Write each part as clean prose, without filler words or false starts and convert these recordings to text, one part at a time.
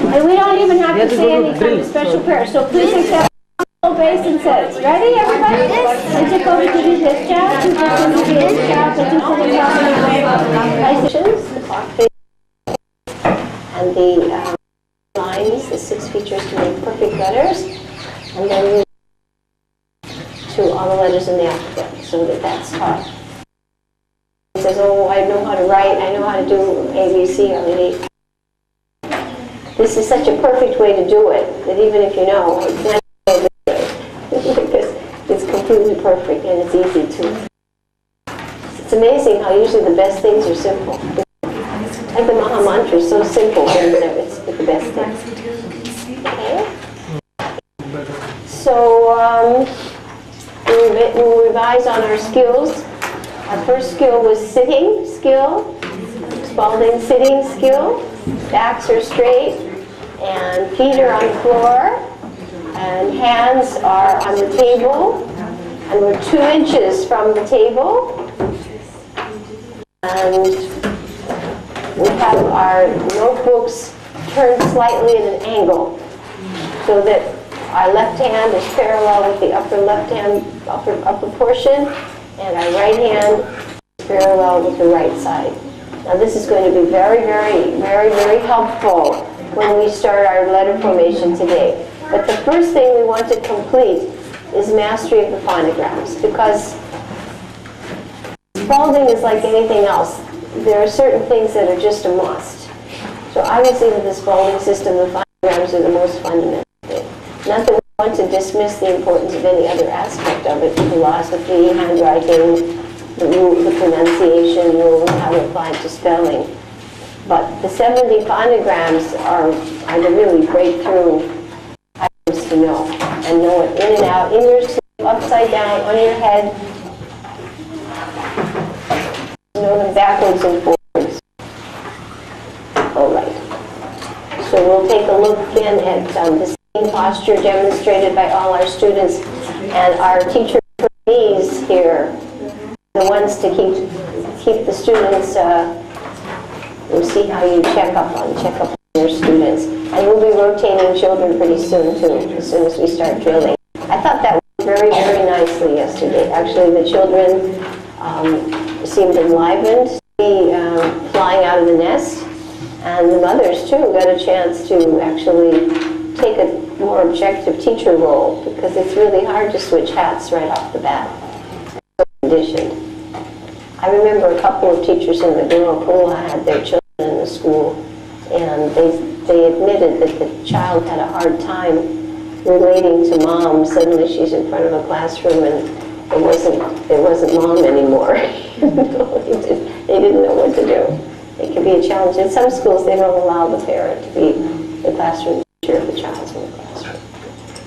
And we don't even have to say any kind of special prayer. So please accept obeisances. Ready, everybody? I took over to do this job, to do this job, and the lines, the 6 features to make perfect letters, and then to all the letters in the alphabet, so that's taught. He says, oh, I know how to write, I know how to do ABC already. This is such a perfect way to do it, that even if you know, it's not because it's completely perfect and it's easy to. It's amazing how usually the best things are simple. Like the Maha Mantra is so simple, and it's the best thing. Okay? So we'll revise on our skills. Our first skill was sitting skill, Spalding sitting skill. Backs are straight, and feet are on the floor, and hands are on the table, and we're 2 inches from the table, and we have our notebooks turned slightly at an angle, so that our left hand is parallel with the upper left hand, upper portion, and our right hand is parallel with the right side. Now this is going to be very, very, very, very helpful when we start our letter formation today. But the first thing we want to complete is mastery of the phonograms, because Spalding is like anything else. There are certain things that are just a must. So obviously with the Spalding system, the phonograms are the most fundamental thing. Not that we want to dismiss the importance of any other aspect of it, philosophy, handwriting, the pronunciation rules, how to apply it to spelling. But the 70 phonograms are the really breakthrough items to know. And know it in and out, in your sleep, upside down, on your head. Know them backwards and forwards. All right. So we'll take a look again at the same posture demonstrated by all our students. And our teacher trainees here, the ones to keep the students, we'll see how you check up on your students. And we'll be rotating children pretty soon too, as soon as we start drilling. I thought that was very, very nicely yesterday. Actually, the children seemed enlivened to be flying out of the nest. And the mothers too got a chance to actually take a more objective teacher role, because it's really hard to switch hats right off the bat. Conditioned. I remember a couple of teachers in the Guru Pool had their children in the school, and they admitted that the child had a hard time relating to mom. Suddenly she's in front of a classroom and it wasn't mom anymore. They didn't know what to do. It could be a challenge. In some schools they don't allow the parent to be the classroom teacher if the child's in the classroom,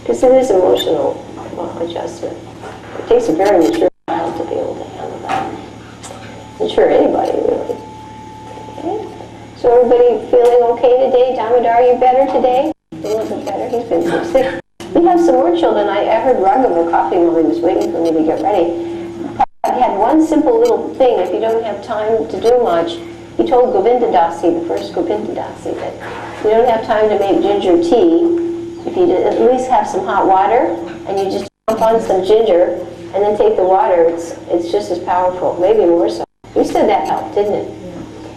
because it is emotional adjustment. It takes a very mature child to be able to handle that. Mature anybody, really. Okay. So everybody feeling okay today? Damodar, you better today? A little bit better. He's been so sick. We have some more children. I heard Raghav were coughing while he was waiting for me to get ready. I had one simple little thing. If you don't have time to do much, he told Govindadasi, the first Govindadasi, that if you don't have time to make ginger tea, if you at least have some hot water and you just dump on some ginger and then take the water, it's just as powerful, maybe more so. You said that helped, didn't it?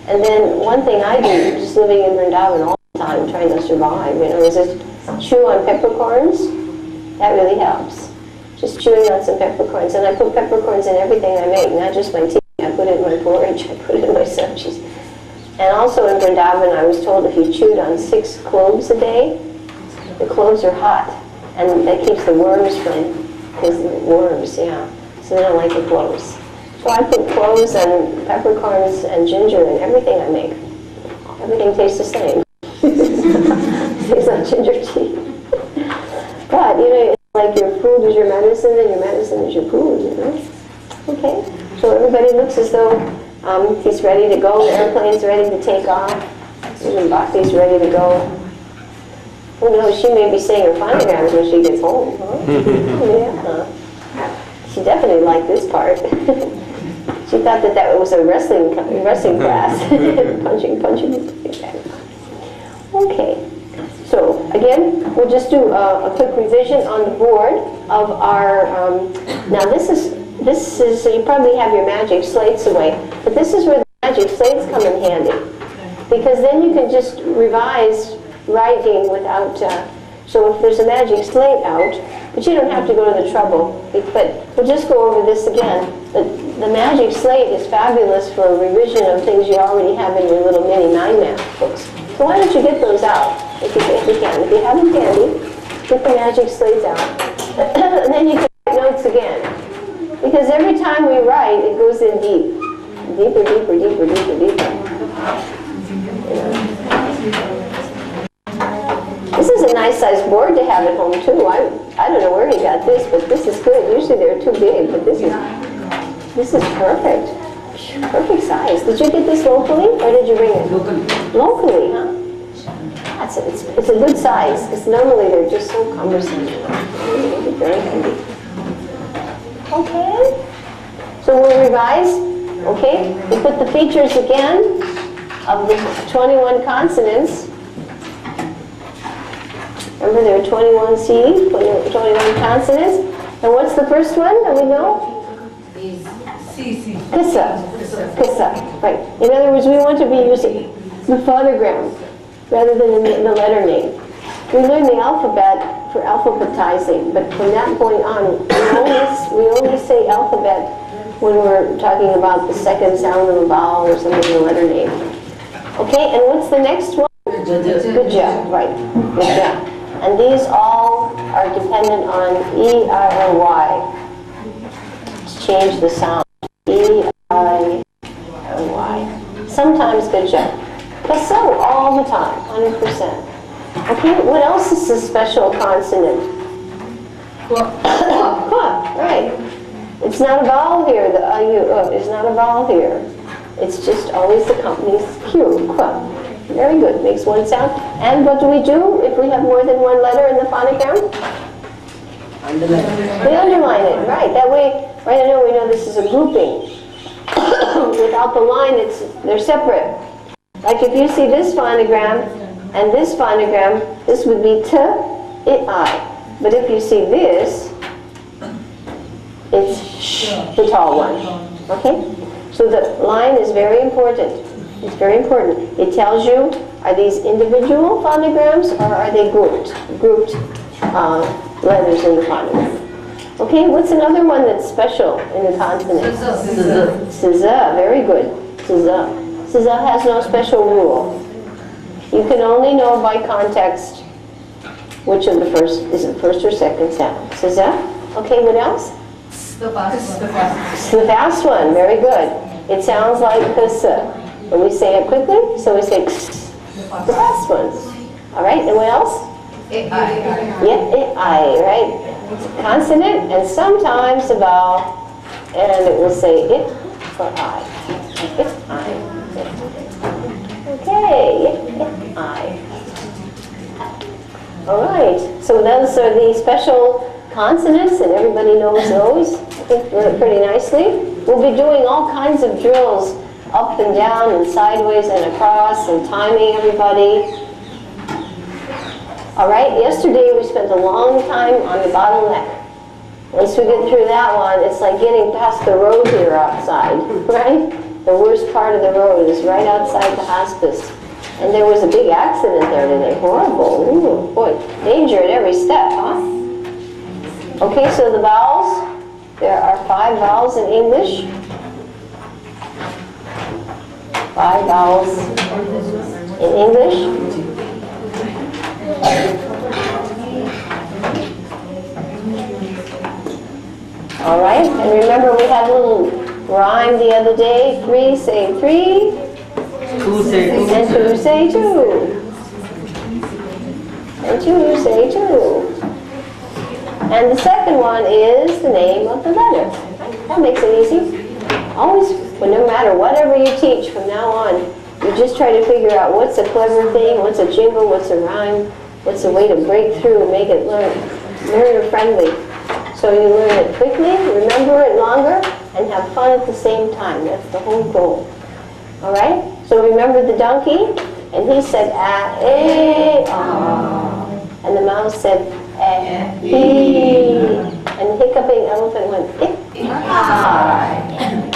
And then one thing I do, just living in Vrindavan all the time, trying to survive, is just chew on peppercorns. That really helps. Just chewing on some peppercorns. And I put peppercorns in everything I make, not just my tea. I put it in my porridge, I put it in my sabjis. And also in Vrindavan, I was told if you chewed on 6 cloves a day, the cloves are hot. And that keeps the worms from, because the worms, yeah. So they don't like the cloves. So I put cloves and peppercorns and ginger in everything I make. Everything tastes the same. Tastes like ginger tea. But, it's like your food is your medicine and your medicine is your food, Okay? So everybody looks as though he's ready to go. The airplane's ready to take off. Even Bhakti's ready to go. Who knows, she may be saying her phonograms when she gets home. Huh? Yeah. She definitely liked this part. She thought that was a wrestling class. punching. Okay. Again, we'll just do a quick revision on the board of our, now this is, so you probably have your magic slates away, but this is where the magic slates come in handy. Because then you can just revise writing without, so if there's a magic slate out, but you don't have to go to the trouble, but we'll just go over this again. The magic slate is fabulous for a revision of things you already have in your little mini mind map books. So why don't you get those out, if you can. If you have them handy, get the magic slates out. And then you can write notes again. Because every time we write, it goes in deep. Deeper, deeper, deeper, deeper, deeper. This is a nice sized board to have at home too. I don't know where he got this, but this is good. Usually they're too big, but this is perfect. Perfect size. Did you get this locally, or did you bring it? Locally, huh? It's a good size, because normally they're just so cumbersome. Very handy. Okay. So we'll revise. Okay. We put the features again of the 21 consonants. Remember there are 21 C's, 21 consonants. And what's the first one that we know? Kissa. Kissa. Right. In other words, we want to be using the phonogram rather than the letter name. We learn the alphabet for alphabetizing, but from that point on, we only say alphabet when we're talking about the second sound of a vowel or something in the letter name. Okay, and what's the next one? Good job, right. Good job. And these all are dependent on E, I, or Y. Let's change the sound. E, I, or Y. Sometimes good job. But so, all the time, 100%. Okay, what else is a special consonant? Qua, right. It's not a vowel here. The is not a vowel here. It's just always accompanies Q, qua. Very good, makes one sound. And what do we do if we have more than one letter in the phonogram? Underline. We underline it, right. That way, right now we know this is a grouping. Without the line, they're separate. Like if you see this phonogram and this phonogram, this would be T, I. But if you see this, it's sh, the tall one. Okay? So the line is very important. It's very important. It tells you, are these individual phonograms or are they grouped letters in the phonogram? Okay, what's another one that's special in the consonant? Sza, very good. Sza. Sza has no special rule. You can only know by context which of the first is the first or second sound. Sza. Okay, what else? The fast one. It's the fast one, very good. It sounds like ksa. When we say it quickly, so we say ks, the fast one. All right, and what else? Yeah, I, right? It's a consonant and sometimes a vowel, and it will say it for I. It, I. Okay, it, I. All right, so those are the special consonants, and everybody knows those, I think, pretty nicely. We'll be doing all kinds of drills, up and down and sideways and across, and timing everybody. All right, yesterday we spent a long time on the bottleneck. Once we get through that one, it's like getting past the road here outside, right? The worst part of the road is right outside the hospice. And there was a big accident there today, horrible. Ooh, boy, danger at every step, huh? Okay, so the vowels, there are 5 vowels in English. 5 vowels in English. All right, and remember we had a little rhyme the other day. 3 say 3. 2 say 2. And 2 say 2. And 2 say 2. And the second one is the name of the letter. That makes it easy. Always, well, no matter whatever you teach from now on, you just try to figure out what's a clever thing, what's a jingle, what's a rhyme, what's a way to break through and make it learner-friendly. So you learn it quickly, remember it longer, and have fun at the same time. That's the whole goal. All right? So remember the donkey? And he said, ah, eh, ah. And the mouse said, "E." And the hiccuping elephant went, "Ik."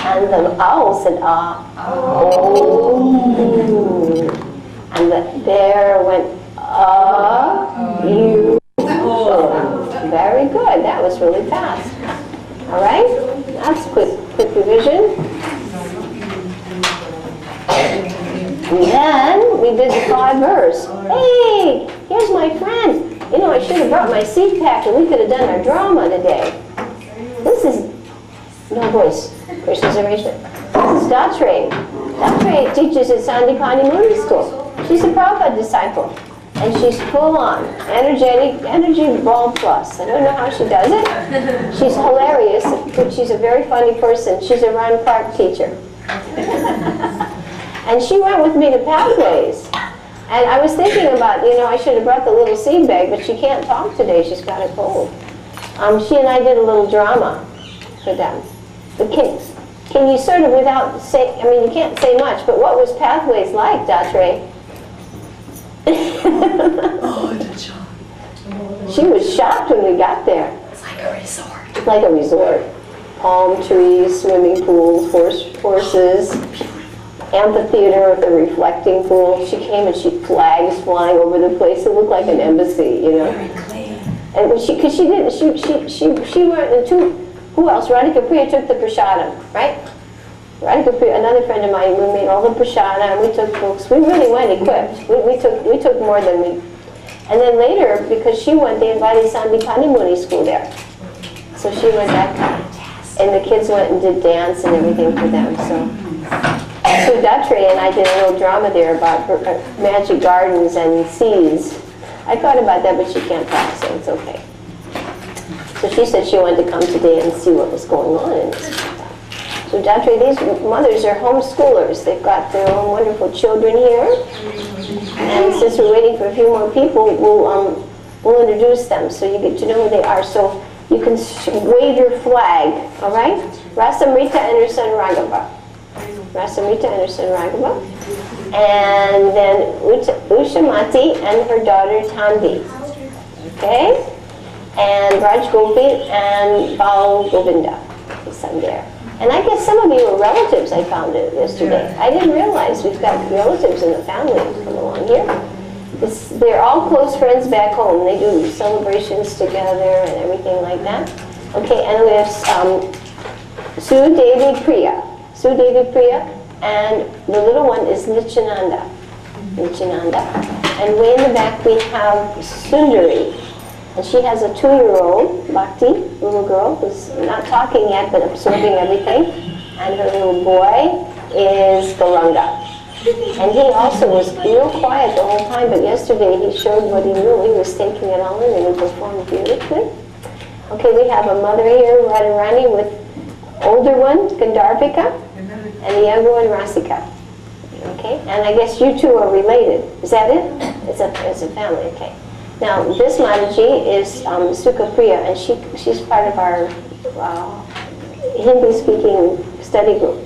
And the owl said, "Ah." Oh. And the bear went, you. Very good. That was really fast. All right? That's quick revision. And then we did the 5 verse. Hey, here's my friend. You know, I should have brought my seat pack and we could have done our drama today. This is, no voice, Krishna's arrangement. This is Datre. Datre teaches at Sandipani Moody School. She's a Prabhupada disciple. And she's full on, energy ball plus. I don't know how she does it. She's hilarious, but she's a very funny person. She's a Ron Clark teacher. And she went with me to Pathways. And I was thinking about, you know, I should have brought the little seed bag, but she can't talk today. She's got a cold. She and I did a little drama for them. But can you sort of, without saying, I mean, you can't say much, but what was Pathways like, Datre? She was shocked when we got there. It's like a resort. Like a resort. Palm trees, swimming pools, horses, amphitheater with a reflecting pool. She came and she flags flying over the place. It looked like an embassy, you know. Very clean. And because she didn't, she went into, who else? Radhika Priya took the prasadam, right? Radhika Priya, another friend of mine, we made all the prasadam and we took books. We really went equipped. We took more than we. And then later, because she went, they invited Sandipani Muni School there. So she went back, and the kids went and did dance and everything for them. So Datre and I did a little drama there about magic gardens and seas. I thought about that, but she can't talk, so it's okay. So she said she wanted to come today and see what was going on in this. So Datre, these mothers are homeschoolers. They've got their own wonderful children here. And since we're waiting for a few more people, we'll introduce them so you get to know who they are. So you can wave your flag, all right? Rasamrita and her son Raghava. Rasamrita and her son Raghava. And then Ushamati and her daughter Tandi. Okay? And Raj Gopi and Bal Govinda, his son there. And I guess some of you are relatives, I found it yesterday. I didn't realize we've got relatives in the family from along here. They're all close friends back home. They do celebrations together and everything like that. Okay, and we have Sue Devi Priya. Sue Devi Priya, and the little one is Nichananda. And way in the back we have Sundari. And she has a 2-year-old, Bhakti, little girl, who's not talking yet, but absorbing everything. And her little boy is Gauranga. And he also was real quiet the whole time, but yesterday he showed what he knew. He was taking it all in and he performed beautifully. Okay, we have a mother here, Radharani, with older one, Gandharvika, and the younger one, Rasika. Okay, and I guess you two are related. Is that it? It's a family, okay. Now, this Mataji is Sukha Priya, and she's part of our Hindi-speaking study group.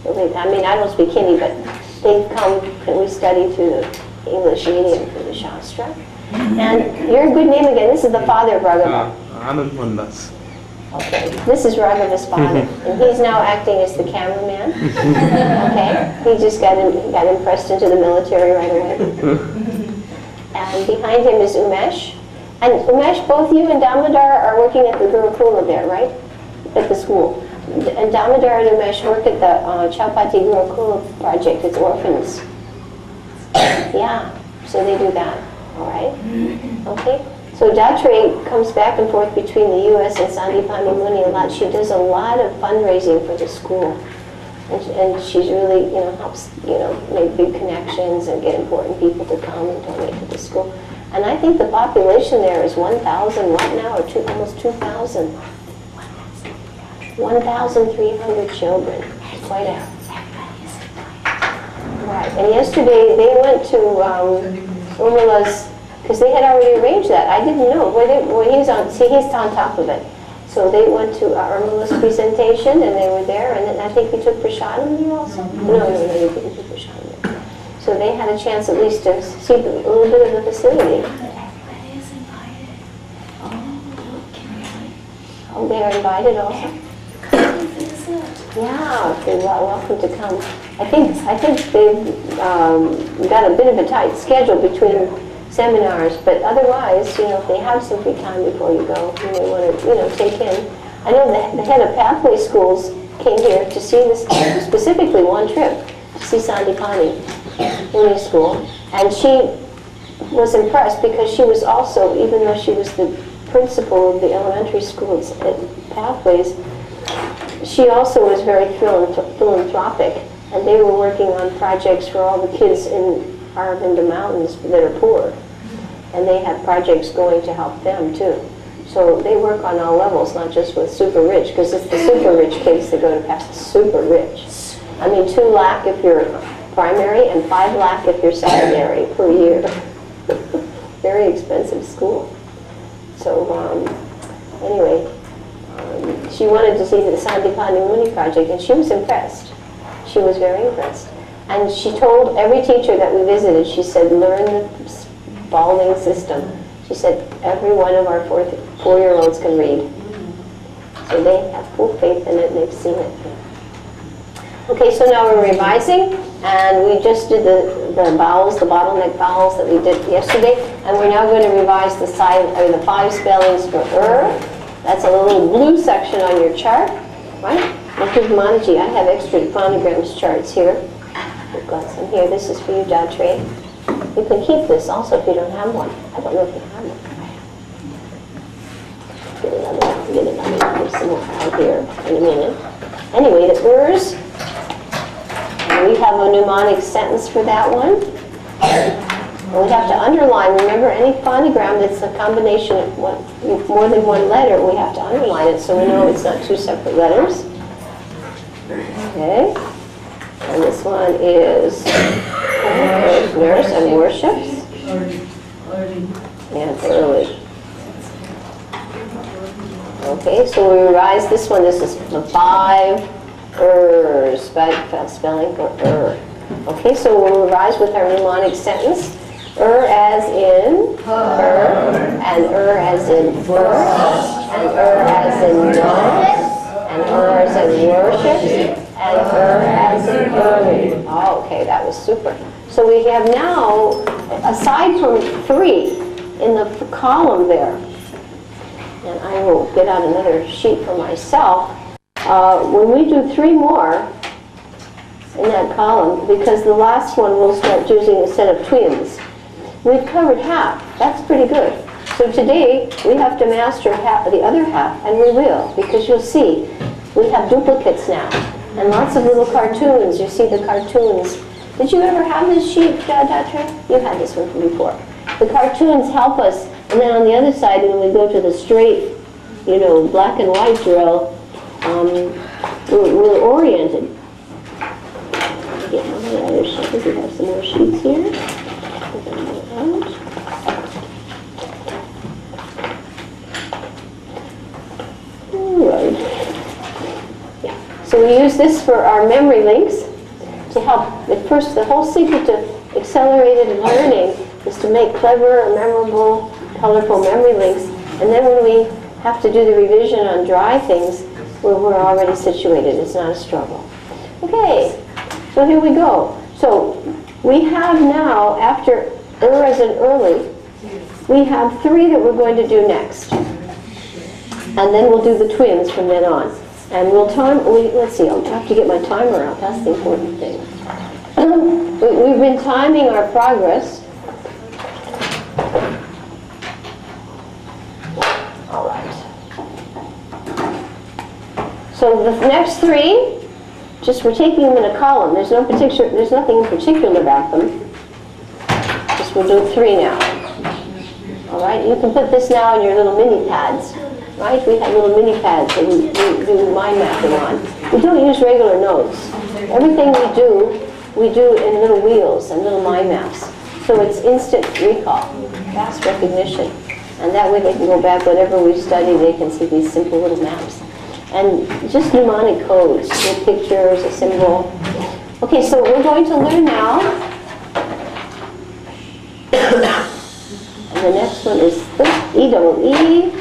I mean, I don't speak Hindi, but they come and we study through the English medium for the Shastra. And your good name again, this is the father of Raghava. Anand Mandas. Okay, this is Raghava's father, and he's now acting as the cameraman. Okay, he just got impressed into the military right away. And behind him is Umesh. And Umesh, both you and Damodar are working at the Gurukula there, right? At the school. And Damodar and Umesh work at the Chaupati Gurukula project. It's orphans. Yeah, so they do that. All right? Okay? So Datre comes back and forth between the U.S. and Sandipani Muni a lot. She does a lot of fundraising for the school. And she's really, helps, make big connections and get important people to come and donate to the school. And I think the population there is 1,000, what now, or almost 2,000. 1,300 children. It's quite a... Right. And yesterday they went to Urmila's, because they had already arranged that. I didn't know. He's on top of it. So they went to Urmila's presentation, and they were there, and then I think we took prasadam there also. No, you didn't take prasadam there. So they had a chance at least to see a little bit of the facility. Oh, they are invited also? Yeah, they're welcome to come. I think they've got a bit of a tight schedule between seminars, but otherwise, if they have some free time before you go, you may want to, take in. I know the head of Pathway Schools came here to see this, specifically one trip, to see Sandipani Uni School, and she was impressed because she was also, even though she was the principal of the elementary schools at Pathways, she also was very philanthropic, and they were working on projects for all the kids in Aravinda Mountains that are poor, and they had projects going to help them too. So they work on all levels, not just with super rich, because it's the super rich kids that go to Pathways. Super rich. I mean, 2 lakh if you're primary and 5 lakh if you're secondary per year. Very expensive school. So anyway, she wanted to see the Sandipani Muni project, and she was impressed. She was very impressed. And she told every teacher that we visited, she said, learn the Spalding system. She said, every one of our 4-year-olds can read. So they have full faith in it, and they've seen it. Okay, so now we're revising, and we just did the vowels, the bottleneck vowels that we did yesterday, and we're now going to revise the 5 spellings for That's a little blue section on your chart, right? Look at Manaji, I have extra phonograms charts here. We've got some here. This is for you, Datre. You can keep this also if you don't have one. I don't know if you have one. Get another, put some more out here in a minute. Anyway, the ers. We have a mnemonic sentence for that one. And we have to underline. Remember, any phonogram that's a combination of more than one letter, we have to underline it so we know it's not 2 separate letters. Okay. And this one is nurse and worships. Yeah, it's early. Okay, so we revise this one. This is the 5 ers, spelling for Okay, so we'll revise with our mnemonic sentence. As in her, and as in first, and as in nurse, and as in worships, and as in early. Oh, okay, that was super. So we have now, aside from 3 in the column there, and I will get out another sheet for myself, when we do 3 more in that column, because the last one we'll start using a set of twins, we've covered half. That's pretty good. So today we have to master the other half, and we will, because you'll see we have duplicates now, and lots of little cartoons. You see the cartoons. Did you ever have this sheet, Datre? You had this one from before. The cartoons help us, and then on the other side, when we go to the straight, black and white drill, we're oriented. Get one of the other sheets. We have some more sheets here. Right. Yeah. So we use this for our memory links to help. At first, the whole secret to accelerated learning is to make clever, memorable, colorful memory links. And then when we have to do the revision on dry things, we're already situated. It's not a struggle. Okay, so here we go. So we have now, after as in early, we have 3 that we're going to do next. And then we'll do the twins from then on. And we'll let's see, I'll have to get my timer out. That's the important thing. We've been timing our progress. All right. So the next 3, just we're taking them in a column. There's nothing in particular about them. Just we'll do 3 now. All right, you can put this now in your little mini pads. Right? We have little mini pads that we do mind mapping on. We don't use regular notes. Everything we do in little wheels and little mind maps. So it's instant recall, fast recognition. And that way they can go back, whatever we study, they can see these simple little maps. And just mnemonic codes, with pictures, a symbol. Okay, so we're going to learn now. And the next one is E-double-E.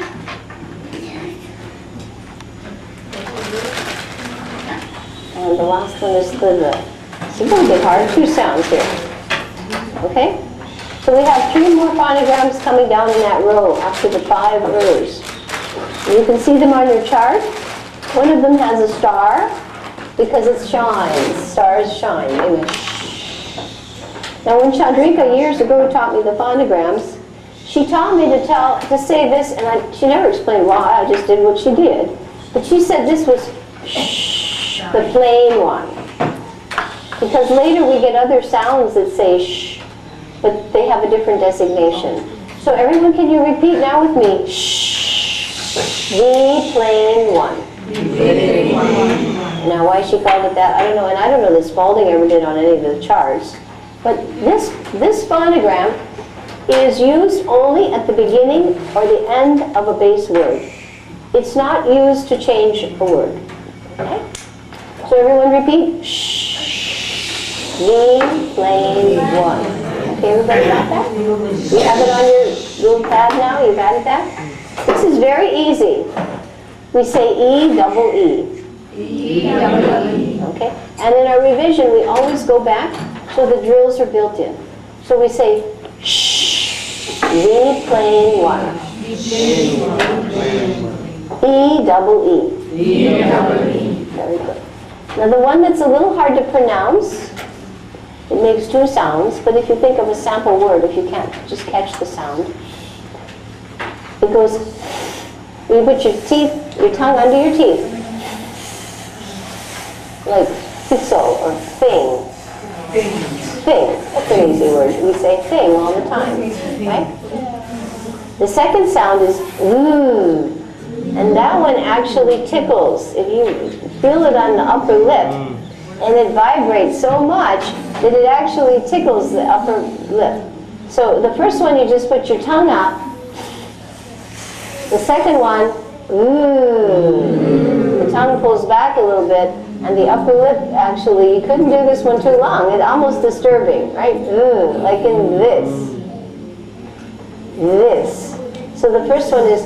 And the last one is the. It's a little bit hard. 2 sounds here. Okay? So we have 3 more phonograms coming down in that row after the 5 ers. You can see them on your chart. One of them has a star because it shines. Stars shine. Now when Chandrika years ago taught me the phonograms, she taught me to say this, and she never explained why, I just did what she did. But she said this was shh, the plain one. Because later we get other sounds that say shh, but they have a different designation. So everyone, can you repeat now with me? Shh, the plain one. Now why she called it that, I don't know, and I don't know that Spalding ever did on any of the charts. But this phonogram is used only at the beginning or the end of a base word. It's not used to change a word. Okay? So everyone repeat. Shh. The plain one. Okay, everybody got that? You have it on your little pad now? You've added that? This is very easy. We say E double E. Okay? And in our revision, we always go back so the drills are built in. So we say, shh, the plain one. E double E. Very good. Now the one that's a little hard to pronounce, it makes 2 sounds, but if you think of a sample word, if you can't just catch the sound, it goes, you put your tongue under your teeth, like thistle or thing. Thing. That's an easy word. We say thing all the time, right? The second sound is ooh, and that one actually tickles. If you feel it on the upper lip, and it vibrates so much that it actually tickles the upper lip. So the first one, you just put your tongue up. The second one, ooh, the tongue pulls back a little bit. And the upper lip, actually, you couldn't do this one too long. It's almost disturbing, right? Ooh, like in this. This. So the first one is,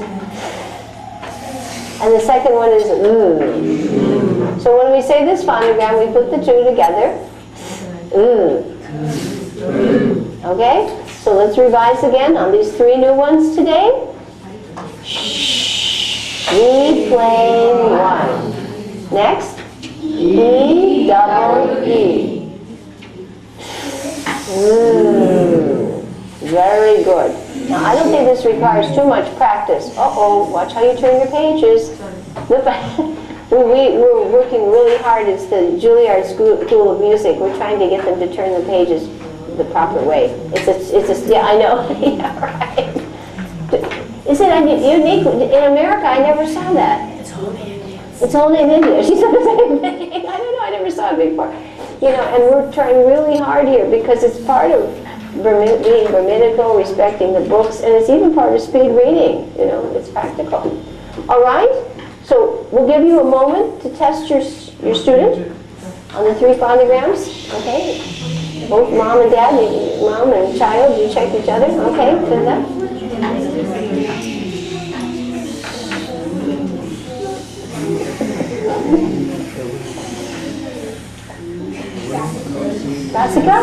and the second one is ooh. So when we say this phonogram, we put the 2 together. Ooh. Okay? So let's revise again on these 3 new ones today. Shh. The plain one. Next. E double E. Very good. Now I don't think this requires too much practice. Uh-oh, watch how you turn your pages. We're working really hard. It's the Juilliard School of Music. We're trying to get them to turn the pages the proper way. Yeah, I know. Yeah, right. Is it unique? In America, I never saw that. It's only in India. She said the same thing. I don't know. I never saw it before. You know, and we're trying really hard here because it's part of being Brahminical, respecting the books, and it's even part of speed reading. You know, it's practical. All right. So we'll give you a moment to test your student on the 3 phonograms. Okay. Both mom and dad, mom and child, you check each other. Okay. Good enough. Rasika?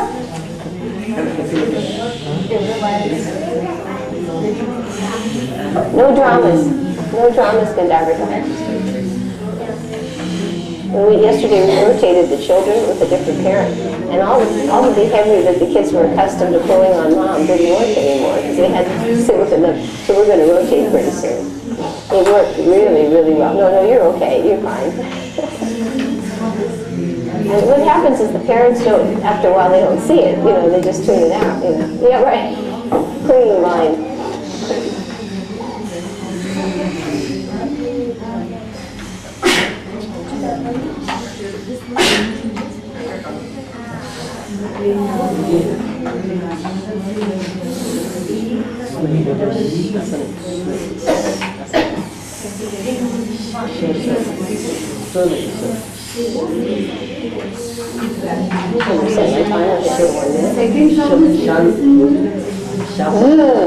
No dramas. No dramas, Gandharvika. Yesterday we rotated the children with a different parent. And all the behavior that the kids were accustomed to pulling on mom didn't work anymore because they had to sit with them. So we're going to rotate pretty soon. It worked really, really well. No, you're okay. You're fine. And what happens is the parents don't, after a while, they don't see it. You know, they just tune it out. You know. Yeah, right. Clean your mind.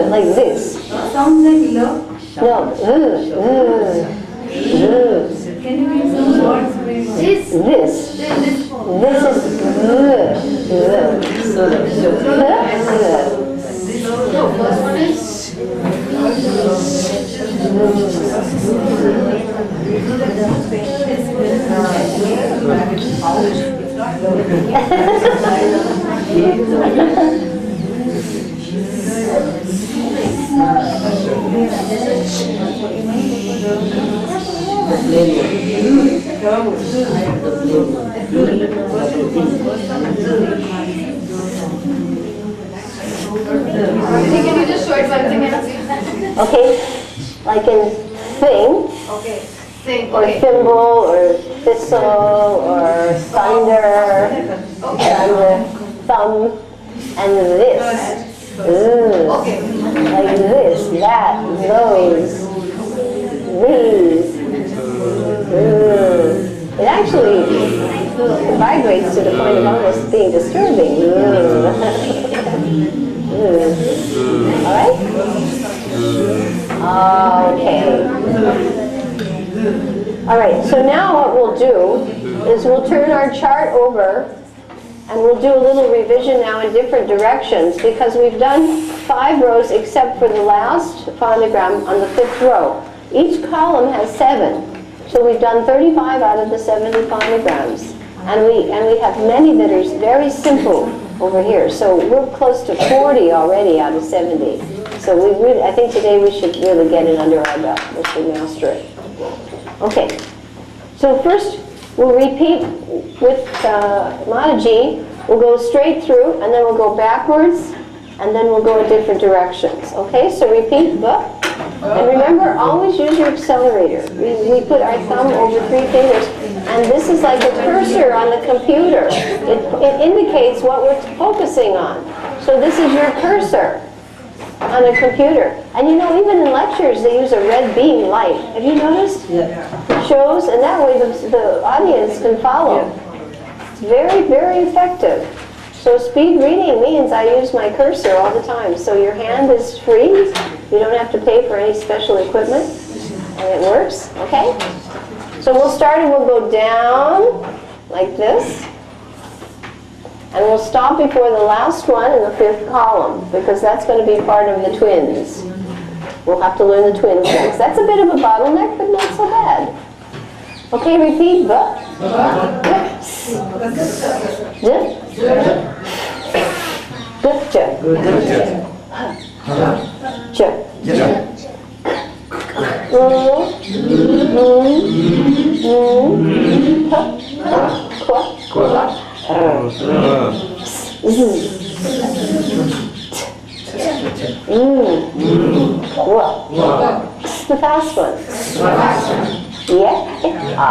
Like this. Sounds like love. No. Can you give some words? This. No, first one is can you just show it once again? Okay, like in thing, Okay. Think. or Okay. thimble, or thistle, or thunder, and the thumb, and this. Ooh. Okay. Like this, that, those, these. Ooh. It actually vibrates to the point of almost being disturbing. Ooh. Ooh. All right? Okay. All right, so now what we'll do is we'll turn our chart over and we'll do a little revision now in different directions because we've done 5 rows except for the last phonogram on the 5th row. Each column has 7. So we've done 35 out of the 70 phonograms. And we have many that are very simple over here. So we're close to 40 already out of 70. So I think today we should really get it under our belt. We should master it. Okay. So first we'll repeat with Mataji. We'll go straight through and then we'll go backwards and then we'll go in different directions. Okay, so repeat the. And remember, always use your accelerator. We put our thumb over 3 fingers, and this is like a cursor on the computer. It indicates what we're focusing on. So this is your cursor on a computer. And you know, even in lectures, they use a red beam light. Have you noticed? Yeah. It shows, and that way the audience can follow. It's very, very effective. So speed reading means I use my cursor all the time. So your hand is free. You don't have to pay for any special equipment. And it works, okay? So we'll start and we'll go down like this. And we'll stop before the last one in the 5th column because that's going to be part of the twins. We'll have to learn the twins next. That's a bit of a bottleneck, but not so bad. Okay, repeat. The fast one. Yeah, I.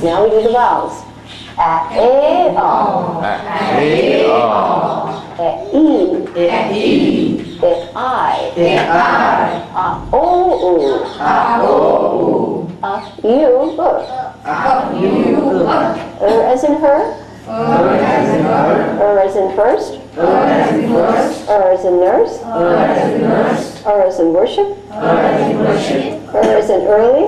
Now we do the vowels. A, E, O. E, I. A, O, U. U. As in her. As in first. As in nurse. As in worship. As in early.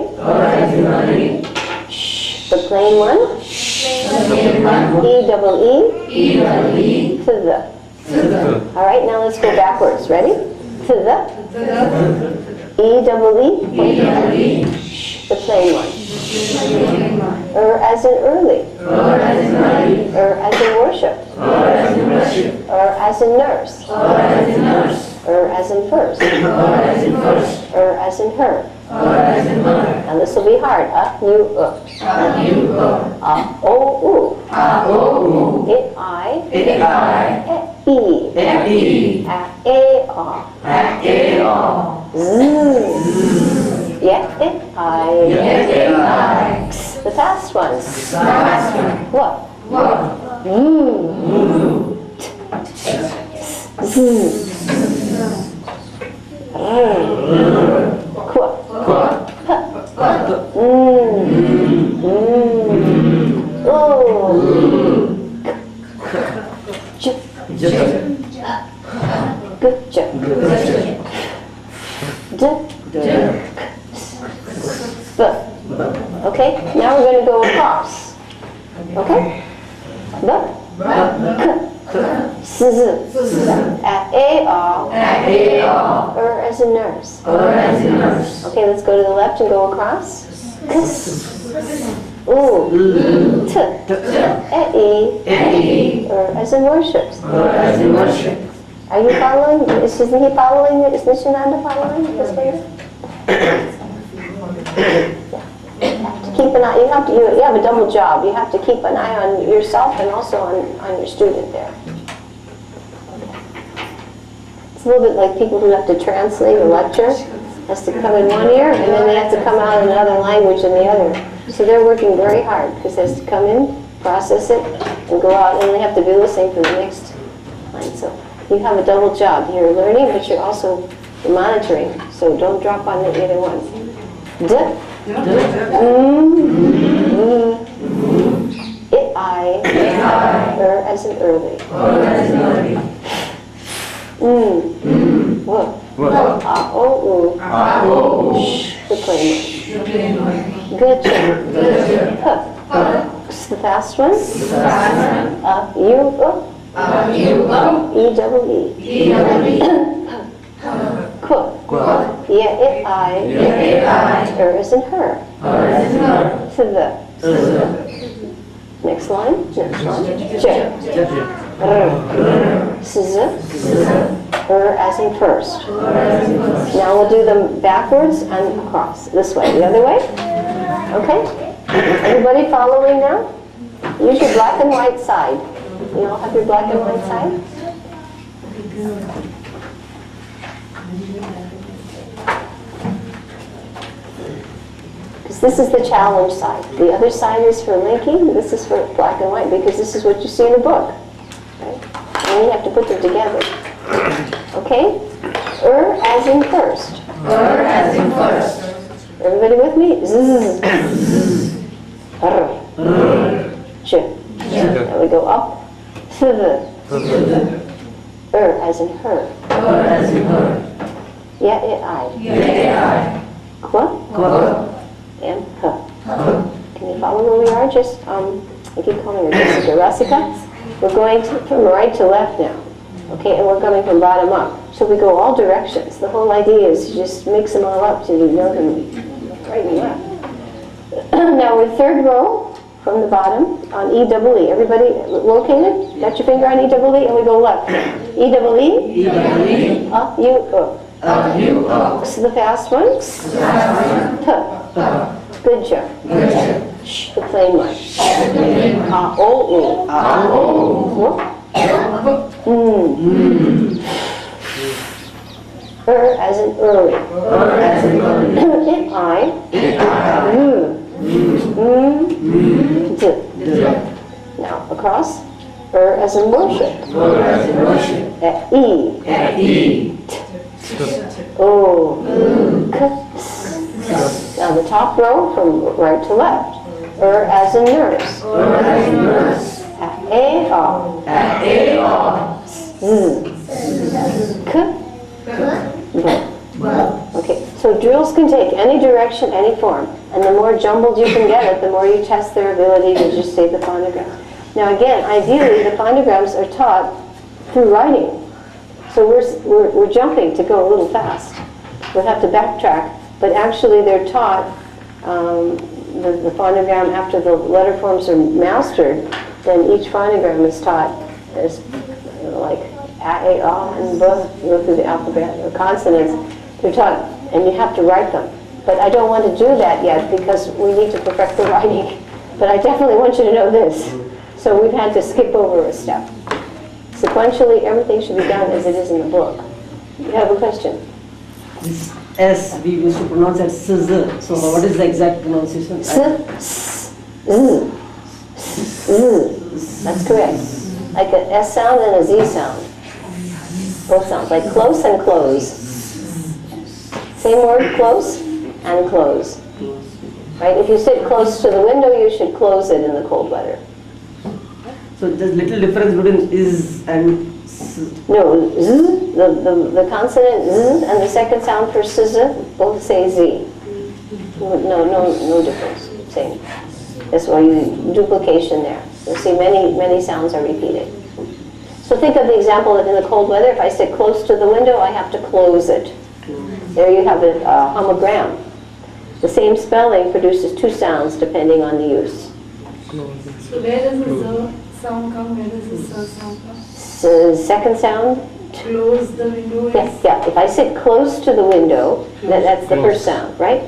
Shh, the plain one. E, to the. All right, now let's go backwards. Ready? To the. E, Shh, the plain one. As in early. As in worship. As in nurse. As in first. As in her. And this will be hard. U, O, U. It, I. E. A, O. Z. Yeah, it, I. X. The fast ones. What? Z. Okay, now we're going to go across. Okay? As in nurse. Okay, let's go to the left and go across. As in worship. Are you following? Isn't he following? Is Nishananda following this way? Keep an eye. You have a double job. You have to keep an eye on yourself and also on your student there. It's a little bit like people who have to translate a lecture. Has to come in one ear and then they have to come out in another language in the other. So they're working very hard because they have to come in, process it, and go out, and they have to be listening for the next line. So you have a double job. You're learning, but you're also monitoring. So don't drop on either one. As in early. The plain one. Good job. The fast one. As in her. To the. Next line. As in first. Now we'll do them backwards and across. This way. The other way. Okay? Everybody following now? Use your black and white side. You all have your black and white side? Because this is the challenge side. The other side is for linking. This is for black and white because this is what you see in the book. Right? And then you have to put them together. Okay? As in first. As in first. Everybody with me? Zzz. Now we go up. As in her. As in her. I. And her. Can you follow where we are? Just, I keep calling her Jessica. Rasika. We're going from right to left now. Okay, and we're coming from bottom up. So we go all directions. The whole idea is to just mix them all up till you know them right and left. Now we're third row from the bottom on E-double-E. Everybody located? Got your finger on E-double-E? And we go left. E-double-E? E-double-E. U-O. So the fast one? Good job. The plain one. A-O-U. As in early. I. Now across. As in worship. E. Now the top row from right to left. As in nurse. Okay, so drills can take any direction, any form, and the more jumbled you can get it, the more you test their ability to just say the phonograms. Now again, ideally the phonograms are taught through writing. So we're jumping to go a little fast. We'll have to backtrack, but actually they're taught the phonogram after the letter forms are mastered. Then each phonogram is taught as like A, A, and both go through the alphabet or consonants. They're taught, and you have to write them. But I don't want to do that yet because we need to perfect the writing. But I definitely want you to know this. So we've had to skip over a step. Sequentially, everything should be done as it is in the book. You have a question? This S we used to pronounce as SZ. So what is the exact pronunciation? S, Z. That's correct. Like an S sound and a Z sound. Both sounds, like close and close. Same word, close and close. Right? If you sit close to the window, you should close it in the cold weather. So there's little difference between is and s. No, Z, the consonant Z and the second sound for SZ, both say Z. No difference. Same. That's why you duplication there. You'll see many sounds are repeated. So think of the example that in the cold weather, if I sit close to the window, I have to close it. There you have a homogram. The same spelling produces two sounds depending on the use. So where does the Z sound come? Where does the S sound come? So second sound, Close the window. yeah. If I sit close to the window, that's the first sound, right?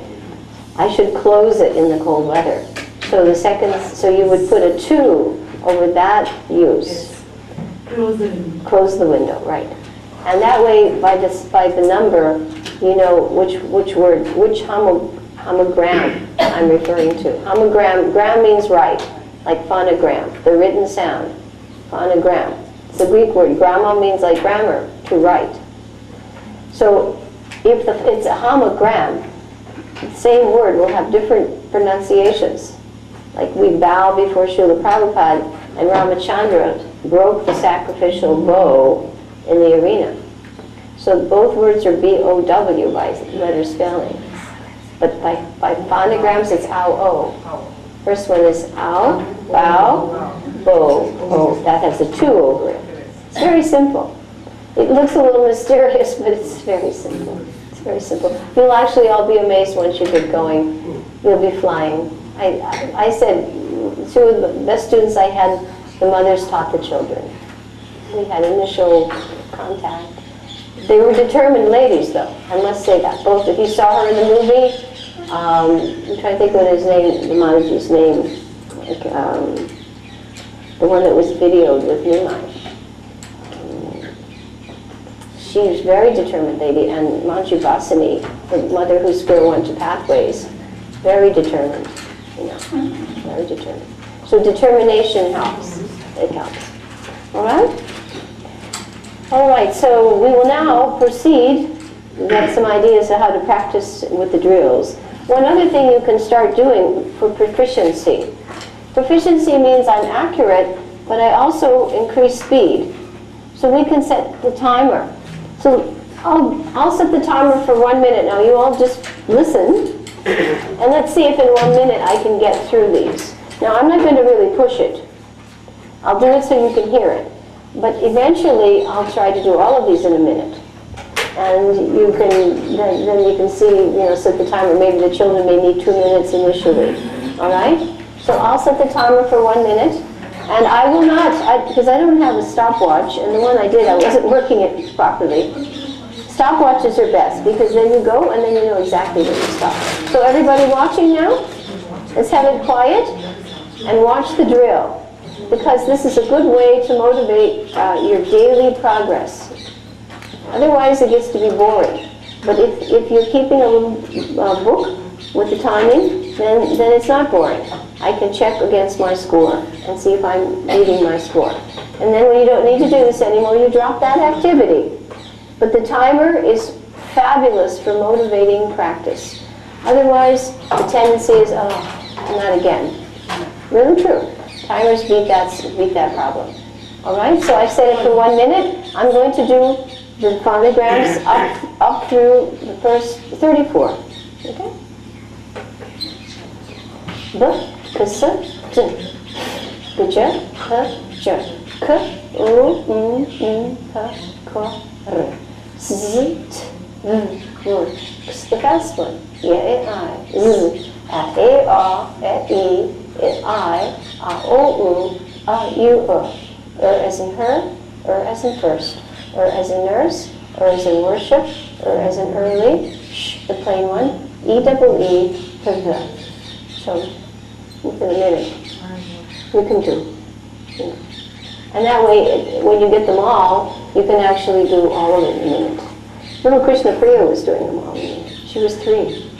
I should close it in the cold weather. So the second, so you would put a 2 over that use. Close the window. Close the window, right? And that way, by the number, you know which word, which homogram I'm referring to. Homogram, gram means right, like phonogram, the written sound. Phonogram. It's a Greek word. Gramma means like grammar, to write. So if it's a homogram, the same word will have different pronunciations. Like we bow before Srila Prabhupada, and Ramachandra broke the sacrificial bow in the arena. So both words are B-O-W by letter spelling. But by phonograms, it's ow-o. First one is ow, bow, bow, o. That has a 2 over it. It's very simple. It looks a little mysterious, but it's very simple. It's very simple. You'll actually all be amazed once you get going. You'll be flying. I said, 2 of the best students I had, the mothers taught the children. We had initial contact. They were determined ladies, though. I must say that. Both, if you saw her in the movie, I'm trying to think what his name, the Mataji's name, the one that was videoed with Nimai. She was a very determined lady, and Manju Vasani, the mother who Square went to Pathways, very determined, very determined. So determination helps. It helps. All right? All right, so we will now proceed. We have some ideas of how to practice with the drills. One other thing you can start doing for proficiency. Proficiency means I'm accurate, but I also increase speed. So we can set the timer. So I'll set the timer for 1 minute. Now you all just listen, and let's see if in 1 minute I can get through these. Now I'm not going to really push it. I'll do it so you can hear it. But eventually I'll try to do all of these in a minute. And you can, then you can see, set the timer. Maybe the children may need 2 minutes initially. All right? So I'll set the timer for 1 minute. And I will not, because I don't have a stopwatch, and the one I did, I wasn't working it properly. Stopwatches are best, because then you go and then you know exactly when to stop. So everybody watching now, let's have it quiet and watch the drill, because this is a good way to motivate your daily progress. Otherwise it gets to be boring. But if you're keeping a little book with the timing, then it's not boring. I can check against my score and see if I'm meeting my score. And then when you don't need to do this anymore, you drop that activity. But the timer is fabulous for motivating practice. Otherwise, the tendency is, oh, not again. Really true. Timers beat that problem. All right, so I've set it for 1 minute. I'm going to do the phonograms up through the first 34. Okay? B, k, s, t, g, j, h, j, k, u, m, p, k, r, z, t, v, w. It's the fast one. Y, I, z, a, a, e, I, o, u, u, as in her, as in first, as in nurse, as in worship, as in early, sh, the plain one, e, double e, p, v. So, within a minute, you can do. And that way, when you get them all, you can actually do all of it in a minute. Little Krishna Priya was doing them all in a minute. She was 3.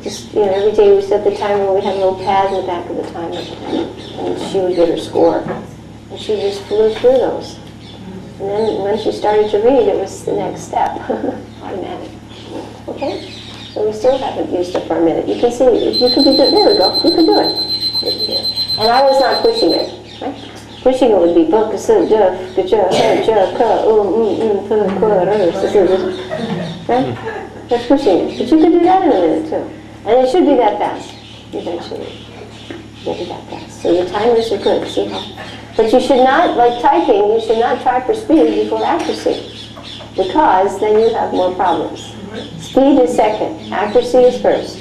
Just, every day we set the timer, we had a little pad in the back of the timer, and she would get her score. And she just flew through those. And then when she started to read, it was the next step, automatic. Okay? So we still haven't used it for a minute. You can see, you can do it. There we go. You can do it. And I was not pushing it. Right? Pushing it would be right? That's pushing it. But you can do that in a minute too. And it should be that fast, eventually. Maybe that fast. So your timers are good. See how? But you should not, like typing, you should not try for speed before accuracy, because then you have more problems. Speed is second, accuracy is first.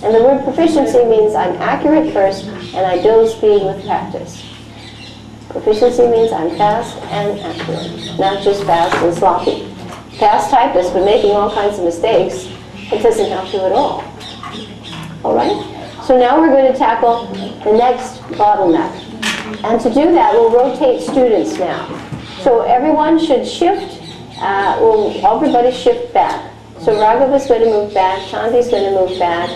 And the word proficiency means I'm accurate first and I build speed with practice. Proficiency means I'm fast and accurate, not just fast and sloppy. Fast typist, but making all kinds of mistakes, it doesn't help you at all. All right? So now we're going to tackle the next bottleneck. And to do that, we'll rotate students now. So everyone should shift, everybody shift back. So Raghava's going to move back, Chanti's going to move back,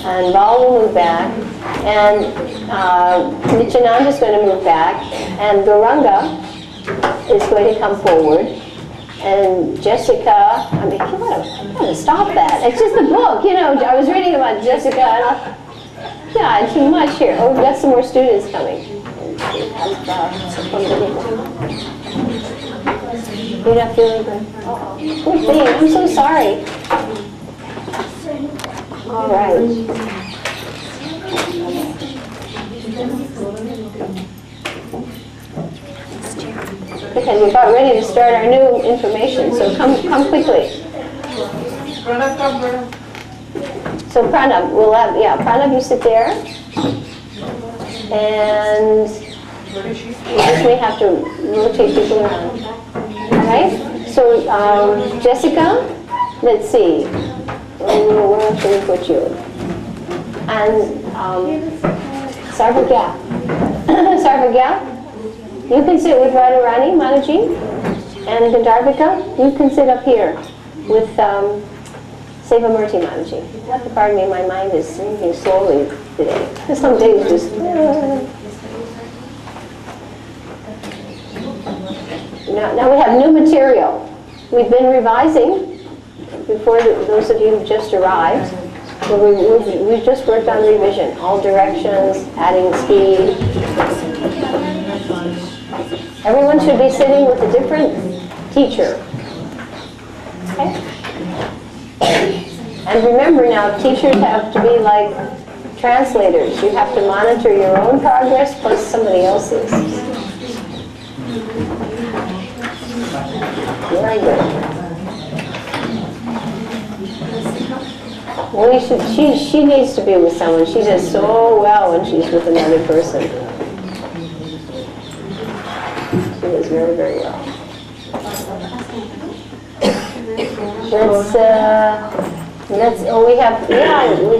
and Val will move back, and Nityananda's going to move back, and Gauranga is going to come forward, and Jessica, I mean, you gotta stop that. It's just a book, you know. I was reading about Jessica, and yeah, too much here. Oh, we've got some more students coming. You're not feeling good? Uh-oh. Poor thing, I'm so sorry. All right. Okay, we're about ready to start our new information, so come quickly. So Pranab, we'll have, Pranab, you sit there. And we just may have to rotate people around. All right? So Jessica, let's see. Where else should we put you? And Sarvagya. Sarvagya, you can sit with Radharani, Mataji. And Gandharvika, you can sit up here with Sevamurti Mataji. Pardon me, my mind is moving slowly today. Some days just... Now we have new material. We've been revising before those of you who just arrived. We've just worked on revision, all directions, adding speed. Everyone should be sitting with a different teacher. Okay? And remember now, teachers have to be like translators. You have to monitor your own progress plus somebody else's. Very good. Well, she needs to be with someone. She does so well when she's with another person. She does very, very well.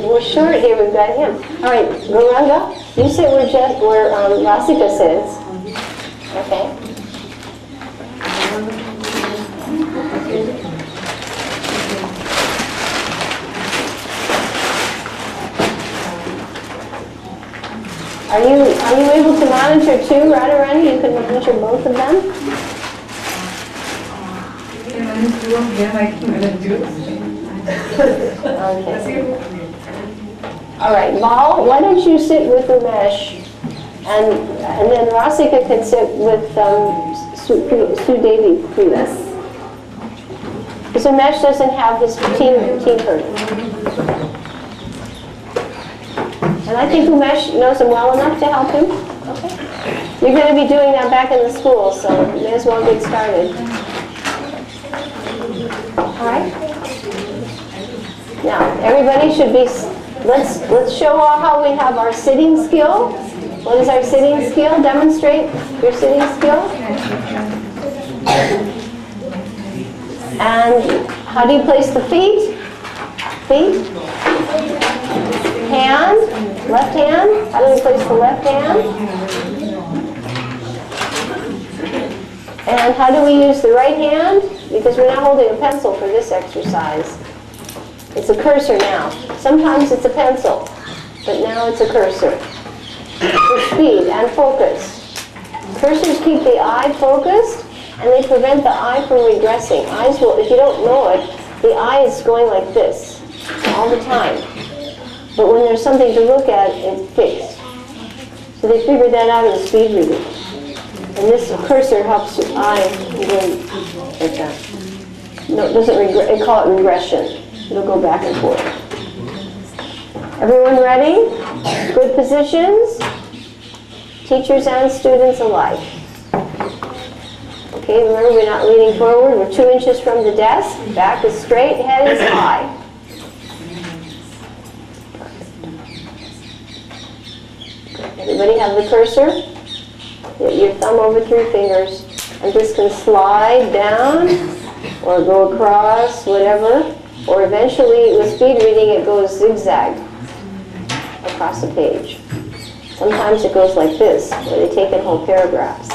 We're short here. We've got him. All right, Gauranga, you sit where Rasika sits. Okay. Are you able to monitor too, Radharani? You can monitor both of them? Okay. All right, Mal, why don't you sit with Umesh, and then Rasika can sit with Sudevi, please. Because Umesh doesn't have his team hurt. And I think Umesh knows him well enough to help him. Okay. You're going to be doing that back in the school, so you may as well get started. All right. Now, everybody should be. Let's show how we have our sitting skill. What is our sitting skill? Demonstrate your sitting skill. And how do you place the feet? Feet. Hand. Left hand. How do you place the left hand? And how do we use the right hand? Because we're not holding a pencil for this exercise. It's a cursor now. Sometimes it's a pencil, but now it's a cursor. For speed and focus. Cursors keep the eye focused, and they prevent the eye from regressing. Eyes will, if you don't know it, the eye is going like this all the time. But when there's something to look at, it's fixed. So they figured that out in speed reading. And this cursor helps your eye go like that. No, it doesn't regress. They call it regression. It'll go back and forth. Everyone ready? Good positions? Teachers and students alike. Okay, remember we're not leaning forward. We're 2 inches from the desk. Back is straight, head is high. Everybody have the cursor? Get your thumb over 3 fingers. And this can slide down or go across, whatever. Or eventually, with speed reading, it goes zigzag across the page. Sometimes it goes like this, where they take in whole paragraphs.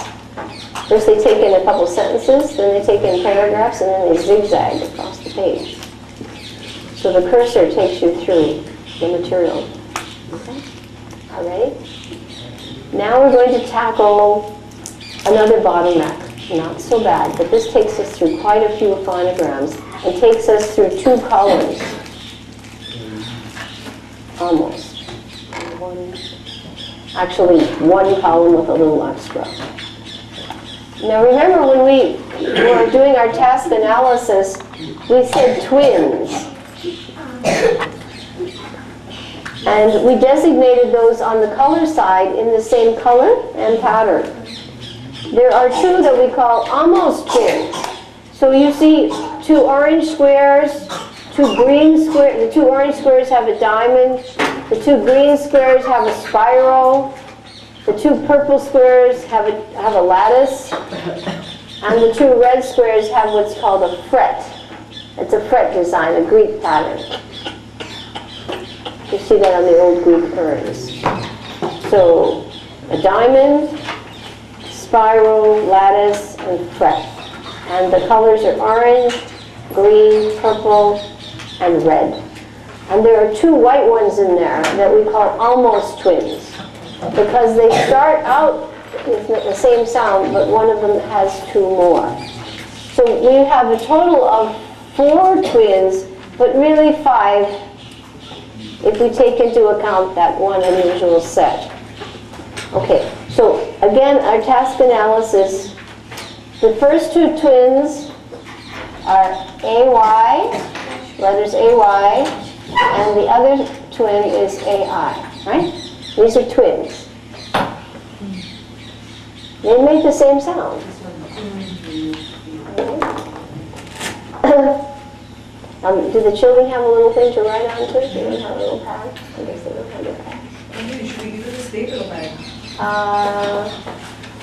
First they take in a couple sentences, then they take in paragraphs, and then they zigzag across the page. So the cursor takes you through the material. Okay? All ready? Now we're going to tackle another bottleneck. Not so bad, but this takes us through quite a few phonograms. It takes us through 2 columns. Almost. Actually, 1 column with a little extra. Now remember when we were doing our task analysis, we said twins. And we designated those on the color side in the same color and pattern. There are 2 that we call almost twins. So you see 2 orange squares, 2 green squares. The 2 orange squares have a diamond. The 2 green squares have a spiral. The 2 purple squares have a lattice. And the 2 red squares have what's called a fret. It's a fret design, a Greek pattern. You see that on the old Greek urns. So a diamond, spiral, lattice, and fret. And the colors are orange, green, purple, and red. And there are 2 white ones in there that we call almost twins, because they start out with the same sound, but one of them has 2 more. So we have a total of 4 twins, but really 5 if we take into account that one unusual set. Okay, so again, our task analysis. The first 2 twins are AY, letters AY, and the other twin is AI, right? These are twins. They make the same sound. Do the children have a little thing to write on to? Do they have a little pad? I guess they don't have a pad. Maybe should we give it a staple pad?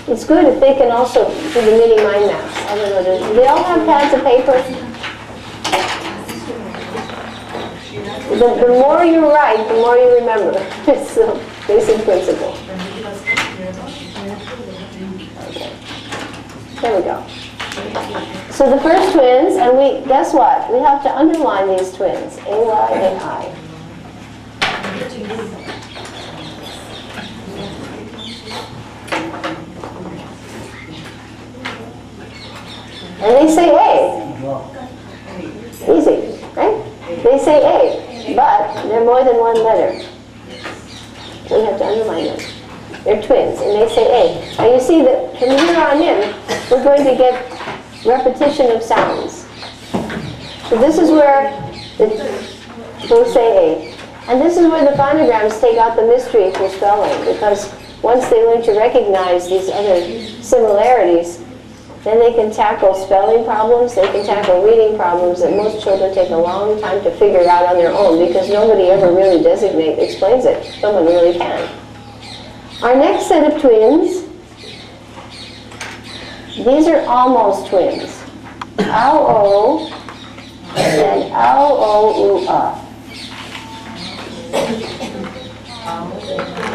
It's good if they can also do the mini mind maps. I don't know, do they all have pads of paper? The more you write, the more you remember. It's the basic principle. Okay. There we go. So the first twins, and guess what? We have to underline these twins. A-Y, A-I. And they say A. Easy, right? They say A, but they're more than 1 letter. So we have to underline them. They're twins, and they say A. Now you see that from here on in, we're going to get repetition of sounds. So this is where those say A. And this is where the phonograms take out the mystery for spelling, because once they learn to recognize these other similarities, then they can tackle spelling problems, they can tackle reading problems that most children take a long time to figure out on their own, because nobody ever really explains it. Someone really can. Our next set of twins, these are almost twins. Ao-O and Ao-O-U-A.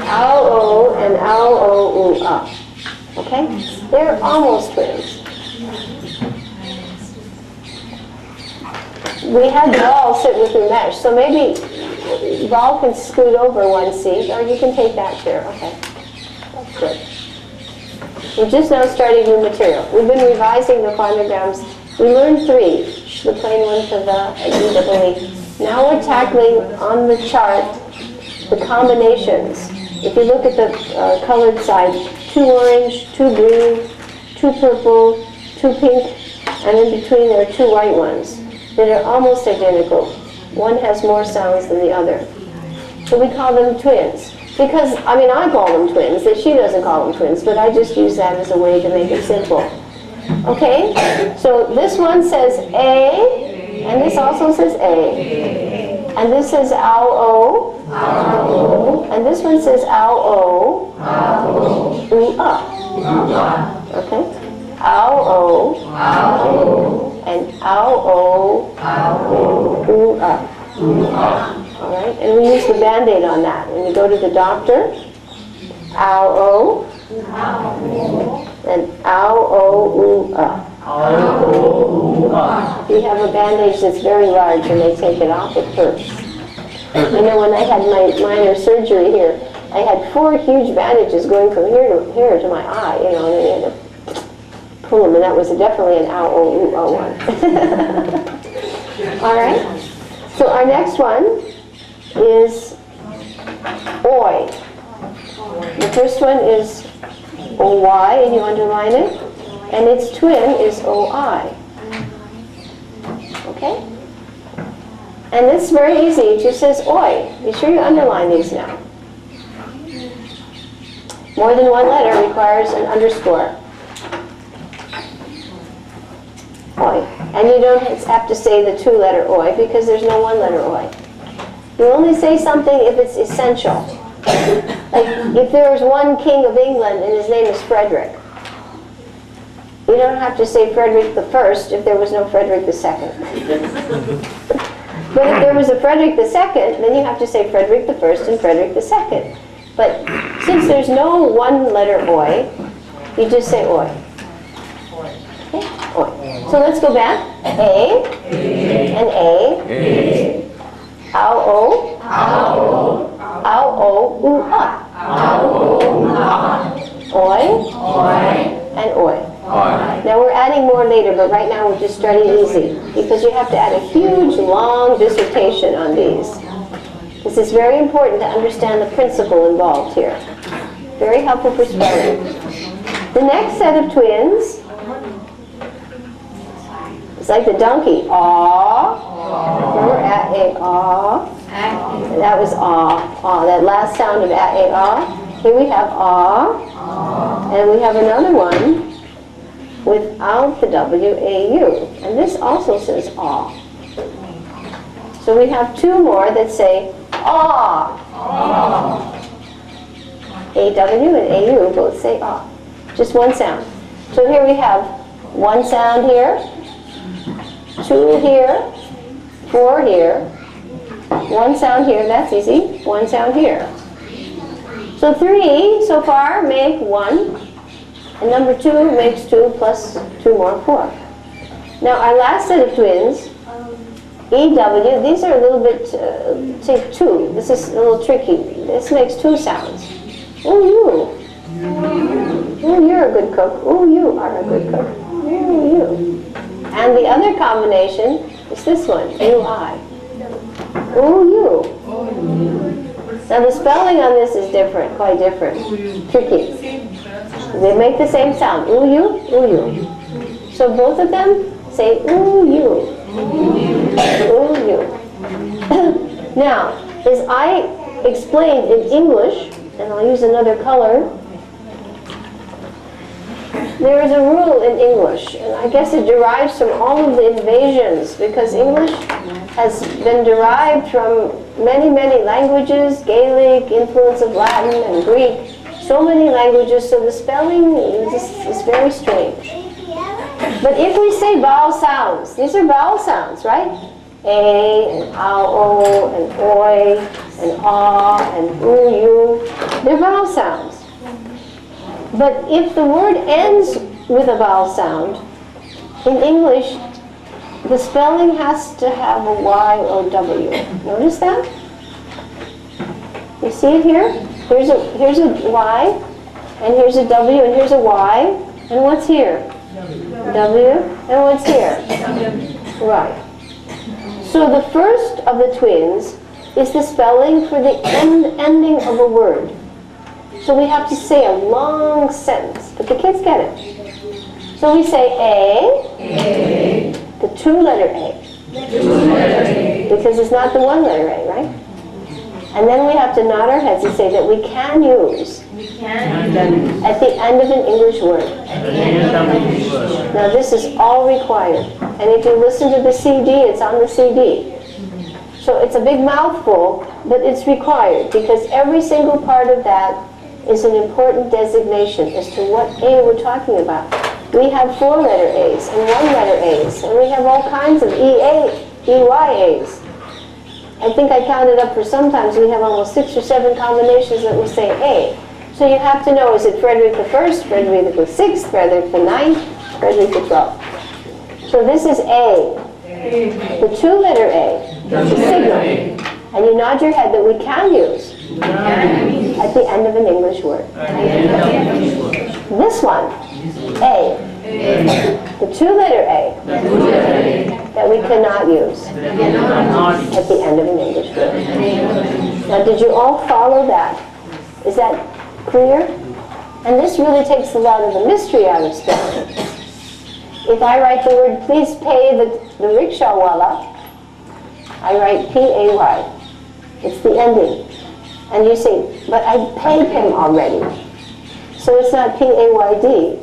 Ao-O and Ao-O-U-A. Okay? They're almost twins. We had Val sit with Umesh, so maybe Val can scoot over 1 seat, or you can take that chair. Okay, that's good. We're just now starting new material. We've been revising the phonograms. We learned 3, the plain one for the E-double-E. Now we're tackling on the chart the combinations. If you look at the colored side, 2 orange, 2 green, 2 purple, 2 pink, and in between there are 2 white ones that are almost identical. One has more sounds than the other. So we call them twins. Because, I mean, I call them twins. She doesn't call them twins, but I just use that as a way to make it simple. Okay? So this one says A, and this also says A. And this says ow-o. And this one says ow-o. Ooh-ah. Okay? Ow-o. And ow-o. Ooh-ah. All right? And we use the Band-Aid on that. When you go to the doctor, ow-o. And ow-o-ooh-ah. We have a bandage that's very large and they take it off at first. You know, when I had my minor surgery here, I had 4 huge bandages going from here to my eye, you know, and they had to pull them, and that was definitely an ow-o-ooh-ah one. All right? So our next one is oi. The first one is OY, and you underline it, and its twin is OI. Okay? And it's very easy. It just says oi. Be sure you underline these now. More than one letter requires an underscore. Oi. And you don't have to say the 2-letter oi because there's no 1-letter oi. You only say something if it's essential. Like if there was one king of England and his name is Frederick. You don't have to say Frederick the First if there was no Frederick the Second. But if there was a Frederick the Second, then you have to say Frederick the First and Frederick the Second. But since there's no 1-letter oi, you just say oi. Okay? Oi. So let's go back. A and A. Ow-o. Ow-o, ooh-ah. Oi. And oi. Now we're adding more later, but right now we're just starting easy because you have to add a huge, long dissertation on these. This is very important to understand the principle involved here. Very helpful for spelling. The next set of twins is like the donkey. Aw. Remember a-a-aw? That was aw. Aw. That last sound of a-a-aw. Here we have aw. And we have another one without the W-A-U. And this also says aw. So we have 2 more that say aw. A-W and A-U both say aw. Just one sound. So here we have 1 sound here, 2 here, 4 here, 1 sound here, that's easy, 1 sound here. So 3 so far make 1. And number 2 makes 2 plus 2 more, 4. Now our last set of twins, EW, these are a little bit, take 2. This is a little tricky. This makes 2 sounds. Ooh, you. Ooh, you're a good cook. Ooh, you are a good cook. Ooh, you. And the other combination is this one, UI. Ooh, you. Now the spelling on this is different, quite different. Tricky. They make the same sound. Ooh, you, ooh, you. So both of them say ooh, you. Ooh, you. Now, as I explained in English, and I'll use another color, there is a rule in English, and I guess it derives from all of the invasions, because English has been derived from many, many languages, Gaelic, influence of Latin and Greek, so many languages, so the spelling is very strange. But if we say vowel sounds, these are vowel sounds, right? A, and ow-o, and oi, and ah, and ooh, you. They're vowel sounds. But if the word ends with a vowel sound, in English, the spelling has to have a Y or W. Notice that? You see it here? Here's a Y, and here's a W, and here's a Y. And what's here? W. And what's here? Right. So the first of the twins is the spelling for the ending of a word. So we have to say a long sentence, but the kids get it. So we say A, the 2-letter A. Because it's not the 1-letter A, right? And then we have to nod our heads and say that we can use at the end of an English word. Now this is all required. And if you listen to the CD, it's on the CD. So it's a big mouthful, but it's required because every single part of that is an important designation as to what A we're talking about. We have 4-letter A's and 1-letter A's, and we have all kinds of EYAs. I think I counted up for sometimes we have almost 6 or 7 combinations that will say A. So you have to know, is it Frederick the First, Frederick the Sixth, Frederick the Ninth, Frederick the 12th? So this is A. The 2-letter A. That's a signal. And you nod your head that we can use at the end of an English word. This one, A. The 2-letter A that we cannot use at the end of an English word. Now, did you all follow that? Is that clear? And this really takes a lot of the mystery out of spelling. If I write the word, please pay the rickshaw wala, I write P-A-Y. It's the ending. And you say, but I paid him already. So it's not P-A-Y-D.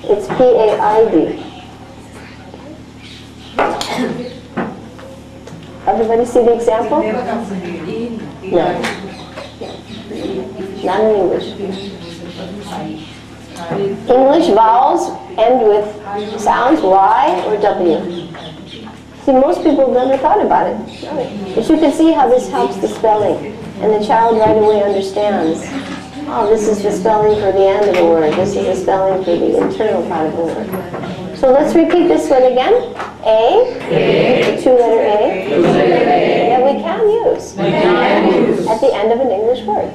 It's P-A-I-D. Everybody see the example? No. Not in English. English vowels end with sounds Y or W. See, most people have never thought about it. But you can see how this helps the spelling. And the child right away understands. Oh, this is the spelling for the end of the word. This is the spelling for the internal part of the word. So let's repeat this one again. A, the 2-letter A, that we can use at the end of an English word.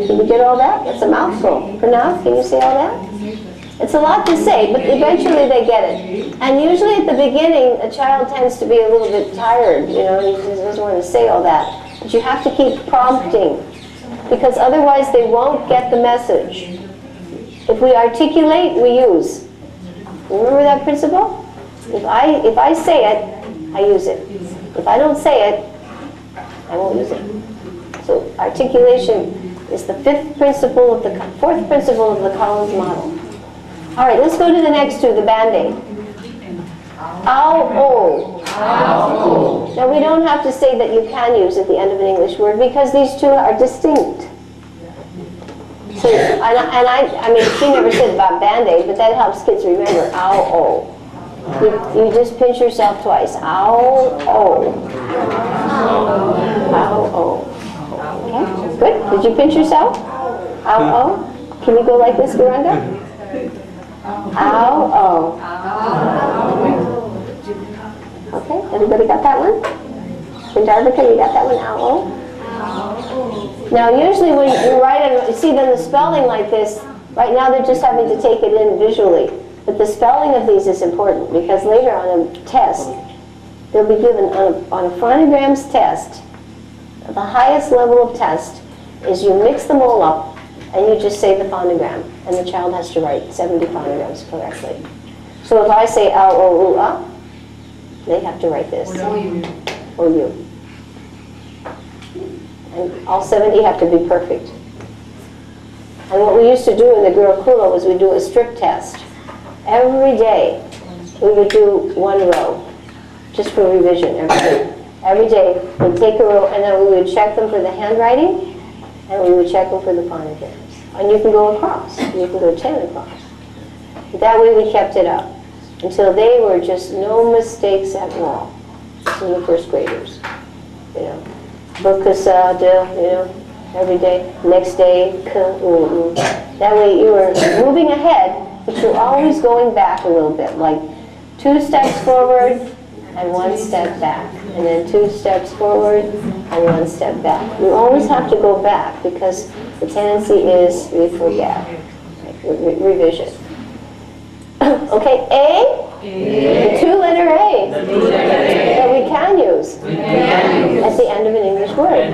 Can you get all that? That's a mouthful. Pranav, can you say all that? It's a lot to say, but eventually they get it. And usually at the beginning, a child tends to be a little bit tired. You know, he doesn't want to say all that. But you have to keep prompting, because otherwise they won't get the message. If we articulate, we use. Remember that principle? If I say it, I use it. If I don't say it, I won't use it. So articulation is the fourth principle of the Collins model. All right, let's go to the next two, the Band-Aid. Ow-oh. Now we don't have to say that you can use at the end of an English word because these two are distinct. So, I mean, she never said about Band-Aid, but that helps kids remember. Ow-oh. You just pinch yourself twice. Ow-oh. Ow-oh. Okay, good. Did you pinch yourself? Ow-oh. Can you go like this, Guranga? Ow-oh. Okay, everybody got that one? Gandharvika, you got that one? Ow-oh. Now, usually when you write it, you see then the spelling like this, right now they're just having to take it in visually. But the spelling of these is important because later on a test, they'll be given on a phonograms test, the highest level of test is you mix them all up and you just say the phonogram, and the child has to write 70 phonograms correctly. So if I say ow, o, u, ah, they have to write this. Or you. And all 70 have to be perfect. And what we used to do in the Gurukula was we do a strip test. Every day we would do one row, just for revision every day. Every day we'd take a row and then we would check them for the handwriting and we would check them for the phonograms. And you can go across. You can go 10 across. That way we kept it up until they were just no mistakes at all. In the first graders, you know. Bukasada, you know, every day. Next day, that way you were moving ahead, but you're always going back a little bit, like 2 steps forward and 1 step back, and then 2 steps forward and 1 step back. You always have to go back because the tendency is we forget, revision. Okay, A, the 2-letter A that we can use at the end of an English word. A,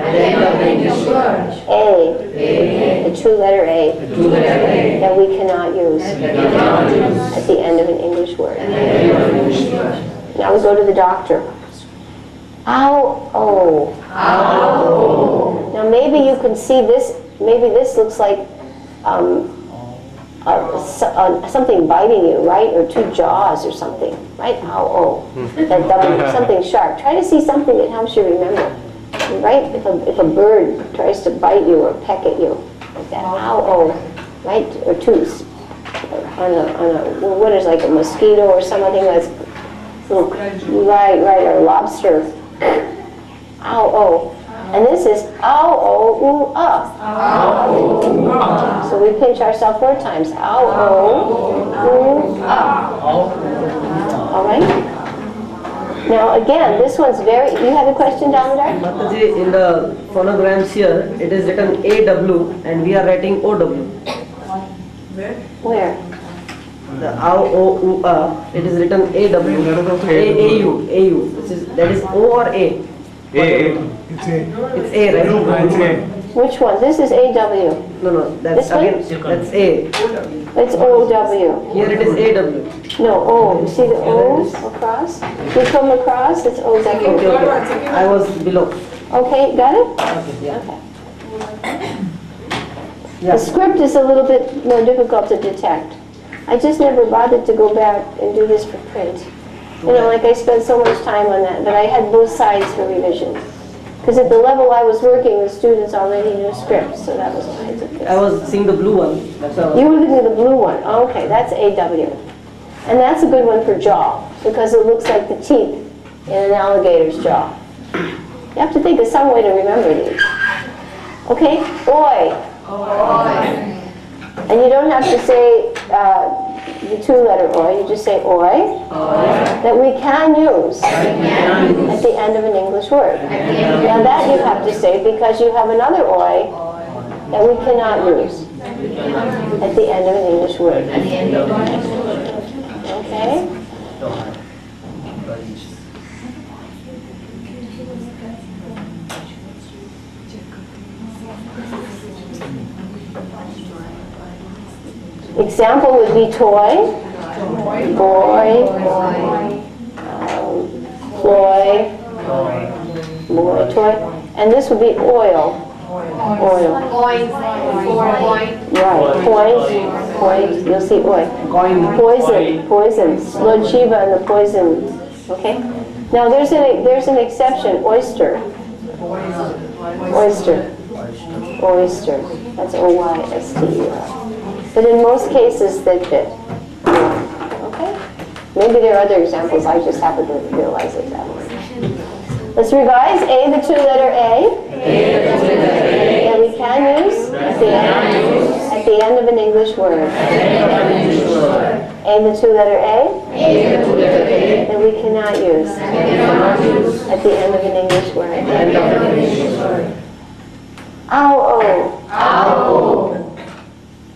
the 2-letter A that we cannot use at the end of an English word. Now we go to the doctor. Ow, oh. Now maybe you can see this, maybe this looks like something biting you, right? Or two jaws or something, right? Ow, oh. That double, something sharp. Try to see something that helps you remember, right? If a bird tries to bite you or peck at you, like that, ow, oh, right? Or tooth. What is like a mosquito or something that's right, or a lobster. Ow, oh. And this is ow, oh, ooh, ah. So we pinch ourselves 4 times. Ow, oh, ooh, ah. All right? Now again, this one's very, you have a question, Damodar? Mataji, in the phonograms here, it is written AW and we are writing OW. Where? The ow, o, u, it is written AW. AU. That is O or A? It's A. It's A, right? It's A. Which one? This is AW. No, that's This one? again, that's A. It's OW. Here it is AW. No, O. You see the O across? You come across, it's OW. Okay. I was below. Okay, got it? Okay, yeah. Okay. The Yeah. script is a little bit more difficult to detect. I just never bothered to go back and do this for print. You know, like I spent so much time on that, but I had both sides for revision. Because at the level I was working, the students already knew scripts, so that was why I did this. I was seeing the blue one. That's why I was. You were looking at the blue one. Okay, that's AW. And that's a good one for jaw, because it looks like the teeth in an alligator's jaw. You have to think of some way to remember these. Okay, oi. And you don't have to say the 2-letter oi, you just say oi. That we can use at the end of an English word. Now that you have to say because you have another oi that we cannot use at the end of an English word. Okay? Example would be toy, boy, ploy, toy, and this would be oil. Oil. Right, poise, you'll see oil. Poison, Lord Shiva and the poison, okay? Now there's an exception, oyster. That's O-Y-S-T-E-R. But in most cases they fit. Okay? Maybe there are other examples, I just happen to realize it that way. Let's revise. A, the 2-letter A. That we can use at the end of an English word. A, the 2-letter A. That we cannot use at the end of an English word. Ow, oh.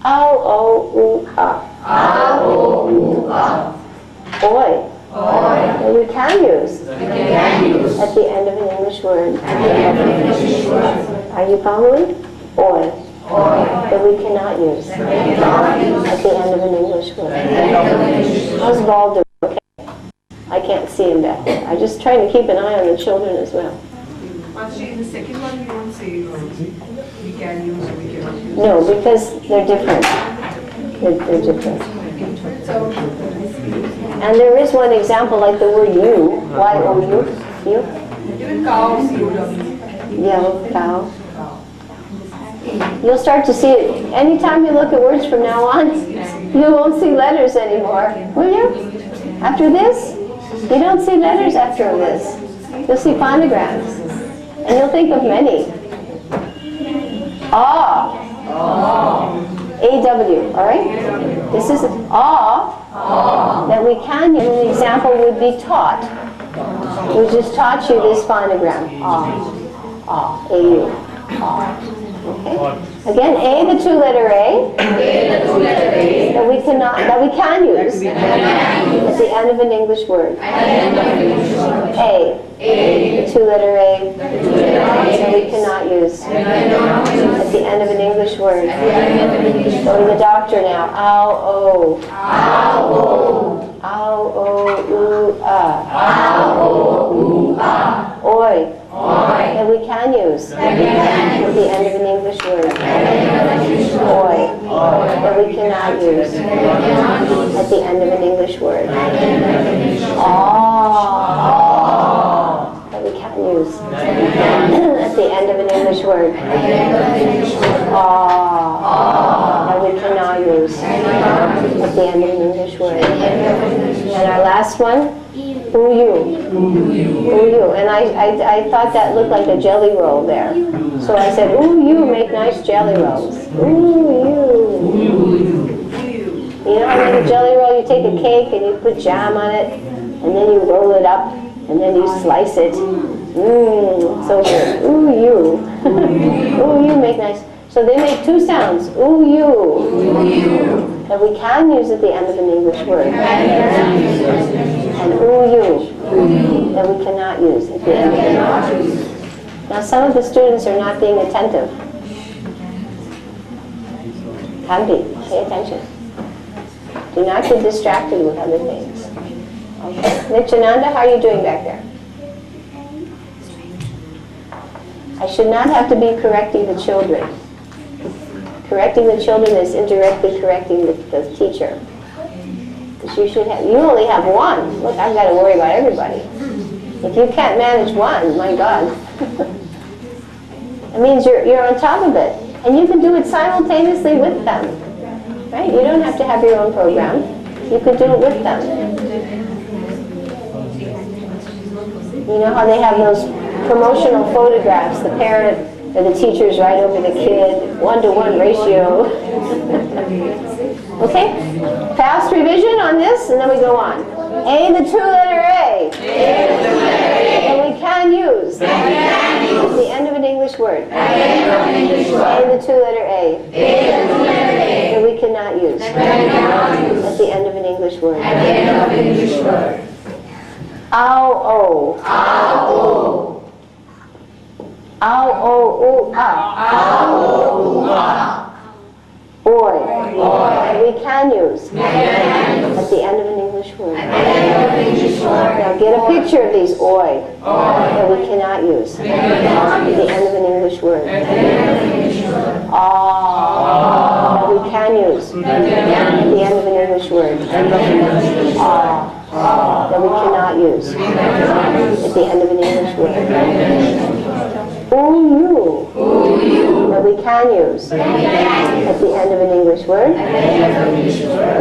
Ow, oh, ooh, ah. Oi. That we can use at the end of an English word. Are you following? Oi. That we cannot use at the end of an English word. How's Balder? Okay. I can't see him back there. I'm just trying to keep an eye on the children as well. Actually, in the second one, we don't say we can use or we cannot use. No, because they're different. They're different. And there is one example, like the word you, Y-O-U, you. Even cow, C-O-W. Yeah, cow. You'll start to see it. Anytime you look at words from now on, you won't see letters anymore, will you? After this, you don't see letters after this. You'll see phonograms. And you'll think of many. Ah. A-W, all right? This is ah that we can use. An example would be taught. We just taught you this phonogram. Ah. A-U. Ah. Okay. Again, A, the two-letter A. That we cannot, that we can use at the end of an English word. A, the two-letter A. That we cannot use at the end of an English word. Go to the doctor now. Ow, oh. Ow, oh, ooh, ah. Oi. That we can use at the end of an English word. Oi. That we cannot use at the end of an English word. Aw. That we can use at the end of an English word. Aw. That we cannot use at the end of an English word. And our last one. Ooh, you. And I thought that looked like a jelly roll there. So I said, ooh, you make nice jelly rolls. Ooh, you. You know how to make a jelly roll? You take a cake and you put jam on it, and then you roll it up, and then you slice it. Mmm, so good. Ooh, you. Ooh, you make nice. So they make two sounds. Ooh, you. That we can use at the end of an English word. And ooh, you. That we cannot use at the end of an English word. Now some of the students are not being attentive. Can be. Pay attention. Do not get distracted with other things. Okay. Nityananda, how are you doing back there? I should not have to be correcting the children. Correcting the children is indirectly correcting the teacher. Because you should have, you only have one. Look, I've got to worry about everybody. If you can't manage one, my God. It means you're on top of it. And you can do it simultaneously with them. Right? You don't have to have your own program. You could do it with them. You know how they have those promotional photographs, the parent or the teacher's right over the kid, 1-to-1 ratio. Okay? Fast revision on this, and then we go on. A, the two-letter A. And we can use at the end of an English word. A, the two-letter A. And we cannot use at the end of an English word. Ow, oh. Ow, oh, ooh, ah. Oi. And we can use at the end of an English word. Now get a picture of these oi that we cannot use at the end of an English word. Ah, that we can use at the end of an English word. Ah, that we cannot use at the end of an English word. Ooh, you. That we can use at the end of an English word.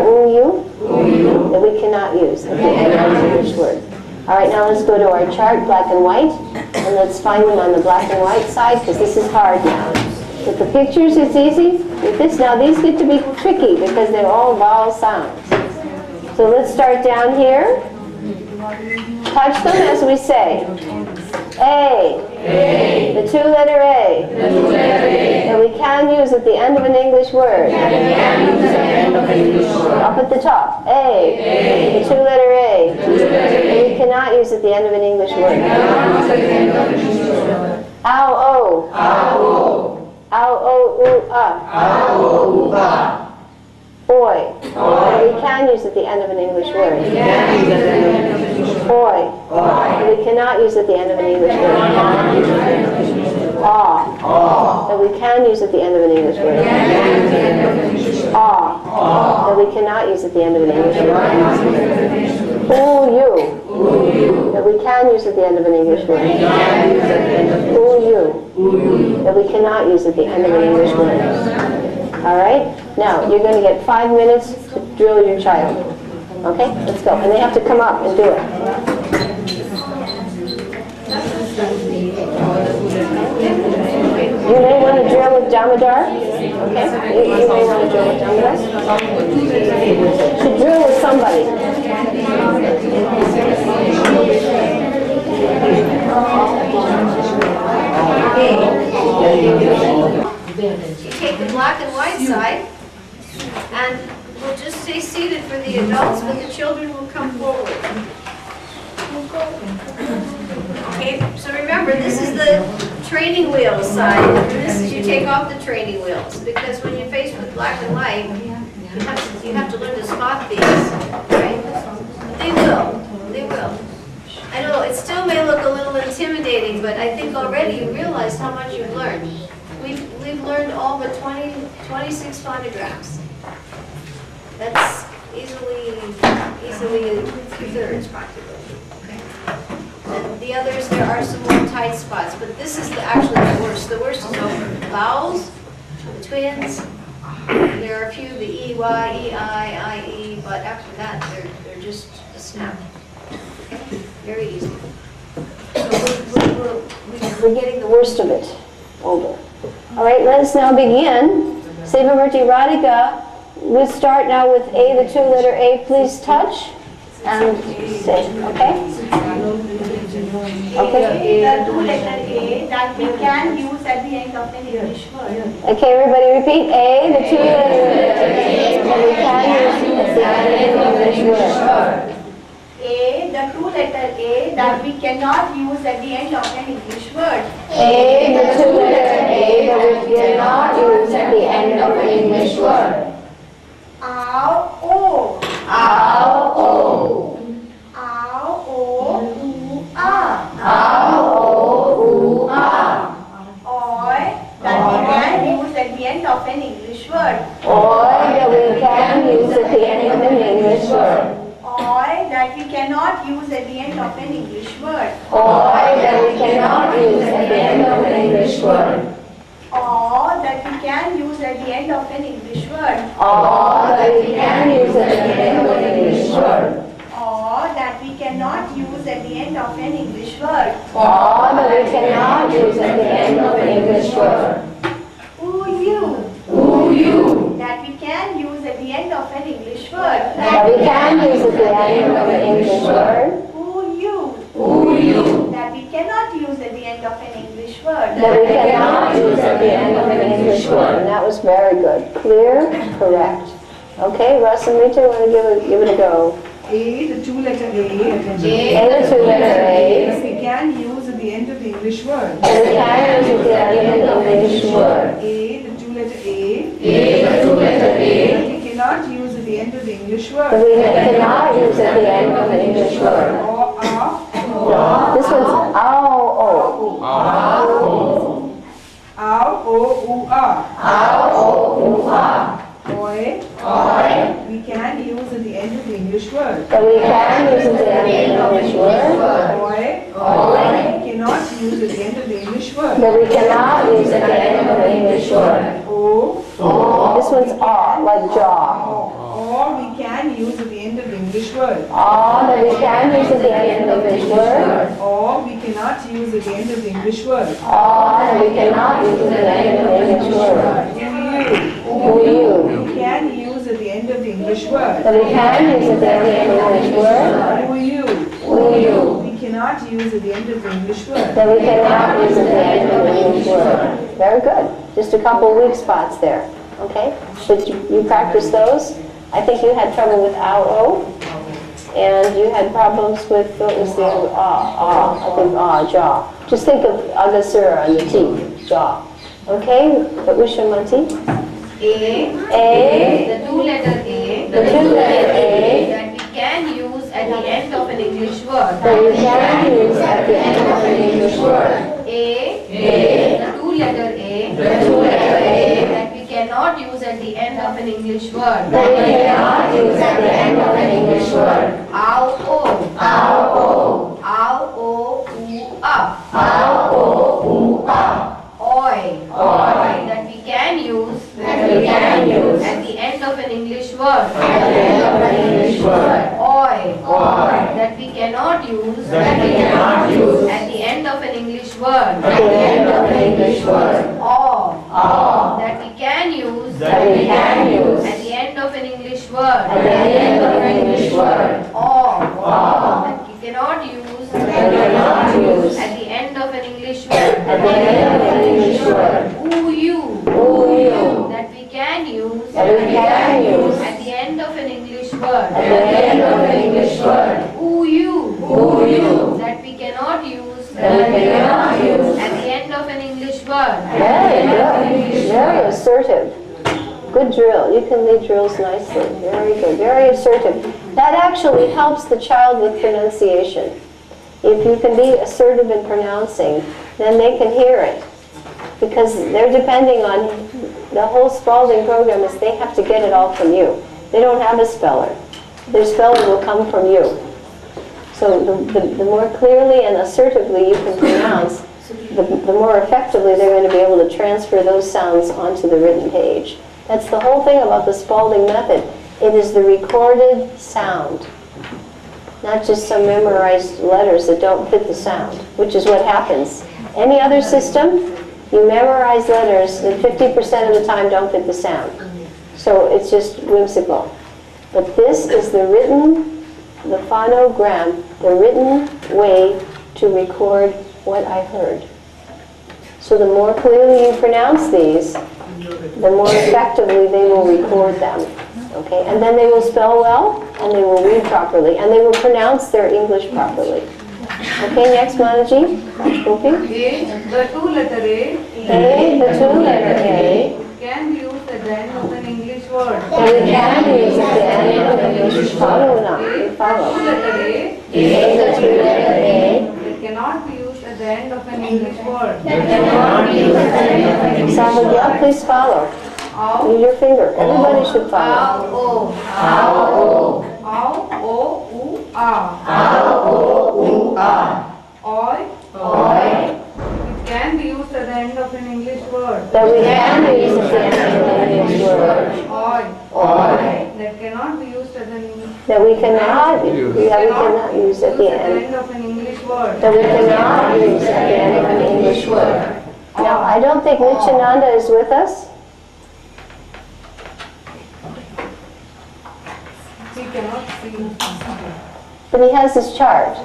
Ooh, you. That we cannot use at the end of an English word. All right, now let's go to our chart, black and white, and let's find them on the black and white side, because this is hard now. With the pictures, it's easy. With this, now these get to be tricky because they're all vowel sounds. So let's start down here. Touch them as we say. A. The two-letter A. That we can use at the end of an English word. Up at the top. A. The two-letter A. That we cannot use at the end of an English word. Ow, oh. Ow, oh, ooh, ah. Oi. That we can use at the end of an English word. Oi. That we cannot use at the end of an English word. Ah. That we can use at the end of an English word. Ah. That we cannot use at the end of an English word. Ooh, you. That we can use at the end of an English word. Ooh, you. That we cannot use at the end of an English word. All right? Now, you're going to get 5 minutes to drill your child. Okay? Let's go. And they have to come up and do it. You may want to drill with Damodar. Okay? You may want to drill with Damodar. Should drill with somebody. You take the black and white side, and we'll just stay seated for the adults, but the children will come forward. Okay, so remember, this is the training wheels side. This is, you take off the training wheels, because when you're faced with black and white, you have to learn to spot these, right? They will. I know, it still may look a little intimidating, but I think already you realize how much you've learned. We've learned all but 26 phonographs. That's easily 2/3 practically. Okay. And the others, there are some more tight spots, but this is actually the worst. The worst is over. Vowels, the twins, there are a few, the E, Y, E, I, E, but after that, they're just a snap. Okay? Very easy. So we're getting the worst of it over. All right, let us now begin. Sevamurti Radhika, we'll start now with A, the 2-letter A. Please touch and say, okay? Okay. The 2-letter A that we can use at the end of an English word. Okay, everybody repeat. A, the 2-letter A that we can use at the end of an English word. A, the 2-letter A that we cannot use at the end of an English word. A, the 2-letter A that we cannot use at the end of an English word. Ow, O. Ow, O. Ow, O, U, A. Ow, O, U, A. Oi, that we can use at the end of an English word. Or that we can use at the end of an English word. Oi, that we cannot use at the end of an English word. Or that we cannot use at the end of an English word. Or that we can use at the end of an English word. Or that we can use at the end of an English word. Or that we cannot use at the end of an English word. Or that we cannot use at the end of an English word. Ooh, you. Ooh, you. That we can use at the end of an English word. That we can use at the end of an English word. Ooh, you. Ooh, you. That we cannot use at the end of an English word. That we cannot use at the end of an English word. And that was very good. Clear? Correct. Okay, Russ and Rita, want to give it a go? A, the 2-letter A. A, the 2-letter A. That we can use at the end of the English word. That we can use at the end of an English word. A, the 2-letter A. A, the 2-letter A. That we cannot use at the end of the English That word. we cannot use at the end of an English word. Or This one's ow, o. Ow, O, U, A. Ow, o, u, a. Oi, Oi. we can use at the end of the English word. That we can use at the end of an English word. Oi, Oi. we cannot use at the end of the English word. That we cannot use at the end of an English word. O, This one's aw, like jaw. or we can use at the end of the English word. Aw, that we can use at the end of an English word. Or we cannot use at the end of the English word. Aw, that we cannot use at the end of an English word. Who you. We can use at the end of the English word. That we can use at the end of an English word. Who you? Who you. We cannot use at the end of the English word. That we cannot use at the end of an English word. Very good. Just a couple weak spots there. Okay? But you practice those. I think you had trouble with ow, and you had problems with, what was the other, I think jaw. Just think of agasura on the teeth, jaw. Okay? But Ushamati? A, A, the 2-letter A, the 2-letter A, that we can use at the end of an English word. that we can use at the end of an English word. A, the 2-letter A, The 2-letter A, that we cannot use at the end of an English word. that we cannot use at the end of an English word. Ow, O, Ow, o. ow, O, U, A. Ow, o, u, a. Oi, Oi. that we can use That we can use at the end of an English word. at the end of an English word. Oi, Oi. that we cannot use That we cannot use at the end of an English word. at the end of an English word. Or, Aw. that we can use That we can use at the end of an English word. at the end of an English word. Or, Aw. that we cannot use That we cannot use at the end of an English word. at the end of an English word. Ooh, you, Ooh, use That we can use at the end of an English word. at the end of an English word. Who you that we cannot use That we cannot use at the end of an English word. Very good. Very assertive. Good drill. You can lead drills nicely. Very good. Very assertive. That actually helps the child with pronunciation. If you can be assertive in pronouncing, then they can hear it. Because they're depending on the whole Spalding program is they have to get it all from you. They don't have a speller. Their spelling will come from you. So the more clearly and assertively you can pronounce, the more effectively they're going to be able to transfer those sounds onto the written page. That's the whole thing about the Spalding method. It is the recorded sound, not just some memorized letters that don't fit the sound, which is what happens. Any other system, you memorize letters that 50% of the time don't fit the sound. So it's just whimsical. But this is the written, the phonogram, the written way to record what I heard. So the more clearly you pronounce these, the more effectively they will record them. Okay? And then they will spell well, and they will read properly, and they will pronounce their English properly. Okay, next, Manaji. Gopi. A, the two-letter A, A, the two-letter A, can be used at the end of an English word. that we can use at the end of an English follow now. A, Follow. two-letter A, A, the two-letter A, that cannot be used at the end of an English word. Savagya, please follow. Ow, Use your finger. Everybody should follow. O. ow, o, u, ah. Oi, it can be used at the end of an English word. That we can use at the end of an English word. Oi, that cannot be used at the That we cannot use at the end. of an English word. That we cannot use at the end of an English word. Now, I don't think Nityananda is with us. We cannot see. But he has his chart.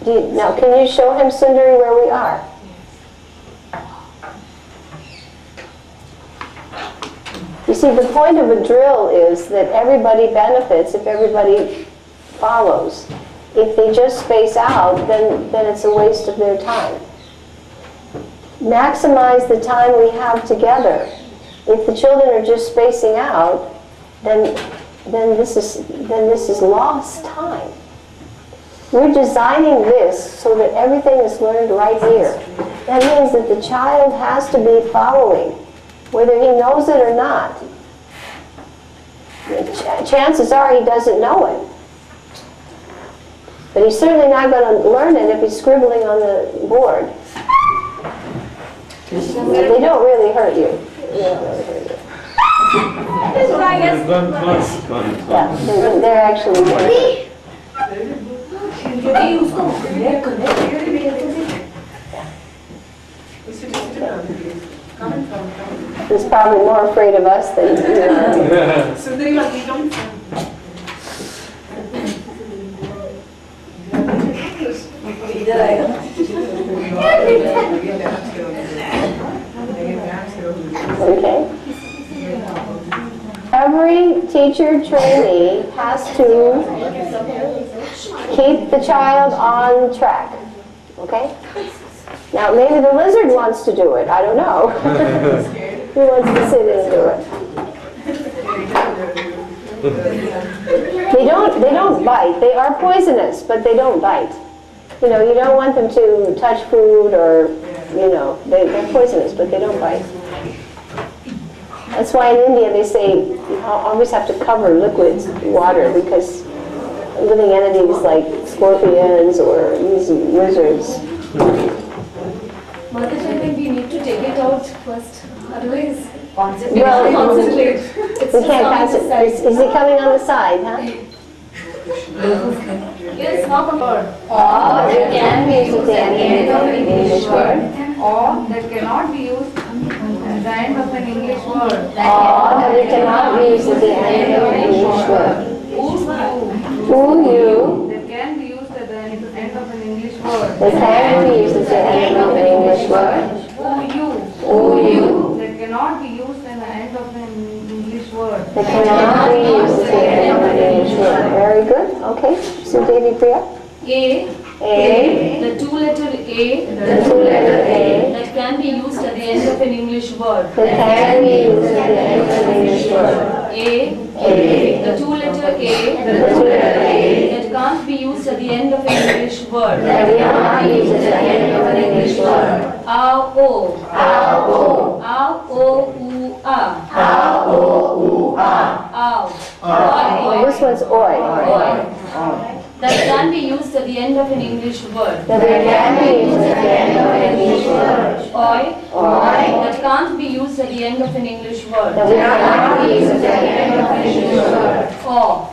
Now, can you show him, Sundari, where we are? You see, the point of a drill is that everybody benefits if everybody follows. If they just space out, then it's a waste of their time. Maximize the time we have together. If the children are just spacing out, then this is lost time. We're designing this so that everything is learned right here. That means that the child has to be following, whether he knows it or not. Chances are he doesn't know it. But he's certainly not going to learn it if he's scribbling on the board. They don't really hurt you. They don't really hurt you. Yeah, they're actually good. He's probably more afraid of us than you are. Sundari, welcome. Okay? Every teacher trainee has to keep the child on track. Okay? Now, maybe the lizard wants to do it. I don't know. He wants to sit and do it. They don't bite. They are poisonous, but they don't bite. You know, you don't want them to touch food or, you know, they're poisonous, but they don't bite. That's why in India they say you always have to cover liquids, water, because living entities like scorpions or these lizards. Mother, we need to take it out first. Otherwise, Well, concentrate. we can't concentrate. Is he coming on the side, huh? Yes, not a word. Or it can be used at the end of an English word. Or that cannot be used at the end of an English word. Or that it cannot be used at the end of an English word. Who you. That can be used at the end of an English word. They can be used at the end of an English word. Who you. That cannot be used at the end of an English word. Very good. Okay. So, Devi Priya. A, the two-letter A, The two-letter A. that can be used at the end of an English word. That can be used at the end of an English word. A, the two-letter A, The two-letter A. that can't be used at the end of an English word. That cannot be used at the end of an English word. O, O. U, A. O. Ow. This one's oi. That can be used at the end of an English word. That can be used at the end of an English word. Oi. That can't be used at the end of an English word. That cannot be used at the end of an English word. O.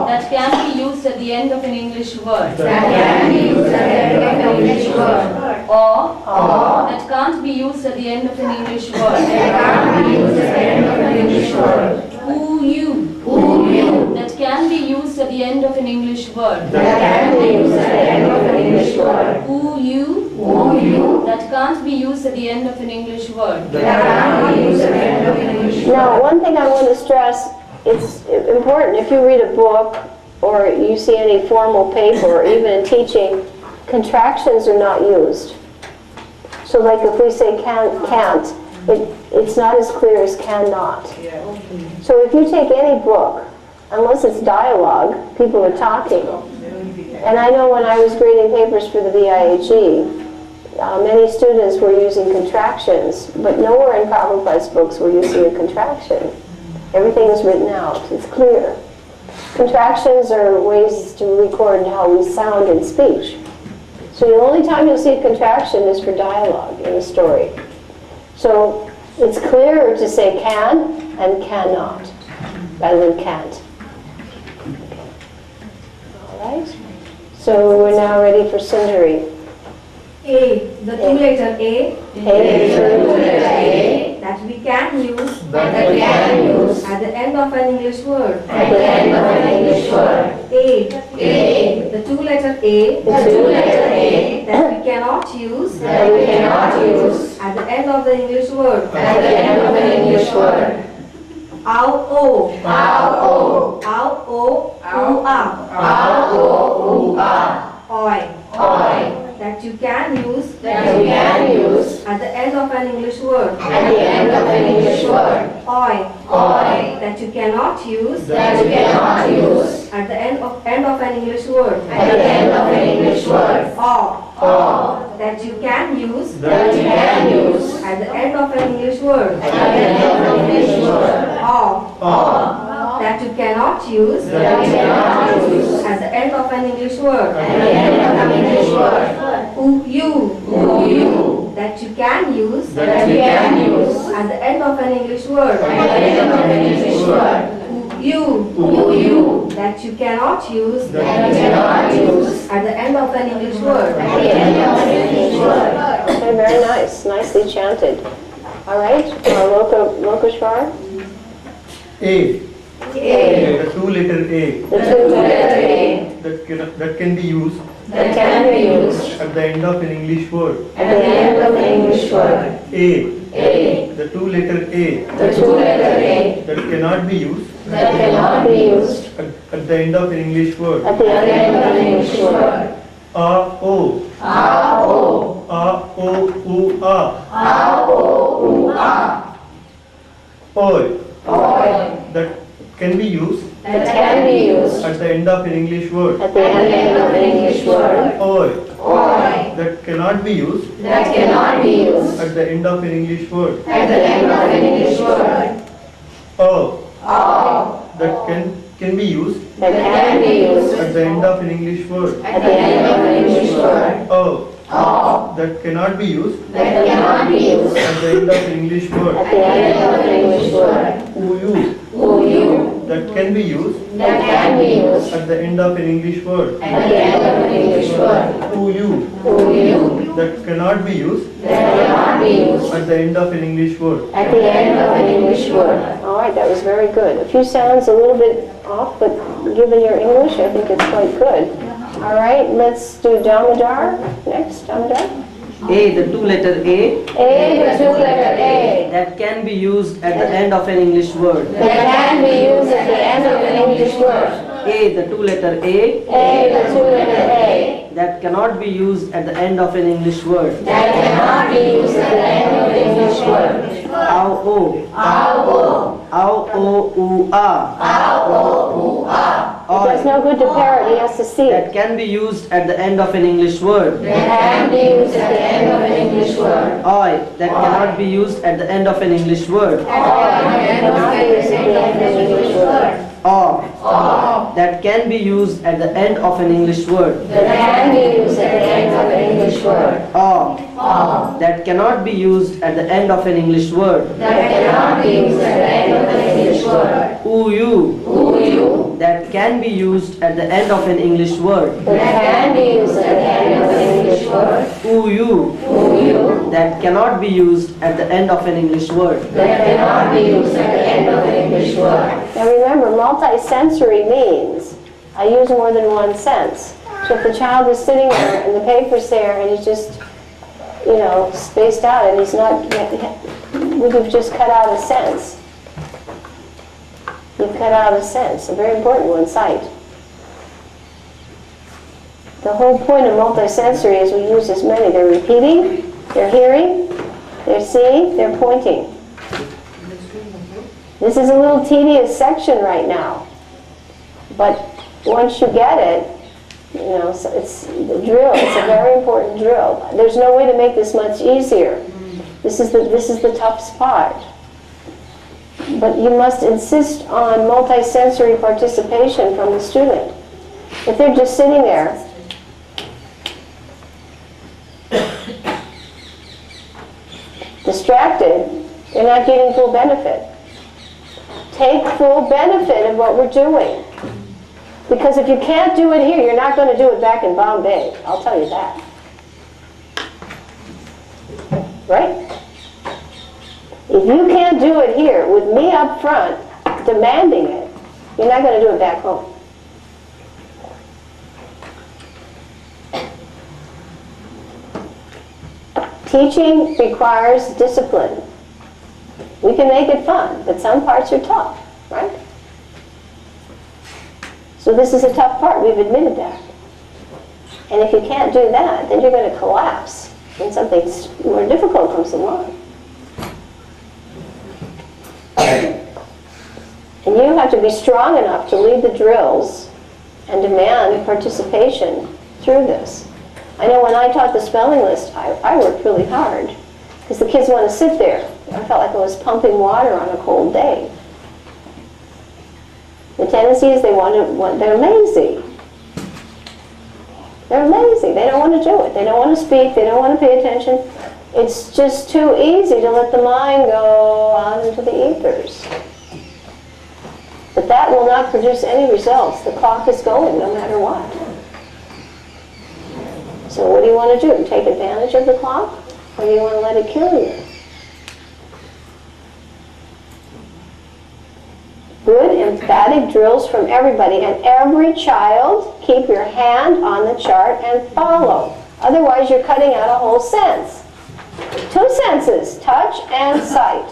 That can be used at the end of an English word. That can be used at the end of an English word. O. That can't be used at the end of an English word. That can be used at the end of an English word. You. That can be used at the end of an English word. That can be used at the end of an English word. You. That can't be used at the end of an English word. That can be used at the end of an English word. Now, one thing I want to stress, it's important if you read a book or you see any formal paper or even in teaching, contractions are not used. So like if we say can't, it's not as clear as cannot. So if you take any book, unless it's dialogue, people are talking. And I know when I was grading papers for the VIHE, many students were using contractions, but nowhere in Prabhupada's books will you see a contraction. Everything is written out. It's clear. Contractions are ways to record how we sound in speech. So the only time you'll see a contraction is for dialogue in a story. So it's clearer to say can and cannot rather than can't. All right. So we're now ready for Sundari. A, the two-letter A, A. that we can use That we can use at the end of an English word. at the end of an English word. A, the two-letter A, The two-letter A. that we cannot use That we cannot use at the end of the English word. at the end of an English word. O, O. Oi. that you can use That we can use at the end of an English word. at the end of an English word. Oi, Oi. that you cannot use That we cannot use at the end of an English word. at the end of an English word. O, that you can use That we can use at the end of an English word. at the end of an English word. O, that you cannot use That we cannot use at the end of an English word. at the end of an English word. You, that you can use That we can use at the end of an English word. at the end of an English word. You, that you cannot use That we cannot use at the end of an English word. at the end of an English word. Okay, very nice. Nicely chanted. All right, Lokeshwar. A. The two-letter A The two-letter A that can be used that can be used at the end of an English word. at the end of an English word. A. The two-letter A The two-letter A that cannot be used that cannot be used at the end of an English word. at the end of an English word. O. Oi. That can be used That can be used at the end of an English word. at the end of an English word. Oi. That cannot be used That cannot be used at the end of an English word. at the end of an English word. That can be used That can be used at the end of an English word. at the end of an English word. That cannot be used That cannot be used at the end of an English word. at the end of an English word. You. That can be used That can be used at the end of an English word. at the end of an English word. You. That cannot be used That cannot be used at the end of an English word. at the end of an English word. All right, that was very good. A few sounds a little bit off, but given your English, I think it's quite good. All right, let's do Damodar next. Damodar. A, the two-letter A, A, the two-letter A, that can be used at the end of an English word. that can be used at the end of an English word. A, the two-letter A, A, the two-letter A, that cannot be used at the end of an English word. that cannot be used at the end of an English word. Ow, O, Ow, O, ow, O, oo, ah. ow, O, ooh, ah. It does no good to parrot, he has to see That it. can be used at the end of an English word. That can be used at the end of an English word. Oi, that cannot be used at the end of an English word. That cannot be used at the end of an English word. Or, that can be used at the end of an English word. That can be used at the end of an English word. Or, that cannot be used at the end of an English word. That cannot be used at the end of an English word. Ooh, you, Ooh, you, that can be used at the end of an English word. that can be used at the end of an English word. Ooh, you, Ooh, you, that cannot be used at the end of an English word. that cannot be used at the end of an English word. Now remember, multisensory means I use more than one sense. So if the child is sitting there and the paper's there and he's just, spaced out and he's not, we've just cut out a sense. You've cut out a sense, a very important one, sight. The whole point of multisensory is we use as many. They're repeating, they're hearing, they're seeing, they're pointing. This is a little tedious section right now, but once you get it, so it's the drill. It's a very important drill. There's no way to make this much easier. This is the tough spot. But you must insist on multisensory participation from the student. If they're just sitting there, distracted, they're not getting full benefit. Take full benefit of what we're doing. Because if you can't do it here, you're not going to do it back in Bombay. I'll tell you that. Right? If you can't do it here with me up front demanding it, you're not going to do it back home. Teaching requires discipline. We can make it fun, but some parts are tough, right? So this is a tough part, we've admitted that. And if you can't do that, then you're going to collapse when something more difficult comes along. And you have to be strong enough to lead the drills and demand participation through this. I know when I taught the spelling list, I worked really hard because the kids want to sit there. I felt like I was pumping water on a cold day. The tendency is they're lazy. They're lazy. They don't want to do it. They don't want to speak. They don't want to pay attention. It's just too easy to let the mind go out into the ethers. But that will not produce any results. The clock is going no matter what. So what do you want to do? Take advantage of the clock? Or do you want to let it kill you? Good emphatic drills from everybody. And every child, keep your hand on the chart and follow. Otherwise you're cutting out a whole sense. 2 senses, touch and sight.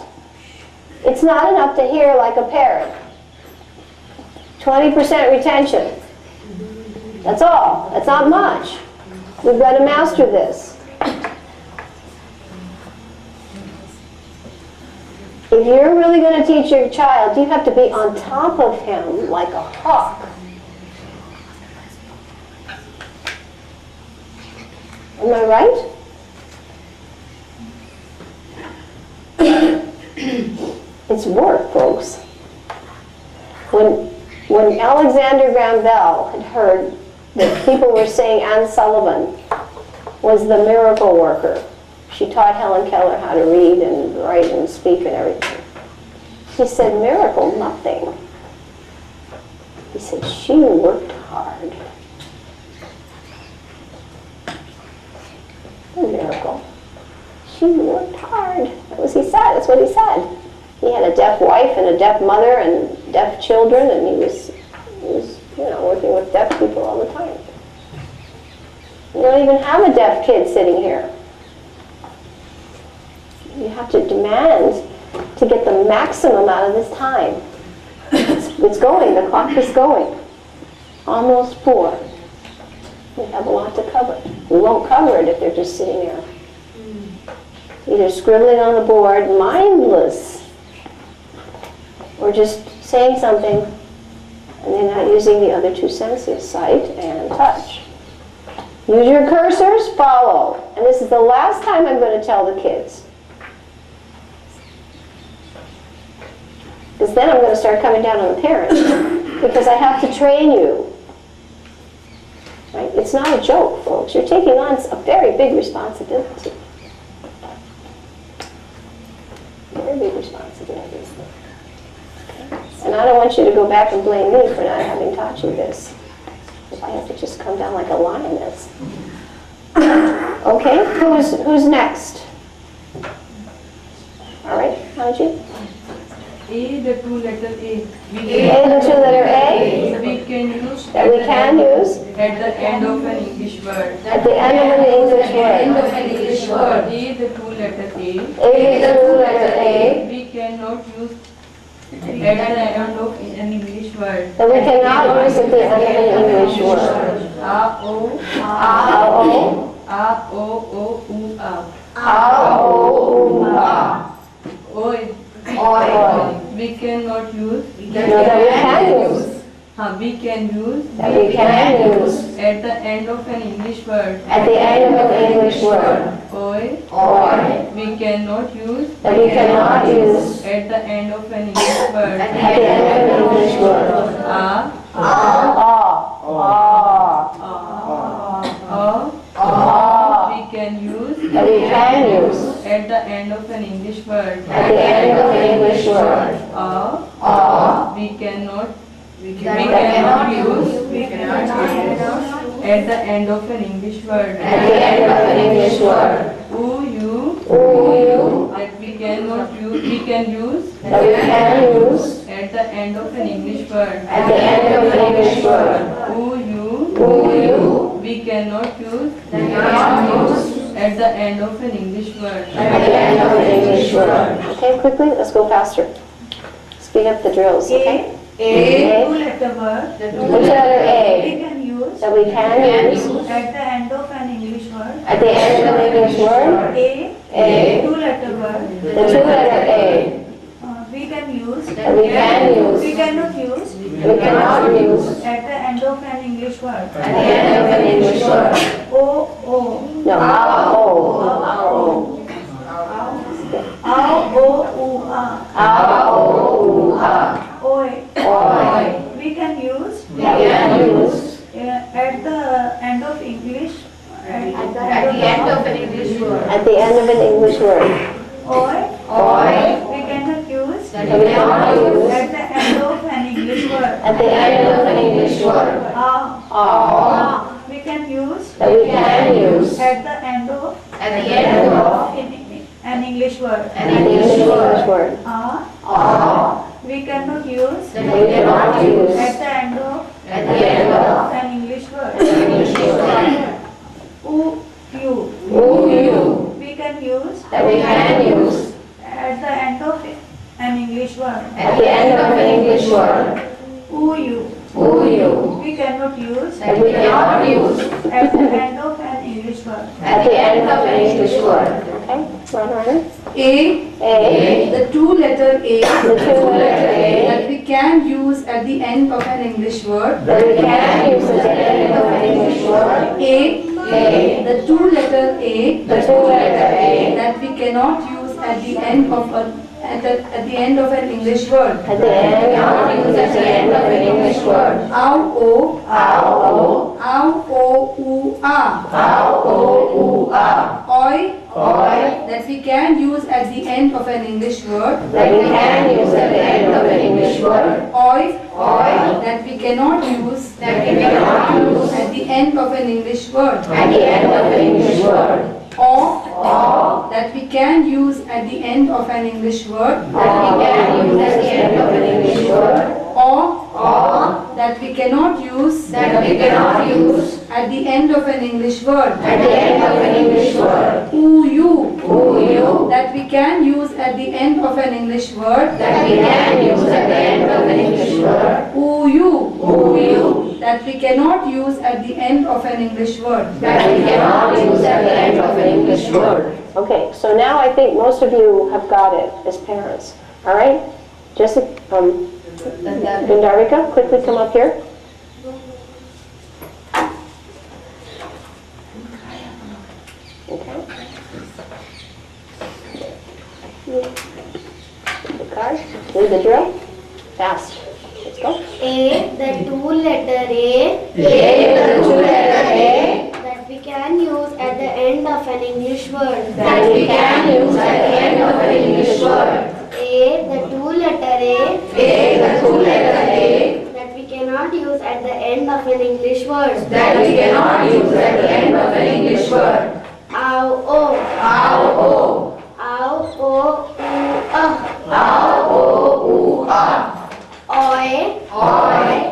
It's not enough to hear like a parrot. 20% retention. That's all. That's not much. We've got to master this. If you're really going to teach your child, you have to be on top of him like a hawk. Am I right? It's work, folks. When Alexander Graham Bell had heard that people were saying Anne Sullivan was the miracle worker, she taught Helen Keller how to read and write and speak and everything. He said, miracle, nothing. He said, she worked hard. A miracle. She worked hard. That was he said. That's what he said. He had a deaf wife and a deaf mother and deaf children, and he was working with deaf people all the time. You don't even have a deaf kid sitting here. You have to demand to get the maximum out of this time. It's going, the clock is going. Almost 4. We have a lot to cover. We won't cover it if they're just sitting there. Either scribbling on the board, mindless, or just saying something and they're not using the other 2 senses, sight and touch. Use your cursors, follow. And this is the last time I'm going to tell the kids. Because then I'm going to start coming down on the parents. Because I have to train you. Right? It's not a joke, folks. You're taking on a very big responsibility. Very big responsibility. Okay? And I don't want you to go back and blame me for not having taught you this. If I have to just come down like a lioness. Okay, who's next? All right, Anji? A, the 2 letter A. A, the 2-letter A We can use that we can use at the end of an English word. at the end of an English word. A, the 2 letter A. A, the 2-letter A We cannot use at the end of an English word. that we cannot use at the end of an English word. A, O, A, O, U, A. O, Oi. We cannot use. No, that we can use. We can use That we can use at the end of an English word. at the end of an English word. Oi. We cannot use That we cannot use at the end of an English word. at the end of an English word. A, we can use That we can use at the end of an English word. at the end of an English word. We cannot use at the end of an English word. At the end of an English word. You, that we cannot use, we can use That we can use at the end of an English word. at the end of an English word. You, we cannot use at the end of an English word. At the end of an English word. Okay, quickly, let's go faster. Speed up the drills, okay? A, 2-letter word. The 2-letter We A can use that we can use at the end of an English word. at the end of an English word. A, 2-letter word. The 2-letter A We can use. that we can use. We cannot use We cannot use at the end of an English word. at the end of an English word. O. No, O. Oi. Oi. We can use That we can use at the end of English. at the end of an English word. Oi. Oi. We cannot use That we cannot use at the end of an English word. at the end of an English word. We can use That we can use at the end of an English word. at the end of an English word. We cannot use That we cannot use at the end of at the end of an English word. an English word. You. We can use That we can use at the end of an English word. at the end of an English word. You. We cannot use That we cannot use at the end of an English word. at the end of an English word. Okay, runner. A, A, the 2-letter A, the 2-letter A that we can use at the end of an English word. that we can use at the end of an English word. A, the 2-letter A, The 2-letter A that we cannot use at the end of at the end of an English word. at the end, not use at the end of an English word. O, O, U, A. Oi, that we can use at the end of an English word. that we can use at the end of an English word. Oi, that we cannot use That we cannot use at the end of an English word. at the end of an English word. Or that we can use at the end of an English word. That we can use at the end of an English word. Or that we cannot use That we cannot use at the end of an English word. at the end of an English word. You, that we can use at the end of an English word. That we can use at the end of an English word. OU. That we cannot use at the end of an English word. That we cannot use at the end of an English word. Okay, so now I think most of you have got it as parents. All right? Jessica, Gundarvika, quickly come up here. Okay. The card. Read the drill. Fast. Let's go. A, the two letter A. The two letter A. That we can use at the end of an English word. That we can use at the end of an English word. A, the two letter A. The two letter A. That we cannot use at the end of an English word. That we cannot use at the end of an English word. Ow, O. Ow, o. Ow, O, Ow, o, u, a. Oi.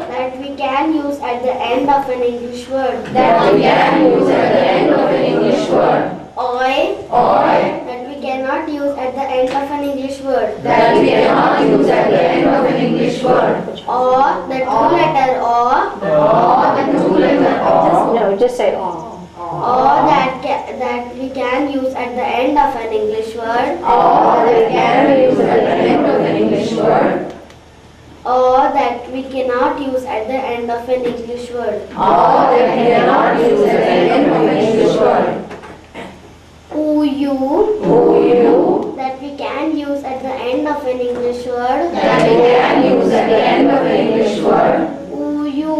That we can use at the end of an English word. That we can use at the end of an English word. Oi. Oi. That we cannot use at the end of an English word. That we cannot use at the end of an English word. O, the two letter O. The two letter o. No, just say o. Or that we can use at the end of an English word. Or that we can use at the end of an English word. Or that we cannot use at the end of an English word. Or that we cannot use at the end of an English word. OU. That we can use at the end of an English word. That we can use at the end of an English word. OU.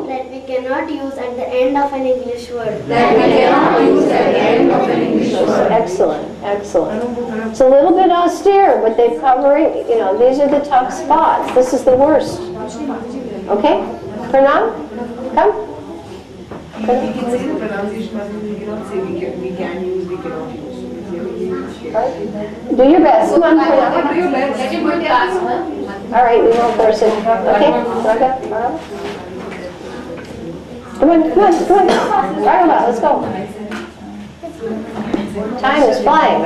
That we cannot use at the end of an English word. That we cannot use at the end of an English word. Excellent, excellent. It's a little bit austere, but they're covering, these are the tough spots. This is the worst. Okay? Pranam, come. We can say the pronunciation, but we cannot say we can use, we cannot use. Do your best. Come on, Pranam. Do your best. Let him go class, huh? All right, we won't force it. Okay? Raga, Raga. Come on. Raga, let's go. Time is flying.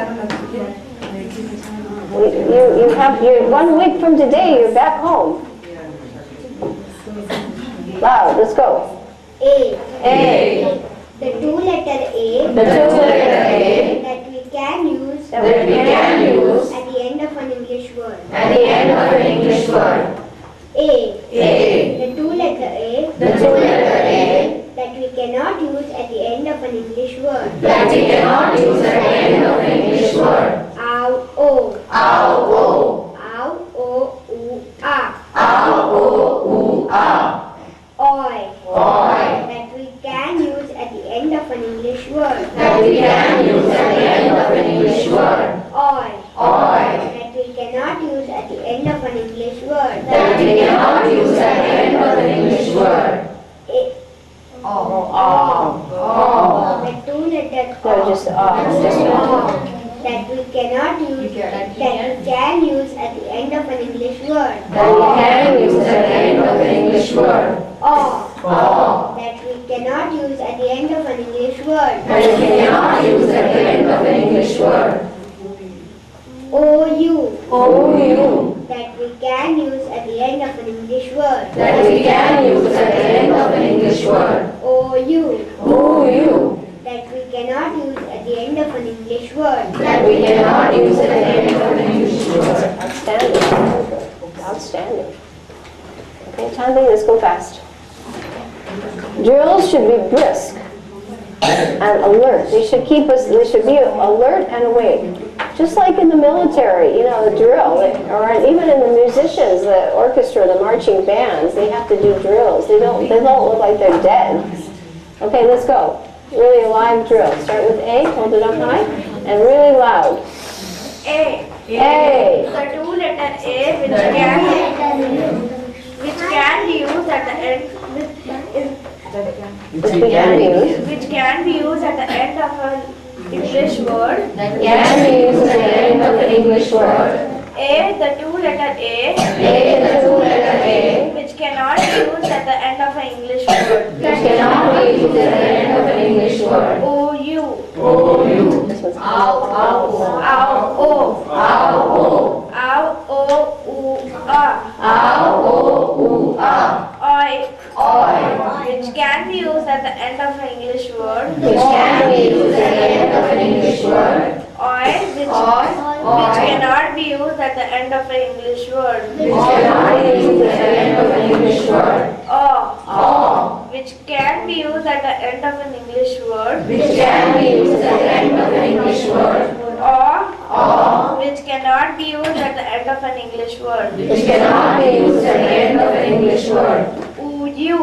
You're 1 week from today, you're back home. Loud, let's go. A. The The two letter A. two letter A. That we can use. That we can use At the end of an English word. at the end of an English word. A. A. The two letter A. The two letter A. That we cannot use at the end of an English word. That we cannot use at the end of an English word. Ow, O. Ow, o. Ow, O, U, A. Ow, o, u, a. Oi. Oi. That we can use at the end of an English word. That we can use at the end of an English word. Oi. Oi. That we cannot use at the end of an English word. That we cannot use at the end of an English word. The two letters No, just just that we cannot use, that we can use at the end of an English word. that we can use at the end of an English word. That we cannot use at the end of an English word. That we cannot use at the end of an English word. OU. OU. That we can use at the end of an English word. That we can use at the end of an English word. OU. OU. That we cannot use at the end of an English word. That we cannot use at the end of an English word. Outstanding. Outstanding. Okay, Chandni, let's go fast. Drills should be brisk and alert. They should be alert and awake. Just like in the military, the drill, or even in the musicians, the orchestra, the marching bands, they have to do drills. They don't look like they're dead. Okay, let's go. Really live drill. Start with A, hold it up high, and really loud. A. A. The two letter A which can be used at the end. Which we can use. Which can be used at the end of an English word. Can be used at the end of an English word. A, the two letter A. The two letter A. Which cannot be used at the end of an English word. Which cannot be used at the end of an English word. OU. This one's ow, ow, be used at the end of an English word. Which cannot be used at the end of an English word. Or. Which can be used at the end of an English word. Which can be used at the end of an English word. Or. Which cannot be used at the end of an English word. Which cannot be used at the end of an English word. You.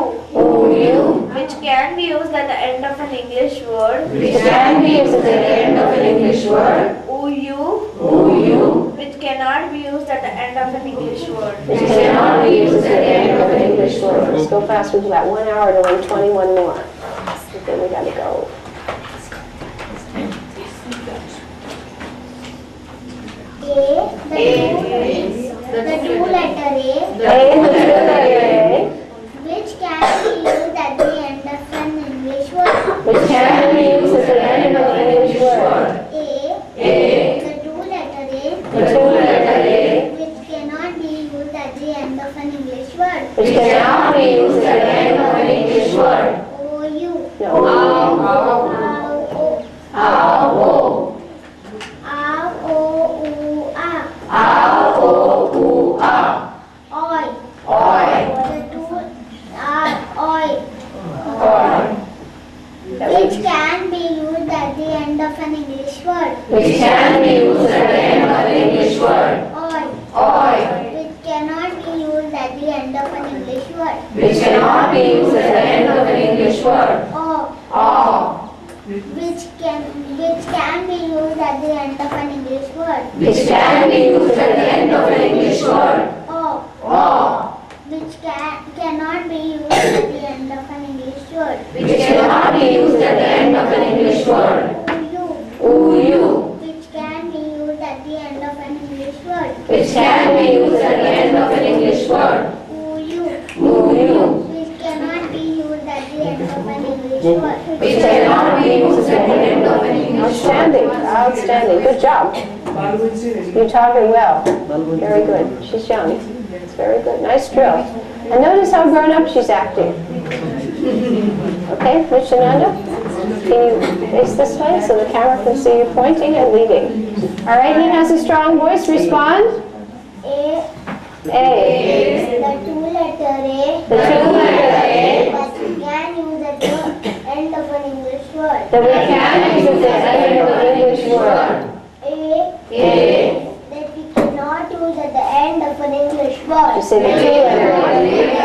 Which can be used at the end of an English word. Which can be used at the end of an English word. You. Which cannot be used at the end of an English word. Which cannot be used at the end of an English word. Let's go fast. We've got 1 hour to learn 21 more. Okay, we gotta go. The two letter A. A, the two letter A. Which can be used at the end of an English word. Which can be used at the end of an English word. A. The two letter A. The two letter A. Which cannot be used at the end of an English word. Which cannot be used at the end of an English word. O-U. No. Ow-O. Ow-O. Ow-O-U-A. Ow-O-U-A. Oi. Oi. The two are oi. Oi. Which can be used at the end of an English word. Which can be used at the end of an English word. Oi. Oi. Which cannot be used at the end of an English word. Which cannot be used at the end of an English word. O. O. Which can be used at the end of an English word. Which can be used at the end of an English word. O. O. Which cannot be used at the end of an English word. Which cannot be used at the end of an English word. U. Uyu. Which can be used at the end of an English word. Which can be used at the end of an English word. Uyu. Uyu. Which cannot be used at the end of an English word. Which cannot be used at the end of an English word. Outstanding, outstanding. Good job. You taught her well. Very good. She's young. It's very good. Nice drill. And notice how grown up she's acting. Okay, Nishananda? Can you face this way so the camera can see you pointing and leading? All right, he has a strong voice. Respond. A. A. The two letter A. The two letter A. That we can use at the end of an English word. That we can use at the end of an English word. A. That we cannot use at the end of an English word. You say the two letter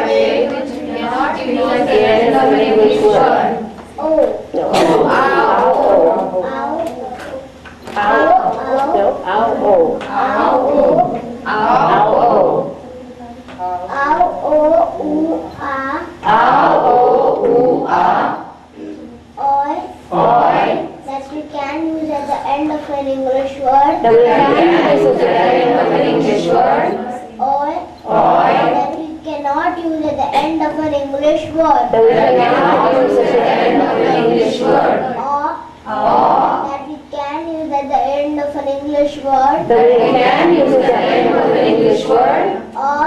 A. Which cannot be used At the end of an English word. O. No. Ow. Ow. Ow. Ow. No. Ow. Ow. Ow. Ow. Ow. Oi. Oi. That we can use at the end of an English word. That we can use at the end of an English word. Oi. Oi. That we cannot use at the end of an English word. That we cannot use at the end of an English word. Or. That we can use at the end of an English word. That we can use at the end of an English word. Or.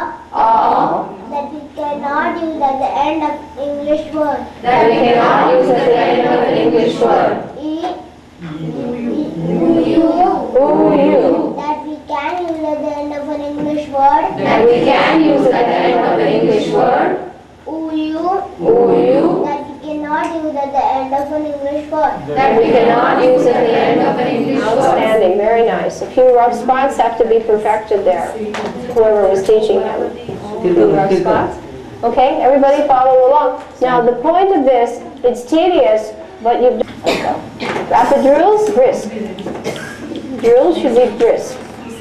That we cannot use at the end of English word. That we cannot use at the end of an English word. U. That we can use at the end of an English word. That we can use at the end of an English word. Uyu. That we cannot use at the end of an English word. That we cannot use at the end of an English word. Outstanding, very nice. A few rough spots have to be perfected there. Whoever was teaching him. A few rough spots. Okay, everybody follow along. Now the point of this, it's tedious, but you've done. Let's go. Rapid drills, brisk. Drills should be brisk. A.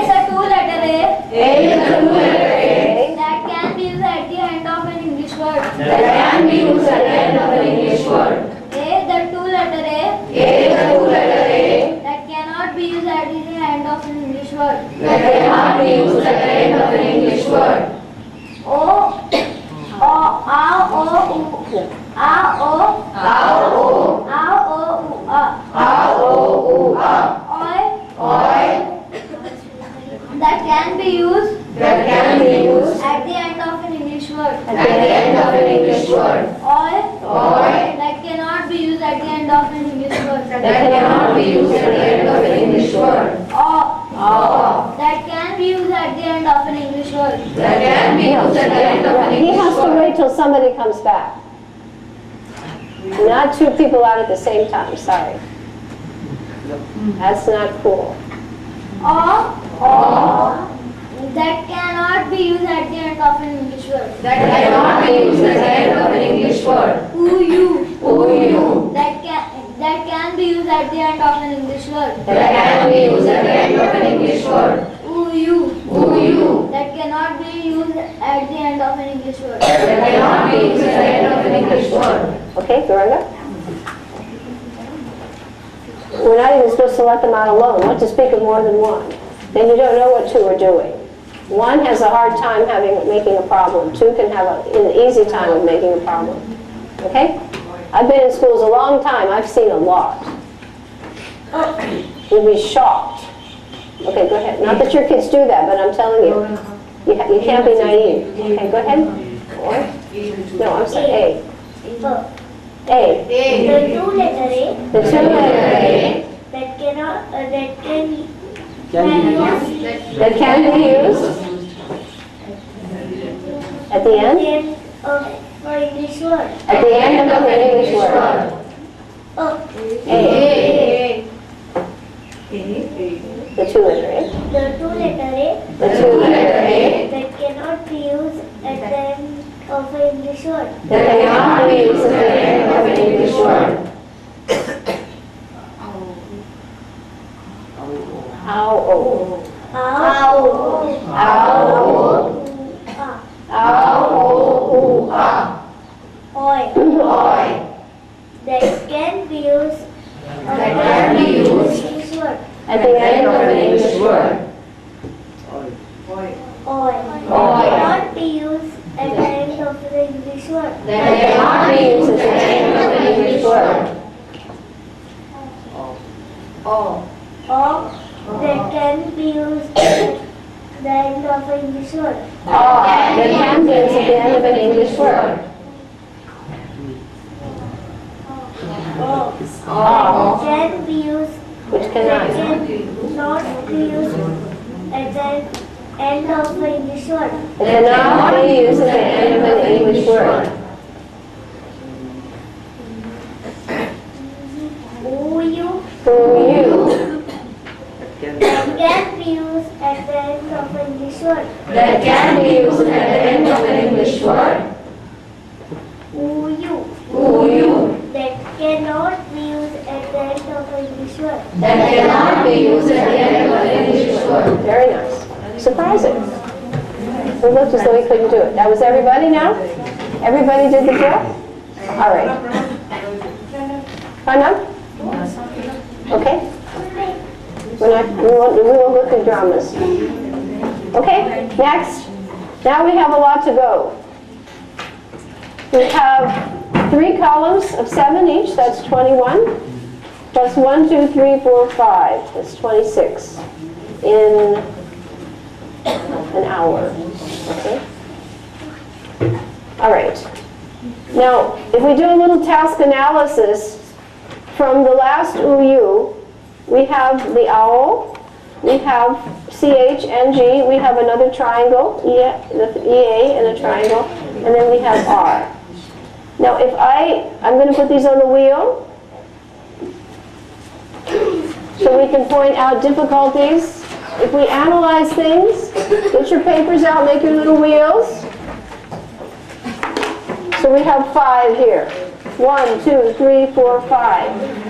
The two letter A. A is the two letter A. That can be used at the end of an English word. That can be used at the end of an English word. A. The two letter A. A is the two letter A. That cannot be used at the end of an English word. That cannot be used at the end of an English word. O. That can be used. That can be used At the end of an English word. at the end of an English word. Oi. That cannot be used at the end of an English word. That cannot be used at the end of an English word. O. word. That can be used at the end of an He English has to word. wait till somebody comes back. Not two people out at the same time, sorry. That's not cool. Or that cannot be used at the end of an English word. That cannot be used at the end of an English word. You. That That can be used at the end of an English word. can be used at the end of an English word. You. You. That cannot be used at the end of an English word. That cannot be used at the end of an English word. Okay, Duranga? We're not even supposed to let them out alone. What to speak of more than one? Then you don't know what two are doing. One has a hard time making a problem. Two can have an easy time of making a problem. Okay? I've been in schools a long time. I've seen a lot. You'll be shocked. Okay, go ahead. Not that your kids do that, but I'm telling you. You can't be naive. Okay, go ahead. Or? No, I'm sorry. A. A. The two-letter A The two-letter A that cannot that can that can be used at the end? of for English word. At the end of an English word. A. The two-letter A. The two-letter A The two-letter A that cannot be used at the end of an English word. that cannot be used at the end of an English word. Ow. Ow. Oi. That can be used at the end of an English word. At the end of an English word. Oi. Cannot be used at the end of the English word. That cannot be used at the end of an English word. Or that can be used at the end of an English word. That can be used at the end of an English word. Can be used. Which cannot. Can not be used at the end of the English word. It cannot be used at the end of an English word. You Who you. that can be used at the end of an English word. That can be used at the end of an English word. You You. that cannot be used at the end of an English word. That cannot be used at the end of an English word. Very nice. Surprising. It looked as though he couldn't do it. That was everybody now? Everybody did the drill? All right. Pranav? Okay. We won't go through dramas. Okay, next. Now we have a lot to go. We have 3 columns of 7 each, that's 21. Plus 1, 2, 3, 4, 5, that's 26 in an hour. Okay? All right. Now, if we do a little task analysis, from the last UU, we have the owl, we have CH and G, we have another triangle, EA and a triangle, and then we have R. Now, if I'm going to put these on the wheel, so we can point out difficulties. If we analyze things, get your papers out, make your little wheels. So we have 5 here. 1, 2, 3, 4, 5.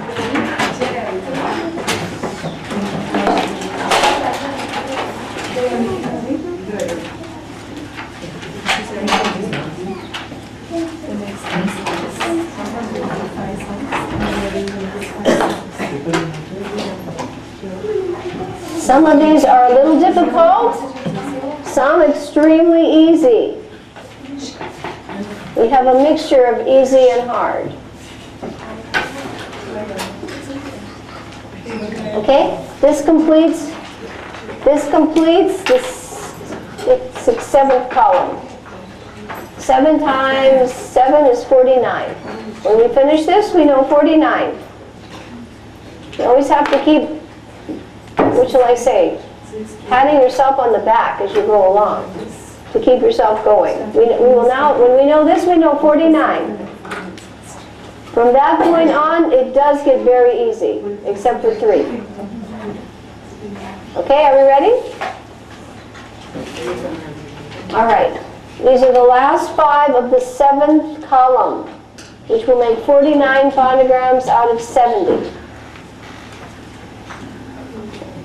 Some of these are a little difficult, some extremely easy. We have a mixture of easy and hard. Okay, this completes this 7th column. 7 times 7 is 49. When we finish this, we know 49. You always have to keep, what shall I say, patting yourself on the back as you go along. to keep yourself going. We will now, when we know this, we know 49. From that point on, it does get very easy, except for 3. Okay, are we ready? All right. These are the last 5 of the 7th column, which will make 49 phonograms out of 70.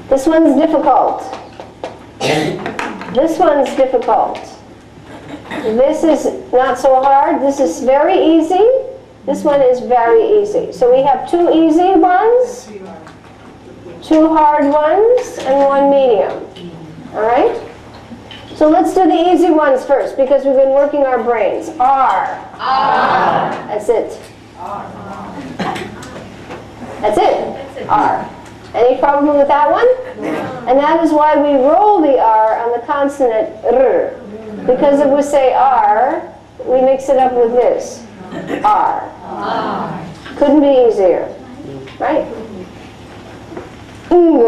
This one's difficult. This one's difficult. This is not so hard. This is very easy. This one is very easy. So we have 2 easy ones, 2 hard ones, and 1 medium. All right? So let's do the easy ones first, because we've been working our brains. R. R. That's it. That's it. R. Any problem with that one? And that is why we roll the R on the consonant R. Because if we say R, we mix it up with this. R. Couldn't be easier. Right? Ng.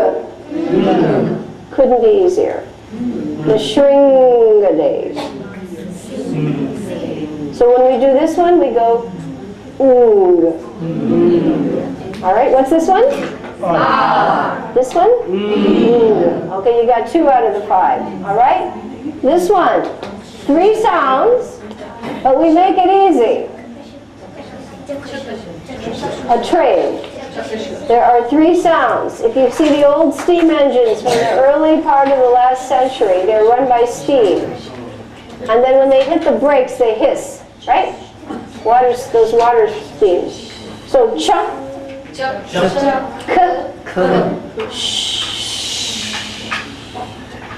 Couldn't be easier. The Shringa days. So when we do this one, we go oong. All right, what's this one? This one? Okay, you got 2 out of the 5. All right? This one, 3 sounds, but we make it easy. A train. There are 3 sounds. If you see the old steam engines from the early part of the last century, they're run by steam. And then when they hit the brakes, they hiss, right? Those water steams. So cha, k, sh.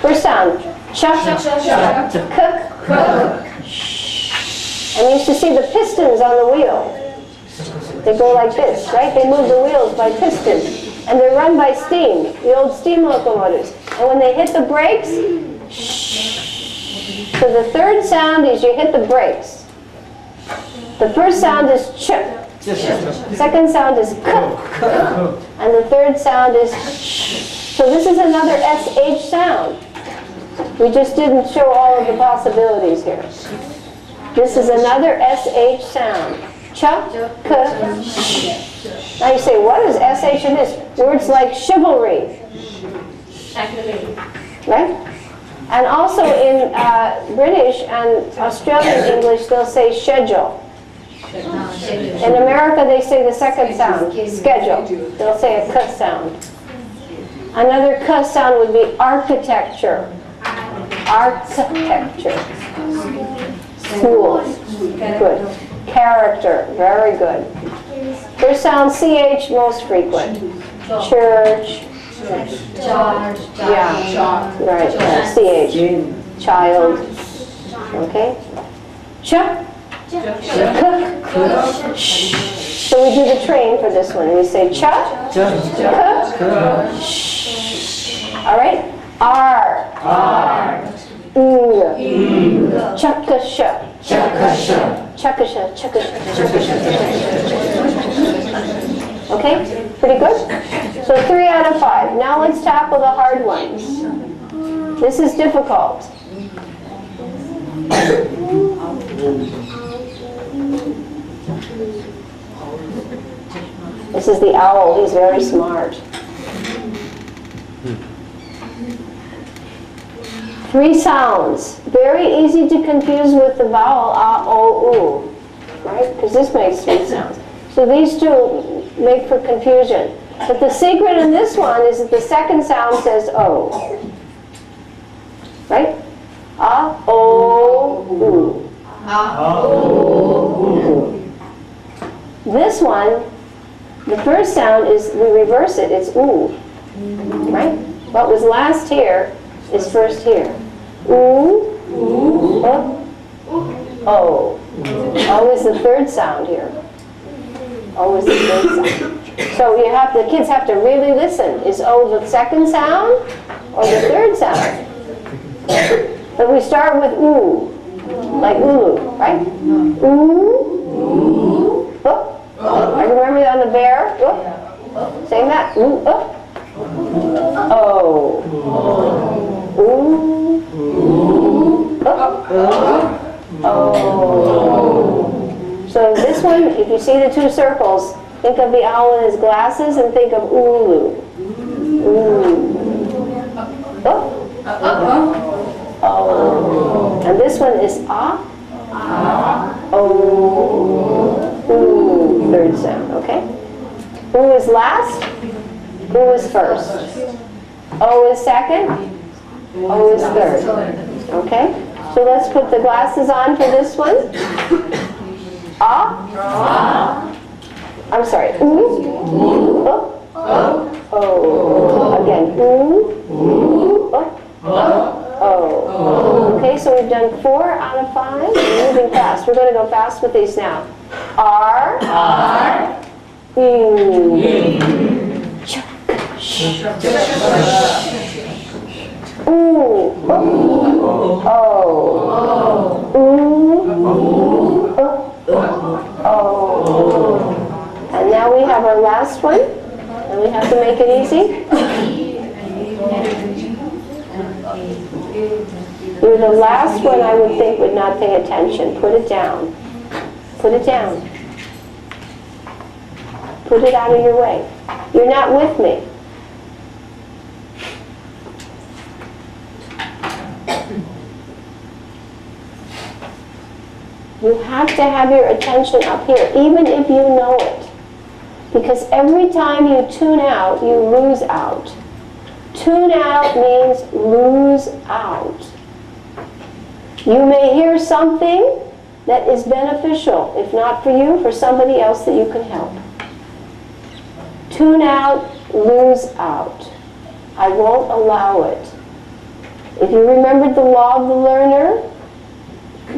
First sound, cha, k, sh. And you used to see the pistons on the wheel. They go like this, right? They move the wheels by pistons. And they're run by steam, the old steam locomotives. And when they hit the brakes, shh. So the third sound is you hit the brakes. The first sound is ch. Second sound is k. And the third sound is sh. So this is another SH sound. We just didn't show all of the possibilities here. This is another SH sound. Cha, ka, sh. Now you say, what is SH in this? Words like chivalry. Right? And also in British and Australian English, they'll say schedule. In America, they say the second sound, schedule. They'll say a k sound. Another k sound would be architecture. Architecture. School. Good. Character, very good. First sound CH, most frequent. Church. Yeah, right, CH. Child. Okay. Ch. So we do the train for this one. We say cha. All right. R. Chakasha. Chakasha. Okay? Pretty good? So 3 out of 5. Now let's tackle the hard ones. This is difficult. This is the owl. He's very smart. 3 sounds. Very easy to confuse with the vowel a, o, u. Right? Because this makes 3 sounds. So these 2 make for confusion. But the secret in this one is that the second sound says o. Right? A, o, u. This one, the first sound is, we reverse it, it's oo. Right? What was last here is first here. Oo, o. O is the third sound here. O is the third sound. So the kids have to really listen. Is O the second sound or the third sound? But we start with oo, like ulu, right? Ooh. I remember on the bear. Saying that. Ooh. Oh. Ooh. one, if you see the two circles, think of the owl in his glasses and think of ulu. Ooh. Oh. Oh. And this one is ah. Oh. Ooh. Third sound, okay? U is last. U is first. O is second. O is third. Okay? So let's put the glasses on for this one. Ah. I'm sorry. Ooh. Oh. Oh. Again. Ooh. Oh. Okay, so we've done 4 out of 5. We're moving fast. We're going to go fast with these now. R. Ooh. Ooh. Oh. Ooh. Oh. And now we have our last one, and we have to make it easy. You're the last one I would think would not pay attention. Put it down. Put it down. Put it out of your way. You're not with me. You have to have your attention up here, even if you know it. Because every time you tune out, you lose out. Tune out means lose out. You may hear something that is beneficial, if not for you, for somebody else that you can help. Tune out, lose out. I won't allow it. If you remembered the law of the learner,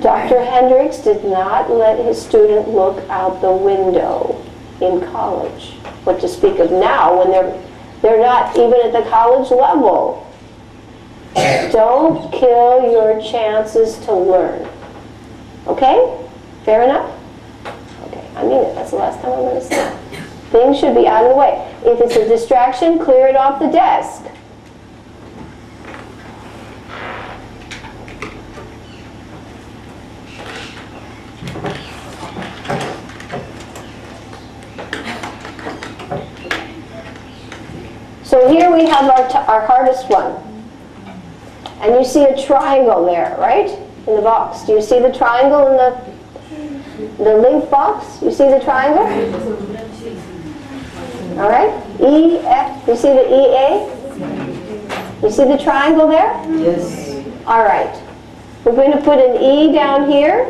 Dr. Hendricks did not let his student look out the window in college. What to speak of now when they're not even at the college level. Don't kill your chances to learn. Okay? Fair enough? Okay, I mean it. That's the last time I'm going to say it. Things should be out of the way. If it's a distraction, clear it off the desk. So here we have our hardest one. And you see a triangle there, right? In the box. Do you see the triangle in the link box? You see the triangle? All right? E, F. You see the EA? You see the triangle there? Yes. All right. We're going to put an E down here.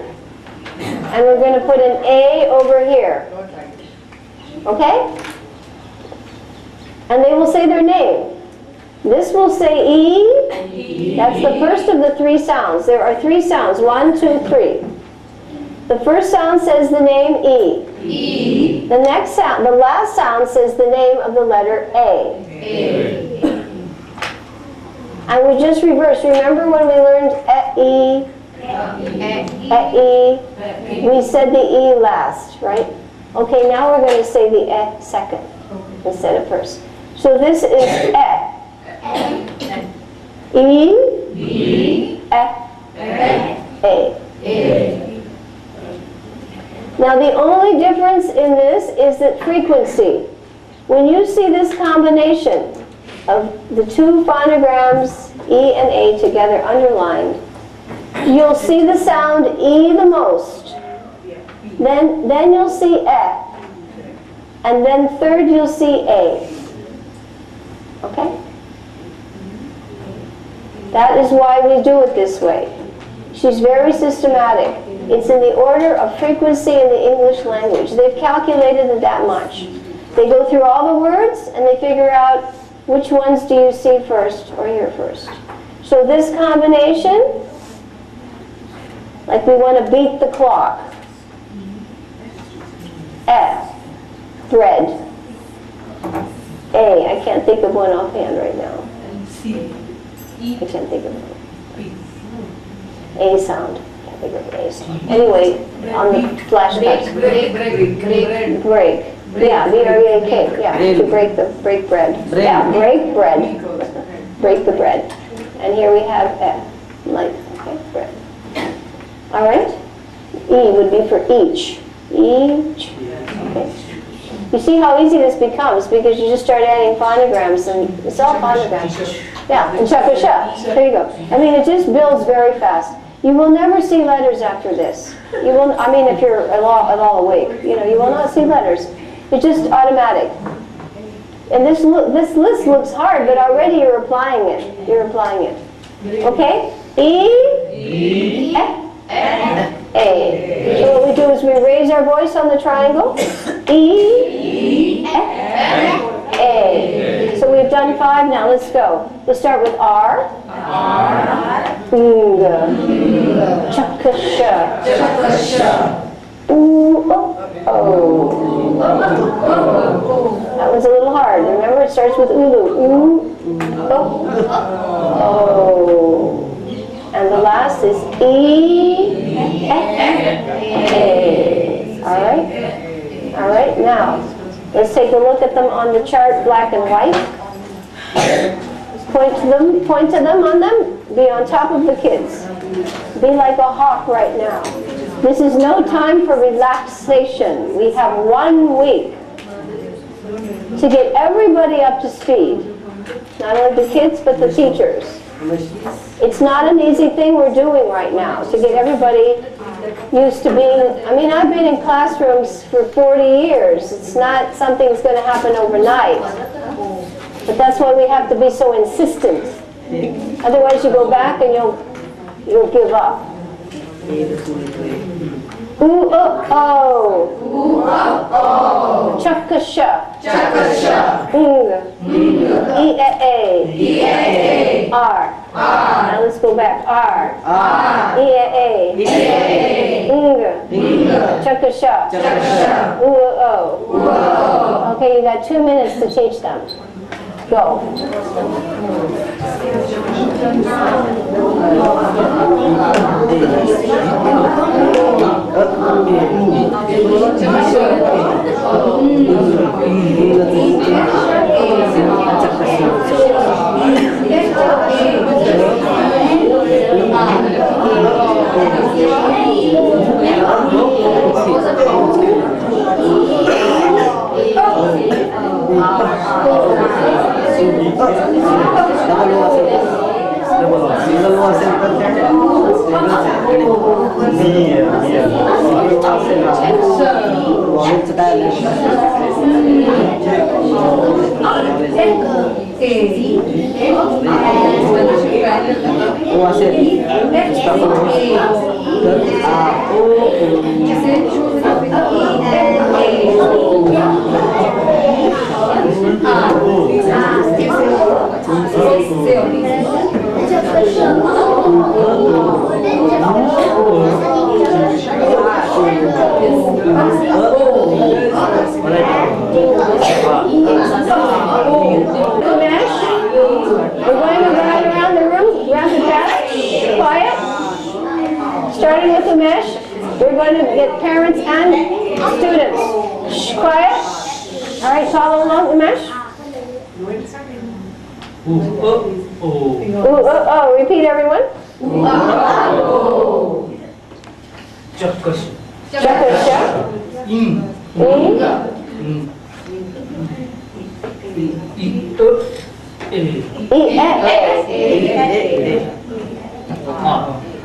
And we're going to put an A over here. Okay? And they will say their name. This will say E. That's the first of the 3 sounds. There are 3 sounds. 1, 2, 3. The first sound says the name E. The next sound, the last sound says the name of the letter A. And we just reverse. Remember when we learned E? E. We said the E last, right? Okay, now we're going to say the E second instead of first. So this is E. E. A. Now the only difference in this is that frequency. When you see this combination of the 2 phonograms E and A together underlined, you'll see the sound E the most. Then you'll see E. And then third you'll see A. Okay? That is why we do it this way. She's very systematic. It's in the order of frequency in the English language. They've calculated it that much. They go through all the words and they figure out which ones do you see first or hear first. So this combination, like we want to beat the clock. F, bread. A, I can't think of one offhand right now. I can't think of one. A sound. Can't think of A sound. Anyway, on the flashcards. Break. Yeah, B-R-E-A-K. Yeah, to break bread. Yeah, break bread. Break the bread. And here we have F, like, okay, bread. All right? E would be for each. Each. Okay. You see how easy this becomes because you just start adding phonograms and it's all phonograms. Yeah, and chakasha. There you go. I mean, it just builds very fast. You will never see letters after this. You will. I mean, if you're at all awake, you know, you will not see letters. It's just automatic. And this list looks hard, but already you're applying it. You're applying it. Okay? E. A. So what we do is we raise our voice on the triangle. E. A. So we've done 5 now. Let's go. We'll start with R. Chakasha. Ooh, oh. That was a little hard. Remember, it starts with ulu. Ooh, oh. And the last is E. All right? All right, now, let's take a look at them on the chart, black and white. Point to them on them. Be on top of the kids. Be like a hawk right now. This is no time for relaxation. We have 1 week to get everybody up to speed. Not only the kids, but the teachers. It's not an easy thing we're doing right now to get everybody used to being, I mean, I've been in classrooms for 40 years. It's not something that's going to happen overnight. But that's why we have to be so insistent. Otherwise you go back and you'll give up. Ooh, oh. Chakasha. E. R. Now let's go back. R. E. Chakasha. Ooh, oh. Okay, you got 2 minutes to teach them. Go. We're going to ride around the room, around the desk. Quiet. Starting with Umesh, we're going to get parents and students. Shh, quiet. All right, follow along, Umesh. Oh. Repeat, everyone. Chakasha.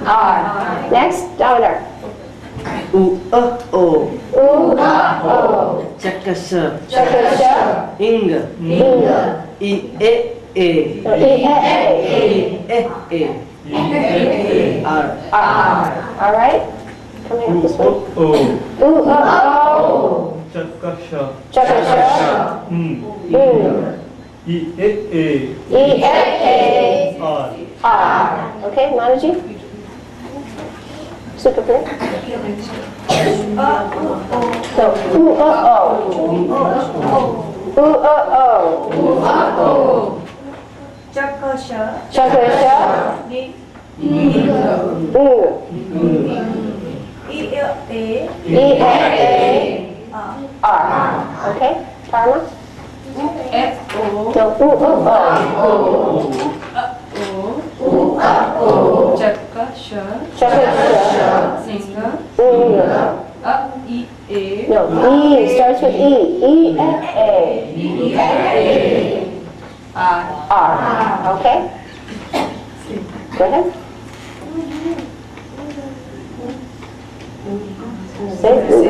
R. Next, Downer. Chakasha. Ing. R. All right. Coming up this way. Chakasha. E. R. Okay, Manaji. Super clear. So, Chakasha. R. Okay, Karma. No, Chakasha. Singa. E. E, F, A. R. Okay? Go ahead. Say ooh,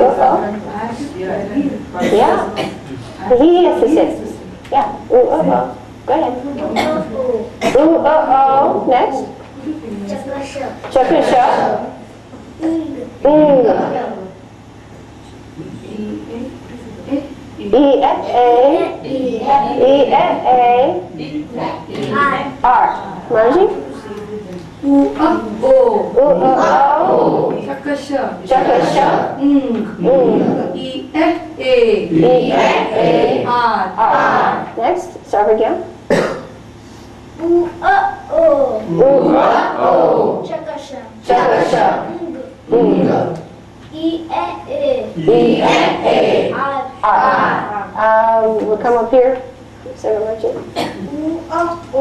yeah. He has to say. Yeah. Ooh, Go ahead. Ooh, next. Chakasha. E, F, A. E, F, A. R. Margie? Chakasha. Chakasha. E F A. E, F, A. R. R. Next. Start again. Ooh, Chakasha. Chakasha. E, F, A. E, F, A. R. R. We'll come up here. Sarah Margie. Ooh, O.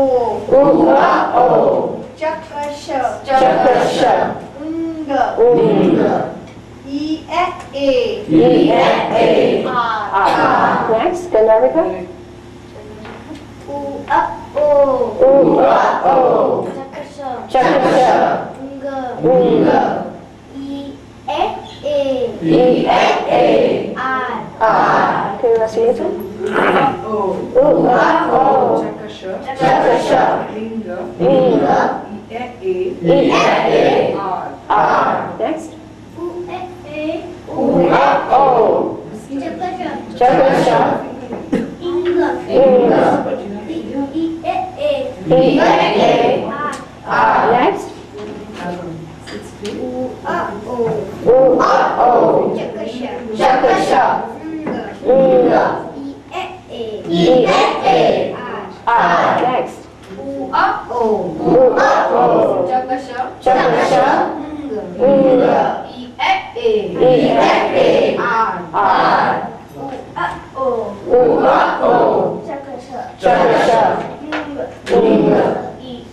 Chakasha. Chakasha. E, F, A. E, F, A. R. R. Next. Gandharvika. O. Chakasha. Chakasha. E, F, A. E, F, A. R. R. Can you rest me too? O. Chakasha. Chakasha. Linga. E, F, A. R. Next. O, F, A. O. Chakasha. Chakasha. Inga. E, F, A. E, F, A. R. R. Next. O. Chakasha. Chakasha. E, F, A. E, F, A. R. R. Next. O. Chakasha. Chakasha. E F A. E, F, A. R. R. O. Chakasha. Chakasha. E,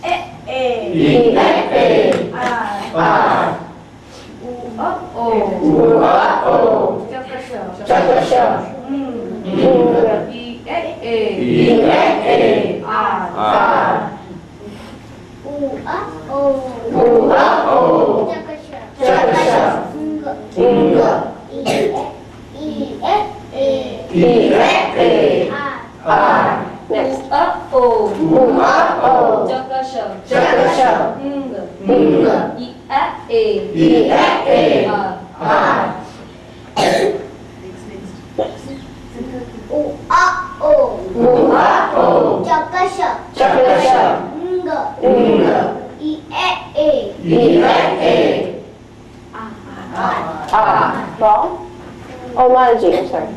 F, A. E, F, A. R. R. O. Chakasha. Chakasha. E F A. E, F, A. R. R. O. Chakasha. Chakasha. E, F, A. E, F, A. R. R. Next. O. O. Chakasha. Chakasha. E F A. E, F, A. R. R. O. Chakasha. Chakasha. E, F, A. E, F, A. R. Ball? Oh, Manaji, I'm sorry.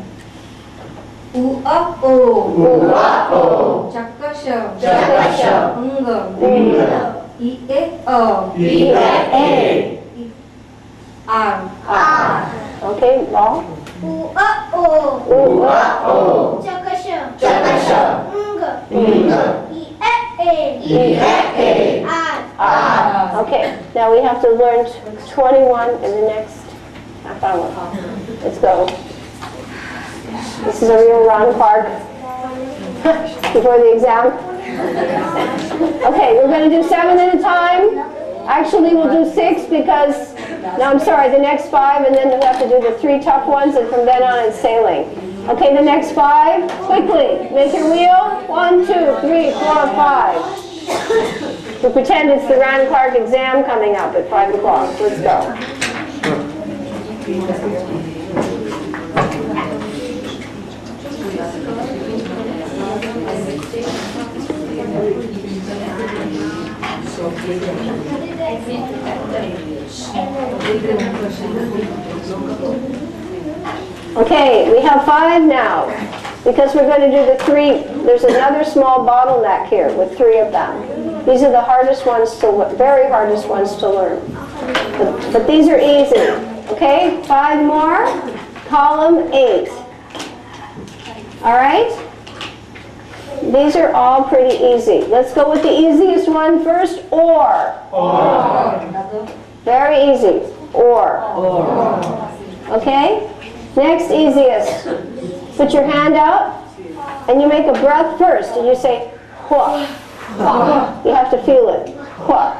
O. O. Chakasha. Chakasha. E F E, F, A. R. R. Okay, ball? O. O. Chakasha. Chakasha. E, F, A. E, F, A. R. R. Okay, now we have to learn 21 in the next half hour. Let's go. This is a real Ron Clark before the exam. Okay, we're going to do 7 at a time. Actually, we'll do 6 because, no, I'm sorry, the next 5, and then we'll have to do the 3 tough ones, and from then on it's sailing. Okay, the next 5, quickly, make your wheel. 1, 2, 3, 4, 5. We pretend it's the Ron Clark exam coming up at 5 o'clock. Let's go. Okay, we have 5 now. Because we're going to do the 3, there's another small bottleneck here with 3 of them. These are the hardest ones to, very hardest ones to learn. But these are easy. Okay, 5 more. Column 8. All right? These are all pretty easy. Let's go with the easiest one first, or. Very easy, or. Okay? Next easiest. Put your hand out, and you make a breath first, and you say, hua. You have to feel it. Hua.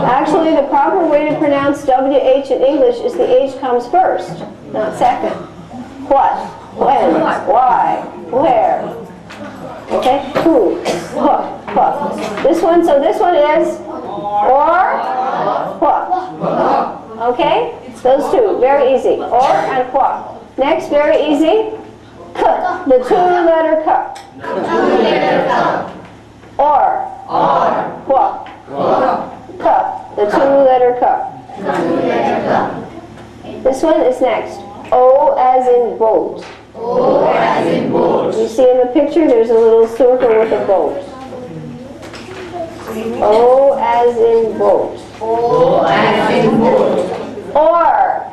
Actually, the proper way to pronounce WH in English is the H comes first, not second. What, when, why, where. Okay? Who, hua, hua. This one, so this one is or, hua. Okay? Those two, very easy. Or and hua. Next, very easy. K, the two-letter K. Or, hua. K, the two-letter K. This one is next. O as in boat. You see in the picture, there's a little circle with a boat. O as in boat. Or.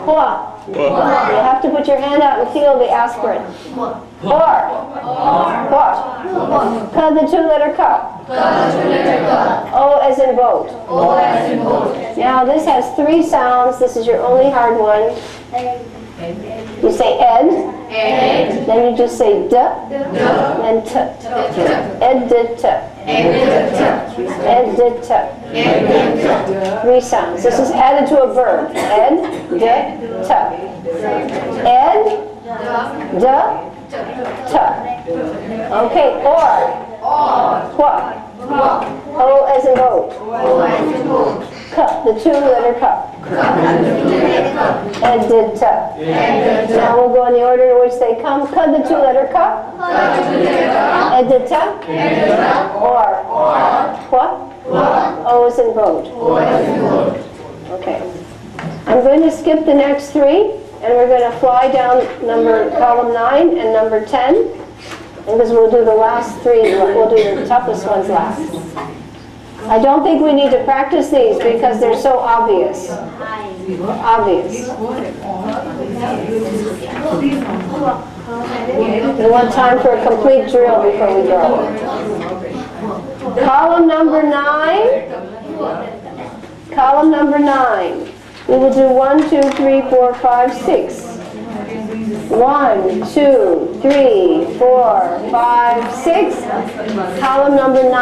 Hua. You have to put your hand out and feel the aspirate. Or. Hua. Ka, the two-letter Ka. O as in boat. Now this has three sounds. This is your only hard one. You say ed, then you just say duh, then t. Ed, d, t. Ed, d, t. Three sounds. This is added to a verb. Ed, d, t. Ed, d, t. Okay, or. Hua. O as in boat. K, the two-letter K. Ed, did, t. Now we'll go in the order in which they come. K, the two-letter K. Ed, did, t. Or. Hua. O as in boat. Okay. I'm going to skip the next three, and we're going to fly down column 9 and number 10. Because we'll do the last three, we'll do the toughest ones last. I don't think we need to practice these because they're so obvious. Obvious. We want time for a complete drill before we go. Column number 9. Column number 9. We will do 1, 2, 3, 4, 5, 6. 1, 2, 3, 4, 5, 6. Column number 9.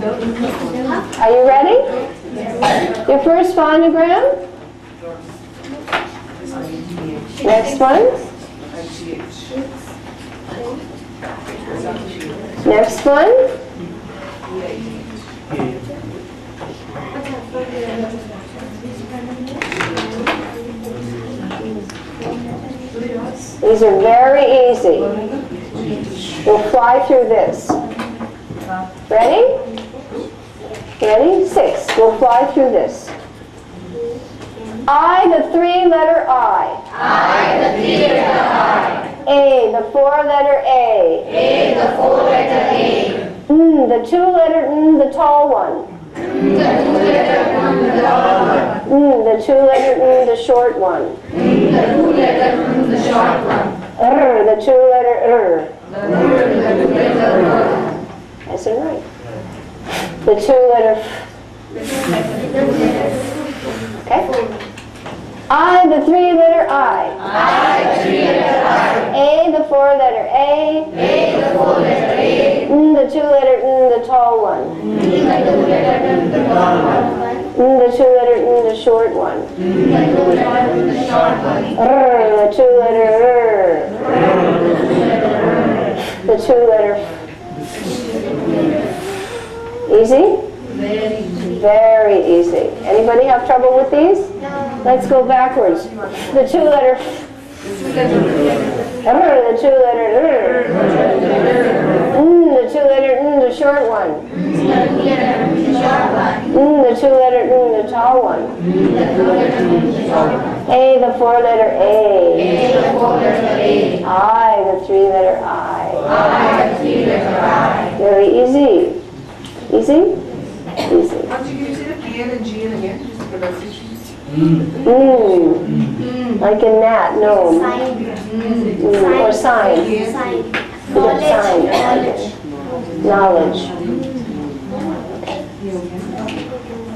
Are you ready? Your first phonogram. Next one. Next one. These are very easy. We'll fly through this. Ready? Ready? 6. We'll fly through this. I, the three-letter I. A, the four-letter A. The two-letter N, the tall one. The two-letter N, the short one. The two-letter That's it right. The two-letter Okay. I, the three-letter I. A, the four-letter A. N, the two-letter N, the tall one. The two-letter N, the short one. The two-letter The two-letter Easy? Very easy. Anybody have trouble with these? Let's go backwards. The two-letter the two-letter the two-letter the short one. The two-letter the tall one. A, the four-letter A. I, the three-letter I. Very easy. Easy? Easy. Can you say the P and G again? Just pronunciation. Like a gnat, no. Or sign. Knowledge.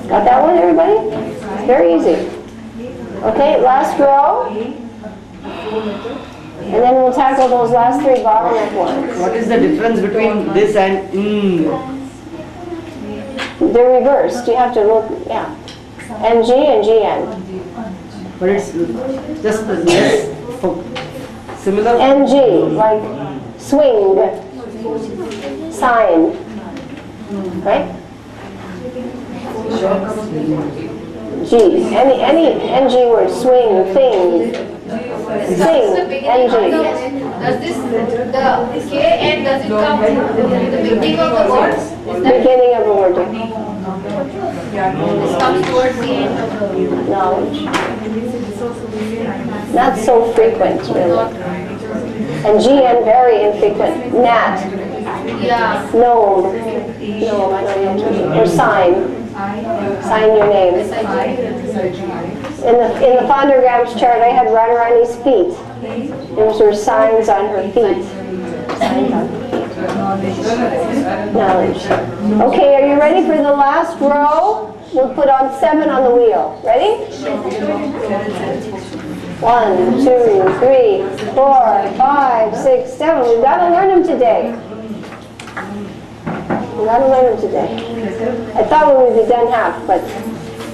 Got that one, everybody? Very easy. Okay, last row. And then we'll tackle those last three bottleneck ones. What is the difference between this and They're reversed. You have to look, yeah. NG and GN. But it's just less similar. NG, like swing, sign, right? G, any NG word, swing, thing, sing, NG. Does this, the K and does it come in the beginning of the words? Beginning of a word, This comes towards the end of the knowledge. Not so frequent, really. And GN, very infrequent. Nat, Yeah. no, I don't know. Or sign. Sign your name. In the phonograms chart, I had Radharani's feet. Those were signs on her feet. Signs on her feet. Knowledge. Okay, are you ready for the last row? We'll put on 7 on the wheel. Ready? 1, 2, 3, 4, 5, 6, 7. We've got to learn them today. We've got to learn them today. I thought we would be done half, but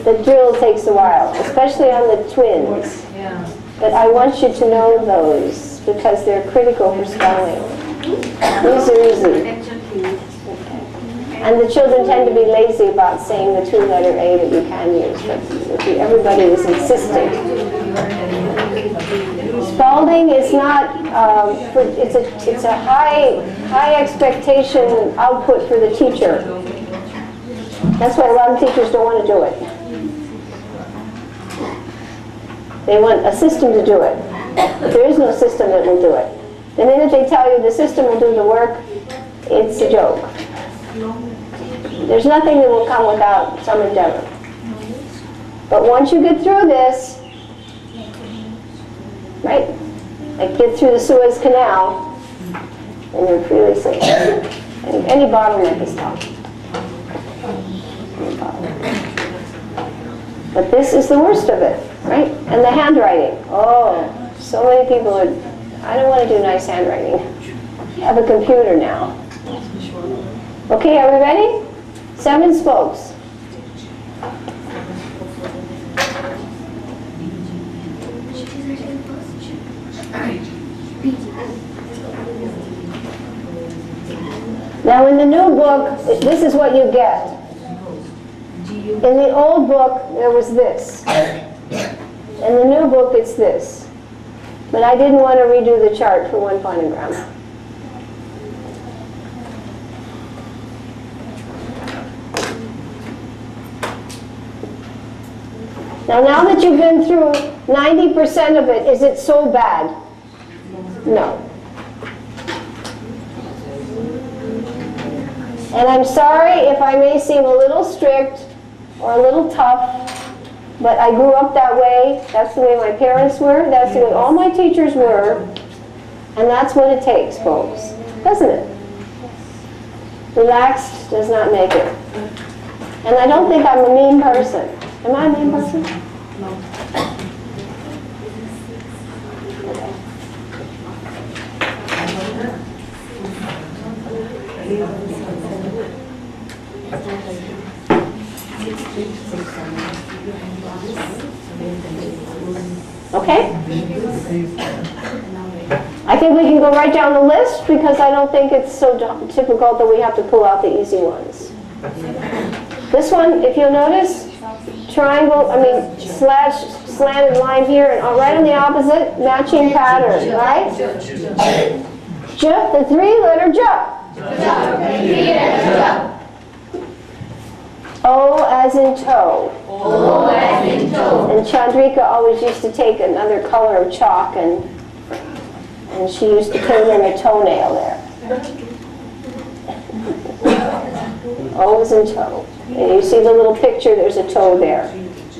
the drill takes a while, especially on the twins. But I want you to know those because they're critical for spelling. These are easy. And the children tend to be lazy about saying the 2-letter A that you can use, but everybody is insistent. Spalding is not, it's a high expectation output for the teacher. That's why a lot of teachers don't want to do it. They want a system to do it. There is no system that will do it. The minute they tell you the system will do the work, it's a joke. There's nothing that will come without some endeavor. But once you get through this, right? Like get through the Suez Canal, and you're freely safe. Any bottleneck is tough. Any bottleneck. But this is the worst of it, right? And the handwriting. Oh, so many people are, I don't want to do nice handwriting. I have a computer now. Okay, are we ready? 7 spokes. Now in the new book, this is what you get. In the old book, there was this. In the new book, it's this. But I didn't want to redo the chart for one phonogram. Now that you've been through 90% of it, is it so bad? No. And I'm sorry if I may seem a little strict or a little tough, but I grew up that way. That's the way my parents were. That's the way all my teachers were. And that's what it takes, folks. Doesn't it? Relaxed does not make it. And I don't think I'm a mean person. Am I a mean person? No. Okay. Okay? I think we can go right down the list because I don't think it's so difficult that we have to pull out the easy ones. This one, if you'll notice, triangle, slanted line here, and right on the opposite, matching pattern, right? J, the 3-letter J. O as in toe. O as in toe. And Chandrika always used to take another color of chalk and she used to put in a toenail there. O as in toe. And you see the little picture, there's a toe there,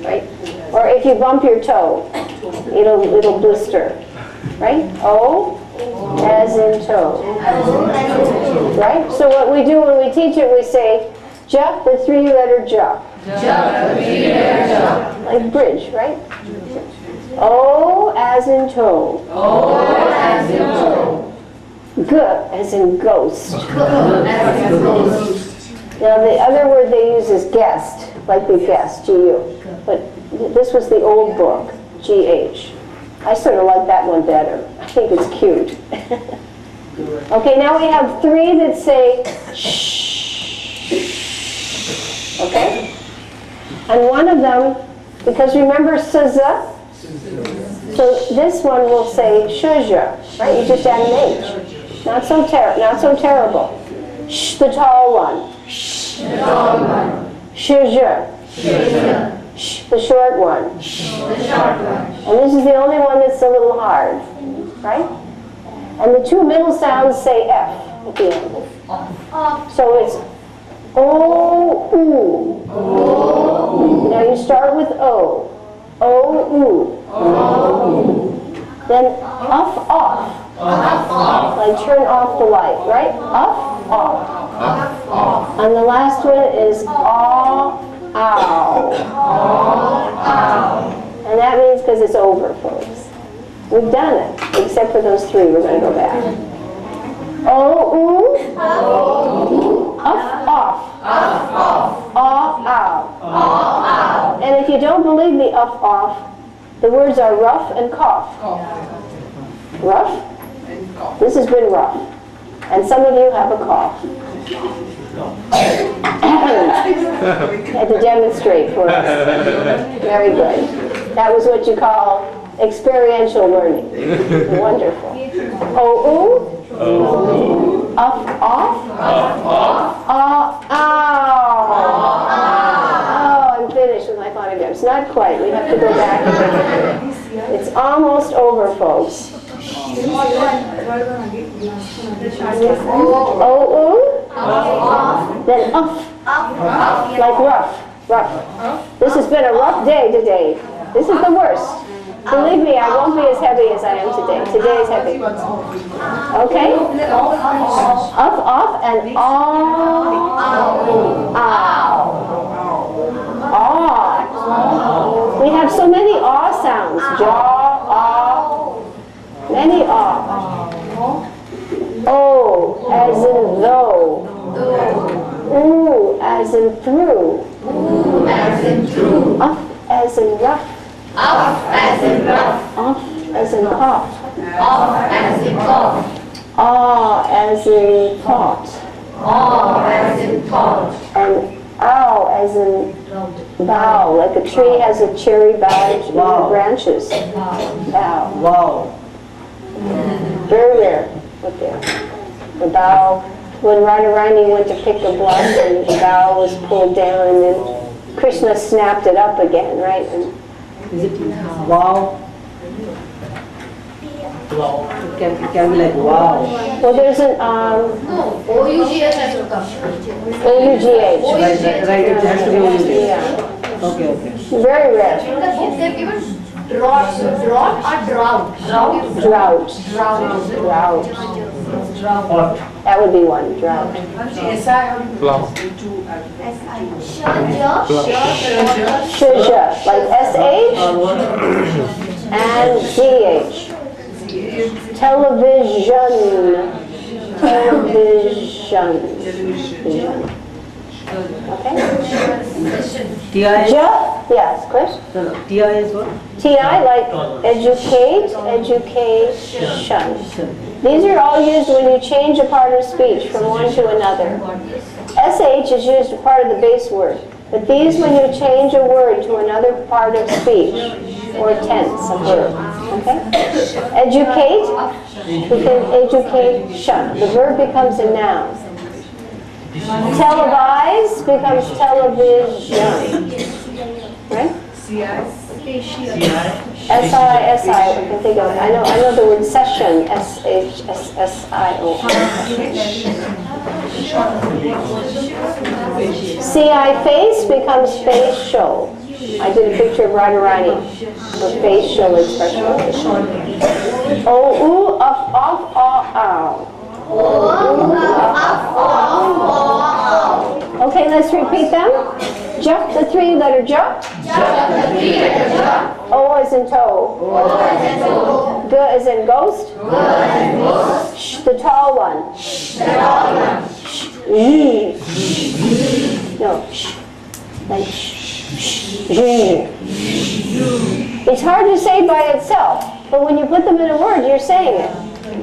right? Or if you bump your toe, it'll blister, right? O as in toe. Right? So what we do when we teach it, we say, J, the 3-letter J. Like bridge, right? O as in toe. G as in ghost. Now the other word they use is guest, like the guest, G-U. But this was the old book, G-H. I sort of like that one better. I think it's cute. Okay, now we have three that say shh. Okay? And one of them, because remember Suza? So this one will say shuja, right? You just add an H. Not so terrible. Shh, the tall one. Shuja. Shh, the short one. And this is the only one that's a little hard, right? And the two middle sounds say F at the end. So it's O, U. Now you start with O. O, U. Then off, off. Like turn off the light, right? Off, off. And the last one is aw, ow. And that means because it's over, folks. We've done it, except for those three. We're going to go back. O, U. Off, off. Aw, ow. And if you don't believe the off, off, the words are rough and cough. Rough? This has been rough. And some of you have a cough. Had to demonstrate for us. Very good. That was what you call experiential learning. Wonderful. O-oo? Off, off? Ow. Oh, I'm finished with my phonograms. Not quite. We have to go back. It's almost over, folks. O-oo? Then off. Like rough. Rough. This has been a rough day today. This is the worst. Believe me, I won't be as heavy as I am today. Today is heavy. Okay? Off, off, and aw. We have so many aw sounds. Jaw, aw. Many aw. O as in though. Ooh as in through. Up as in rough. Off as in cough. Aw as in thought. And ow as in bough, like a tree has a cherry bough branches. Bough. Wow. Very rare. Look there. The bough, when Radharani went to pick the blossom, the bough was pulled down and then Krishna snapped it up again, right? And Is it wow? It can be like wow. well, there's an O-U-G-H has to come. O-U-G-H. Right, it has to be used. Yeah. Okay. Very rare. In the book they've given drought. So drought or drought? Drought. Drought. That would be one. Drought. Shuja, like S-H and G-H. Television. Okay? T-I? Yes, Chris? No, T-I is what? T-I, like educate, education. These are all used when you change a part of speech from one to another. SH is used as part of the base word. But these when you change a word to another part of speech or tense of verb. Okay? Educate becomes education. The verb becomes a noun. Televise becomes television. Right? S-I, I can think of it. I know the word session, S-H-S-S-I-O-N. C-I, face becomes facial. I did a picture of Radharani for facial expression. O-U, off, ow. Okay, let's repeat them. J, the three-letter J. O as in toe. G as in ghost. Sh, the tall one. Sh. No, sh. Like sh. It's hard to say by itself, but when you put them in a word, you're saying it.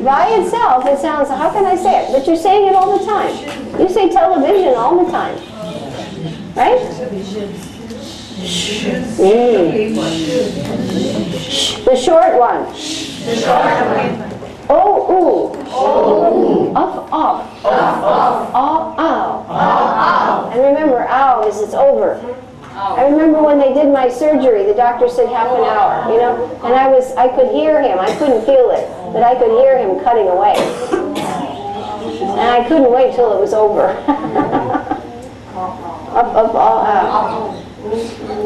By itself, it sounds, how can I say it? But you're saying it all the time. You say television all the time. Right? The short one. O, oo. Up, ow. And remember, ow is it's over. I remember when they did my surgery, the doctor said half an hour, you know, and I could hear him. I couldn't feel it, but I could hear him cutting away. And I couldn't wait till it was over. Up, out.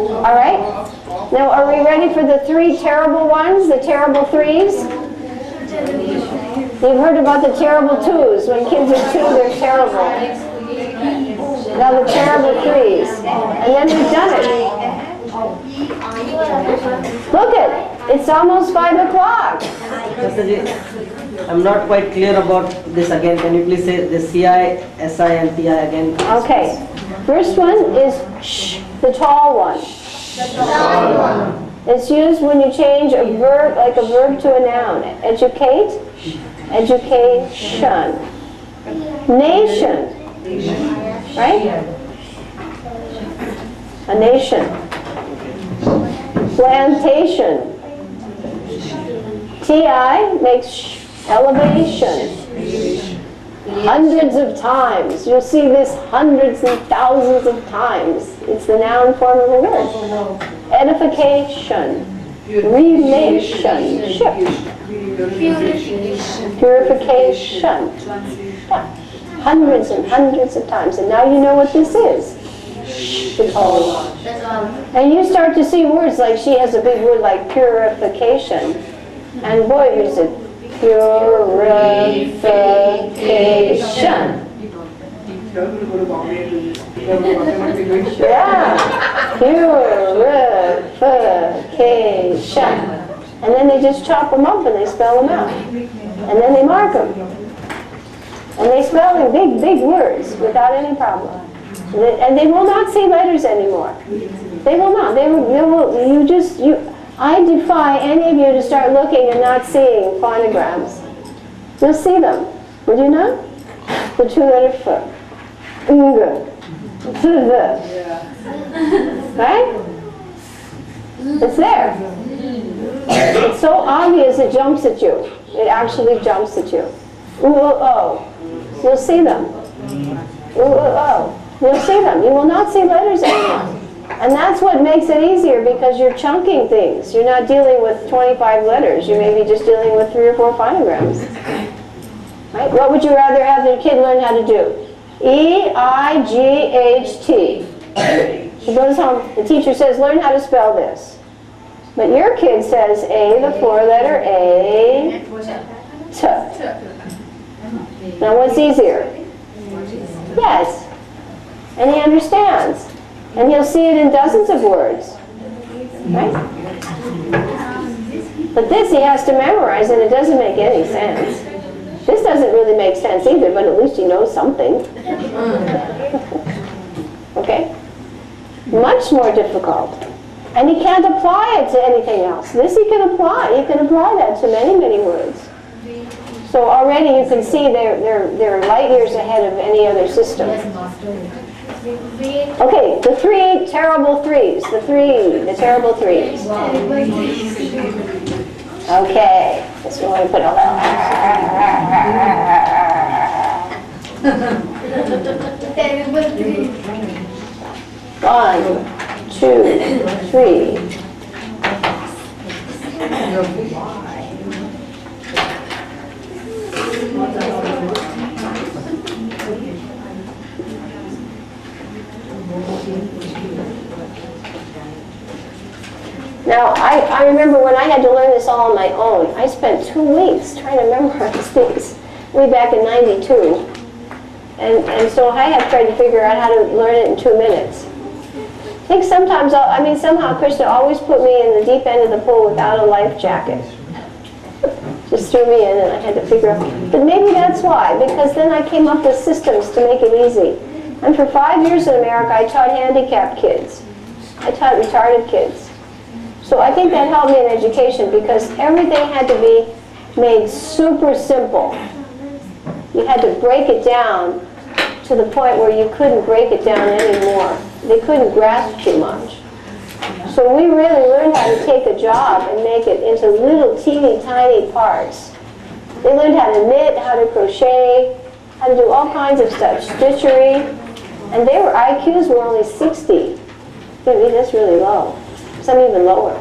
All right? Now, are we ready for the three terrible ones, the terrible threes? You've heard about the terrible twos. When kids are two, they're terrible. Now the terrible threes. And then we've done it. Look it. It's almost 5 o'clock. I'm not quite clear about this again. Can you please say the CI, SI and TI again? Okay. First one is sh, the tall one. It's used when you change a verb, like a verb to a noun. Educate, education. Nation. Right? A nation. Plantation. TI makes elevation. Hundreds of times. You'll see this hundreds and thousands of times. It's the noun form of a word. Edification. Relationship. Purification. Yeah. Hundreds and hundreds of times. And now you know what this is. The tall one. And you start to see words like, she has a big word like purification. And boy, use it. Purification. Yeah. Purification. And then they just chop them up and they spell them out. And then they mark them. And they spell in big, big words without any problem. And they will not see letters anymore. They will not. I defy any of you to start looking and not seeing phonograms. You'll see them. Would you not? The two-letter F. Right? It's there. It's so obvious it jumps at you. It actually jumps at you. Ooh-oh. You'll see them. Ooh-oh. You'll see them. You will not see letters anymore. And that's what makes it easier because you're chunking things. You're not dealing with 25 letters. You may be just dealing with 3 or 4 phonograms. Right? What would you rather have your kid learn how to do? E-I-G-H-T. She goes home, the teacher says, learn how to spell this. But your kid says A, the 4-letter A, T. Now what's easier? Yes. And he understands. And he'll see it in dozens of words. Right? But this he has to memorize and it doesn't make any sense. This doesn't really make sense either, but at least he knows something. Okay? Much more difficult. And he can't apply it to anything else. This he can apply. You can apply that to many, many words. So already you can see they're light years ahead of any other system. Okay, the 3 terrible threes. The terrible threes. Okay, this one we put a little. 1, 2, 3. Now, I remember when I had to learn this all on my own, I spent 2 weeks trying to memorize these, way back in '92. And so I had tried to figure out how to learn it in 2 minutes. I think sometimes, somehow Krishna always put me in the deep end of the pool without a life jacket. Just threw me in and I had to figure out. But maybe that's why, because then I came up with systems to make it easy. And for 5 years in America, I taught handicapped kids. I taught retarded kids. So I think that helped me in education because everything had to be made super simple. You had to break it down to the point where you couldn't break it down anymore. They couldn't grasp too much. So we really learned how to take a job and make it into little teeny tiny parts. They learned how to knit, how to crochet, how to do all kinds of stuff, stitchery. And their IQs were only 60. That's really low. Some even lower.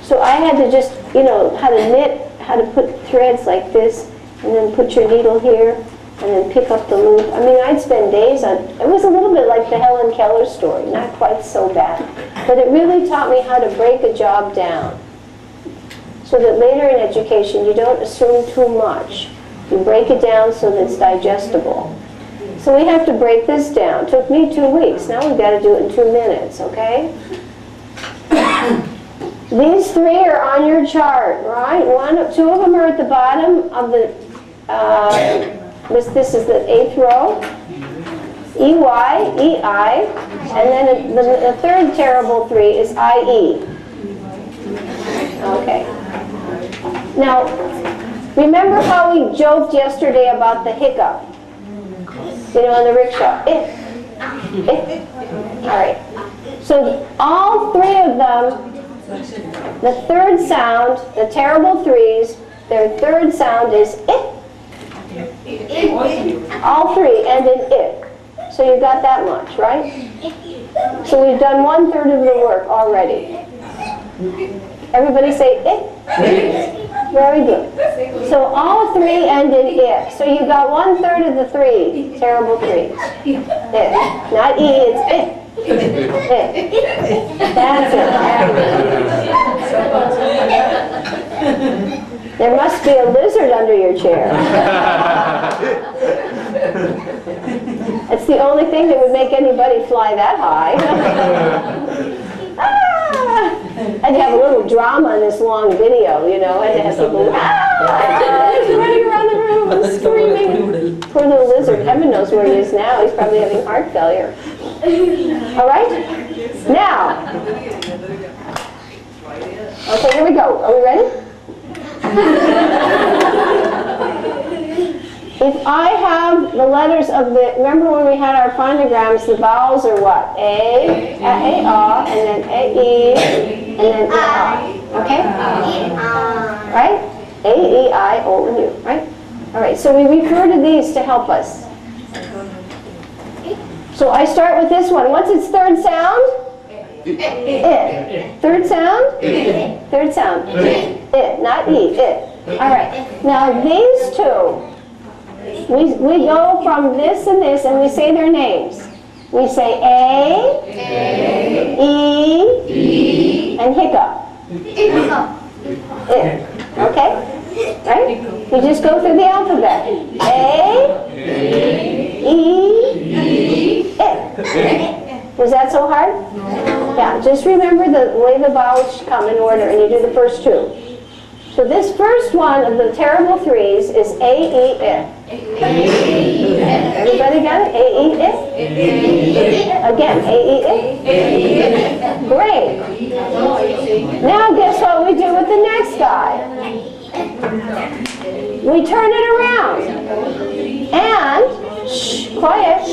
So I had to just, how to knit, how to put threads like this, and then put your needle here, and then pick up the loop. I'd spend days on, it was a little bit like the Helen Keller story, not quite so bad. But it really taught me how to break a job down. So that later in education, you don't assume too much. You break it down so that it's digestible. So we have to break this down. It took me 2 weeks. Now we've got to do it in 2 minutes, okay? These 3 are on your chart, right? 2 of them are at the bottom of the, this is the 8th row. EY, EI, and then the third terrible 3 is IE. Okay. Now, remember how we joked yesterday about the hiccup? In the rickshaw. All right. So all 3 of them, the third sound, the terrible 3s, their third sound is it. All 3 end in it. So you got that much, right? So we've done 1/3 of the work already. Everybody say it. Very good. So all 3 end in it. So you got 1/3 of the 3 terrible 3s. It. Not E, it's it. It. That's it. There must be a lizard under your chair. It's the only thing that would make anybody fly that high. And you have a little drama in this long video, and it has people running around the room and screaming. Poor little lizard, heaven knows where he is now. He's probably having heart failure. All right? Now. Okay, here we go. Are we ready? If I have the letters of remember when we had our phonograms, the vowels are what? A, A-A-R, and then A-E, and then E-I. Okay? Right? A-E-I-O-U, right? All right, so we refer to these to help us. So I start with this one. What's its third sound? It. Third sound? Third sound. It, not E, it. All right. Now these 2, we go from this and this and we say their names. We say A, E, and hiccup. It. Okay? Right? You just go through the alphabet. A, E, it. Was that so hard? Yeah, just remember the way the vowels come in order and you do the first 2. So this first one of the terrible 3s is A-E-I. Everybody got it? A-E-I? Again, A-E-I? Great. Now guess what we do with the next guy? We turn it around. And, shh, quiet.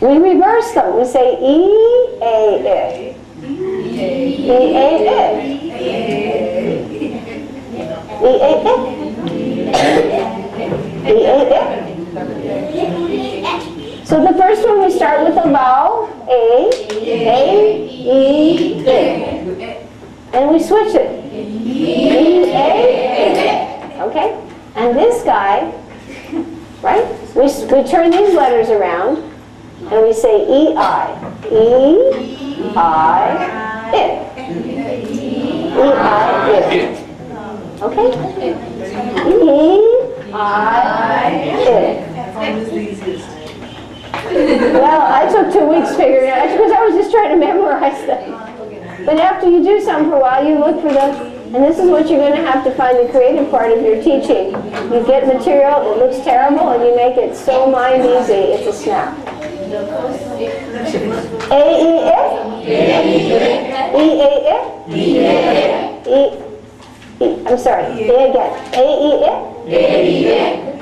We reverse them. We say E-A-I. E-A-I. E-A-I. E-A-I. So the first one we start with a vowel, A, E, I. And we switch it. E-A-I. Okay? And this guy, right? We turn these letters around and we say E-I. E-I, it. E-I, it. Okay? E-I, it. Well, I took 2 weeks figuring it out because I was just trying to memorize them. But after you do something for a while, you look for the, and this is what you're going to have to find the creative part of your teaching. You get material, it looks terrible, and you make it so mind easy, it's a snap. A-E-F? E-A-F? I'm sorry, A again. A-E-F?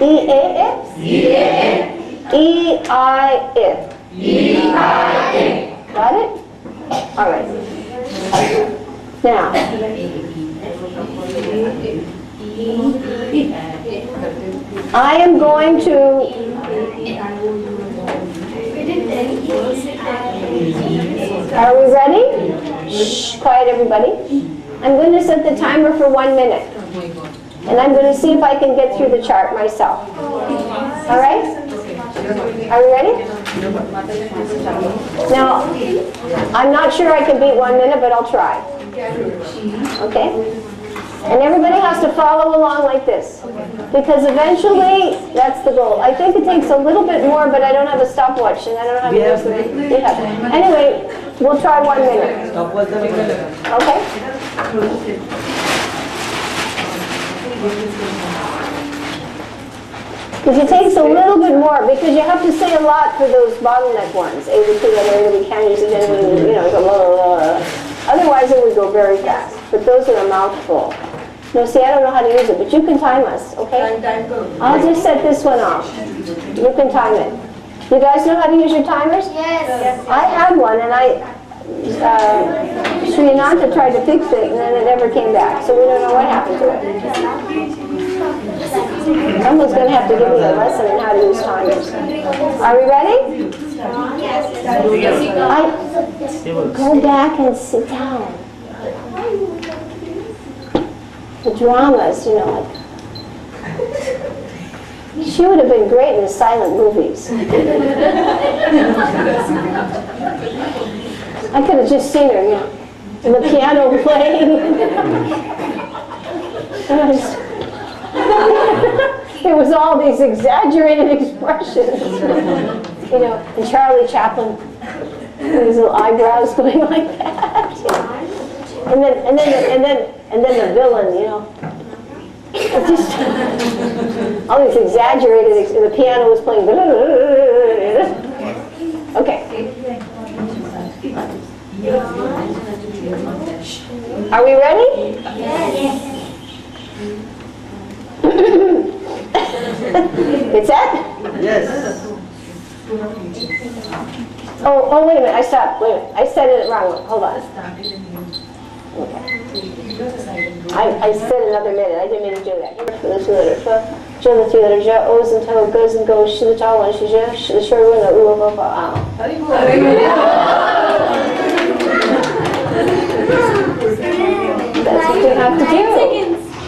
E-A-F? E-I-F. Got it? All right. Now, I am going to, are we ready? Shh, quiet everybody. I'm going to set the timer for 1 minute. And I'm going to see if I can get through the chart myself. All right? Are we ready? Now, I'm not sure I can beat 1 minute, but I'll try. Okay? And everybody has to follow along like this. Because eventually, that's the goal. I think it takes a little bit more, but I don't have a stopwatch, and I don't know how to use it. You have it. Anyway, we'll try 1 minute. Stopwatch the minute. Okay? Because it takes a little bit more, because you have to say a lot for those bottleneck ones. A, B, T, we can't use it, you know, blah, blah, blah. Otherwise it would go very fast. But those are a mouthful. No, see, I don't know how to use it, but you can time us, okay? I'll just set this one off. You can time it. You guys know how to use your timers? Yes. I had one, and Sri Ananta tried to fix it, and then it never came back. So we don't know what happened to it. Someone's going to have to give me a lesson on how to use timers. Are we ready? Go back and sit down. The dramas, you know, like, she would have been great in the silent movies. I could have just seen her, you know, and the piano playing. It was all these exaggerated expressions, you know, and Charlie Chaplin, with his little eyebrows going like that, you know. And then the villain, you know. It just all these exaggerated, the piano was playing. Okay. Are we ready? Yes. It's set? Yes. Oh, wait a minute, I stopped. Wait a minute. I said it wrong. Hold on. Okay. I said another minute. I didn't mean to do that. For the 2 letter F, J the 3 letter J, O's and toe, goes and goes, Sh the tall one, Sh the short one, the U, That's what you have to do.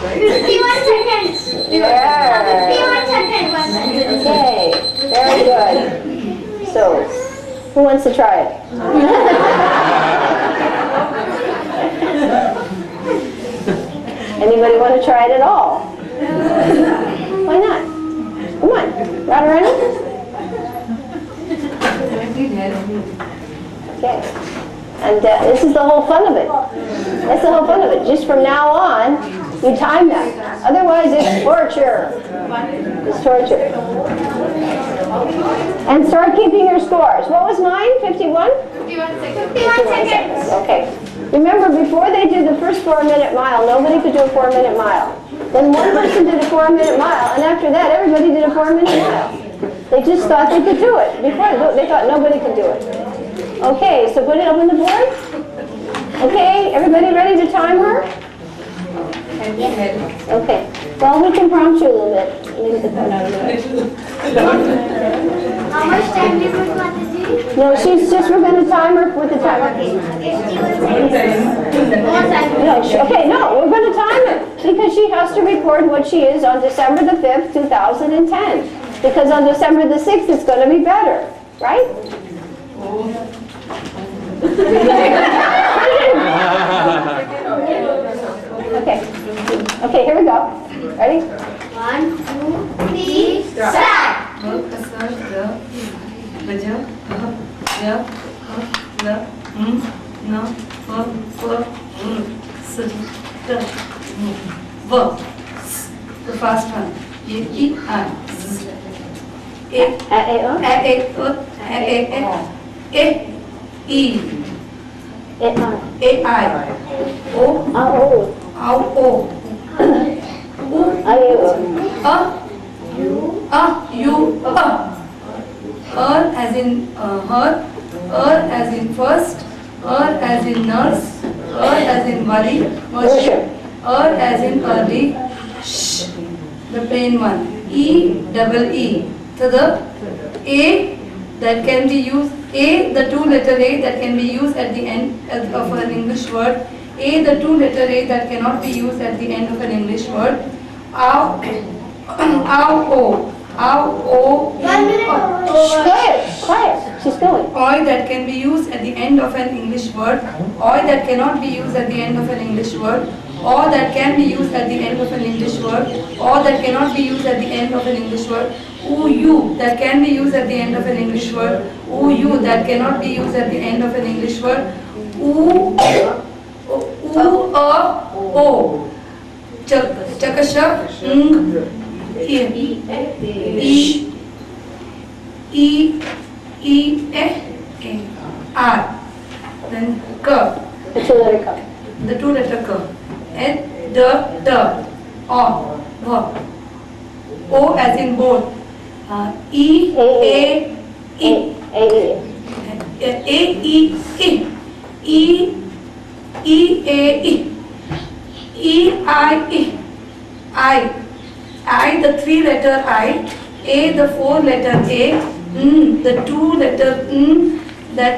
51 seconds. Yeah. 51 seconds. Okay, very good. So, who wants to try it? Anybody want to try it at all? Why not? Come on, Radharani? Okay. And this is the whole fun of it. That's the whole fun of it. Just from now on, you time them. Otherwise, it's torture. It's torture. And start keeping your scores. What was mine? 51? 51 seconds. 51 seconds. Okay. Remember, before they did the first 4-minute mile, nobody could do a 4-minute mile. Then one person did a 4-minute mile, and after that, everybody did a 4-minute mile. They just thought they could do it. Before, they thought nobody could do it. Okay, so put it up on the board. Okay, everybody ready to time her? Okay. Well, we can prompt you a little bit. Let me get the phone out of the way. How much time do you put, Mataji? No, she's just, we're going to time her with the timer. Okay, no, we're going to time it because she has to record what she is on December the 5th, 2010. Because on December the 6th, it's going to be better, right? Okay. Okay, here we go. Ready? 1, 2, 3, start! The fast one. As in her, as in first, as in nurse, as in worship, as in early, the plain one, double E. So the A that can be used, the two-letter A that can be used at the end of an English word, the two-letter A that cannot be used at the end of an English word, ow, o, 1 minute. Quiet, she's going. oi that can be used at the end of an English word, oi that cannot be used at the end of an English word, or that can be used at the end of an English word, or that cannot be used at the end of an English word, you that can be used at the end of an English word, you that cannot be used at the end of an English word, o, chakasha, R, then k, The two-letter cup. the two-letter k, d, o, v, o as in boat, e, a, e, A. I the three-letter I, A the four-letter A, the two-letter that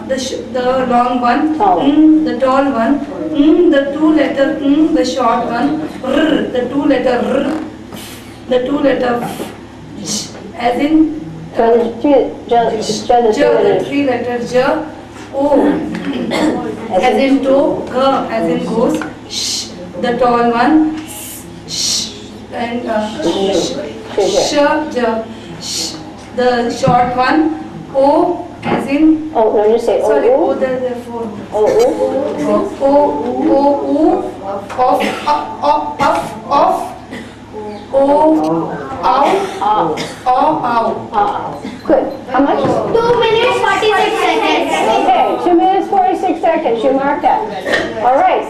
the long one, Tall. the tall one, the two-letter the short one, the two-letter the two-letter as in the three-letter J, O, as in toe, G as in goes, sh, the tall one, sh, and sh, J, sh, the short one, O as in, Oh, no, just say sorry, O O. the four, Good. How much? 2 minutes 46 seconds. Okay, 2 minutes, 46 seconds. You marked that. All right.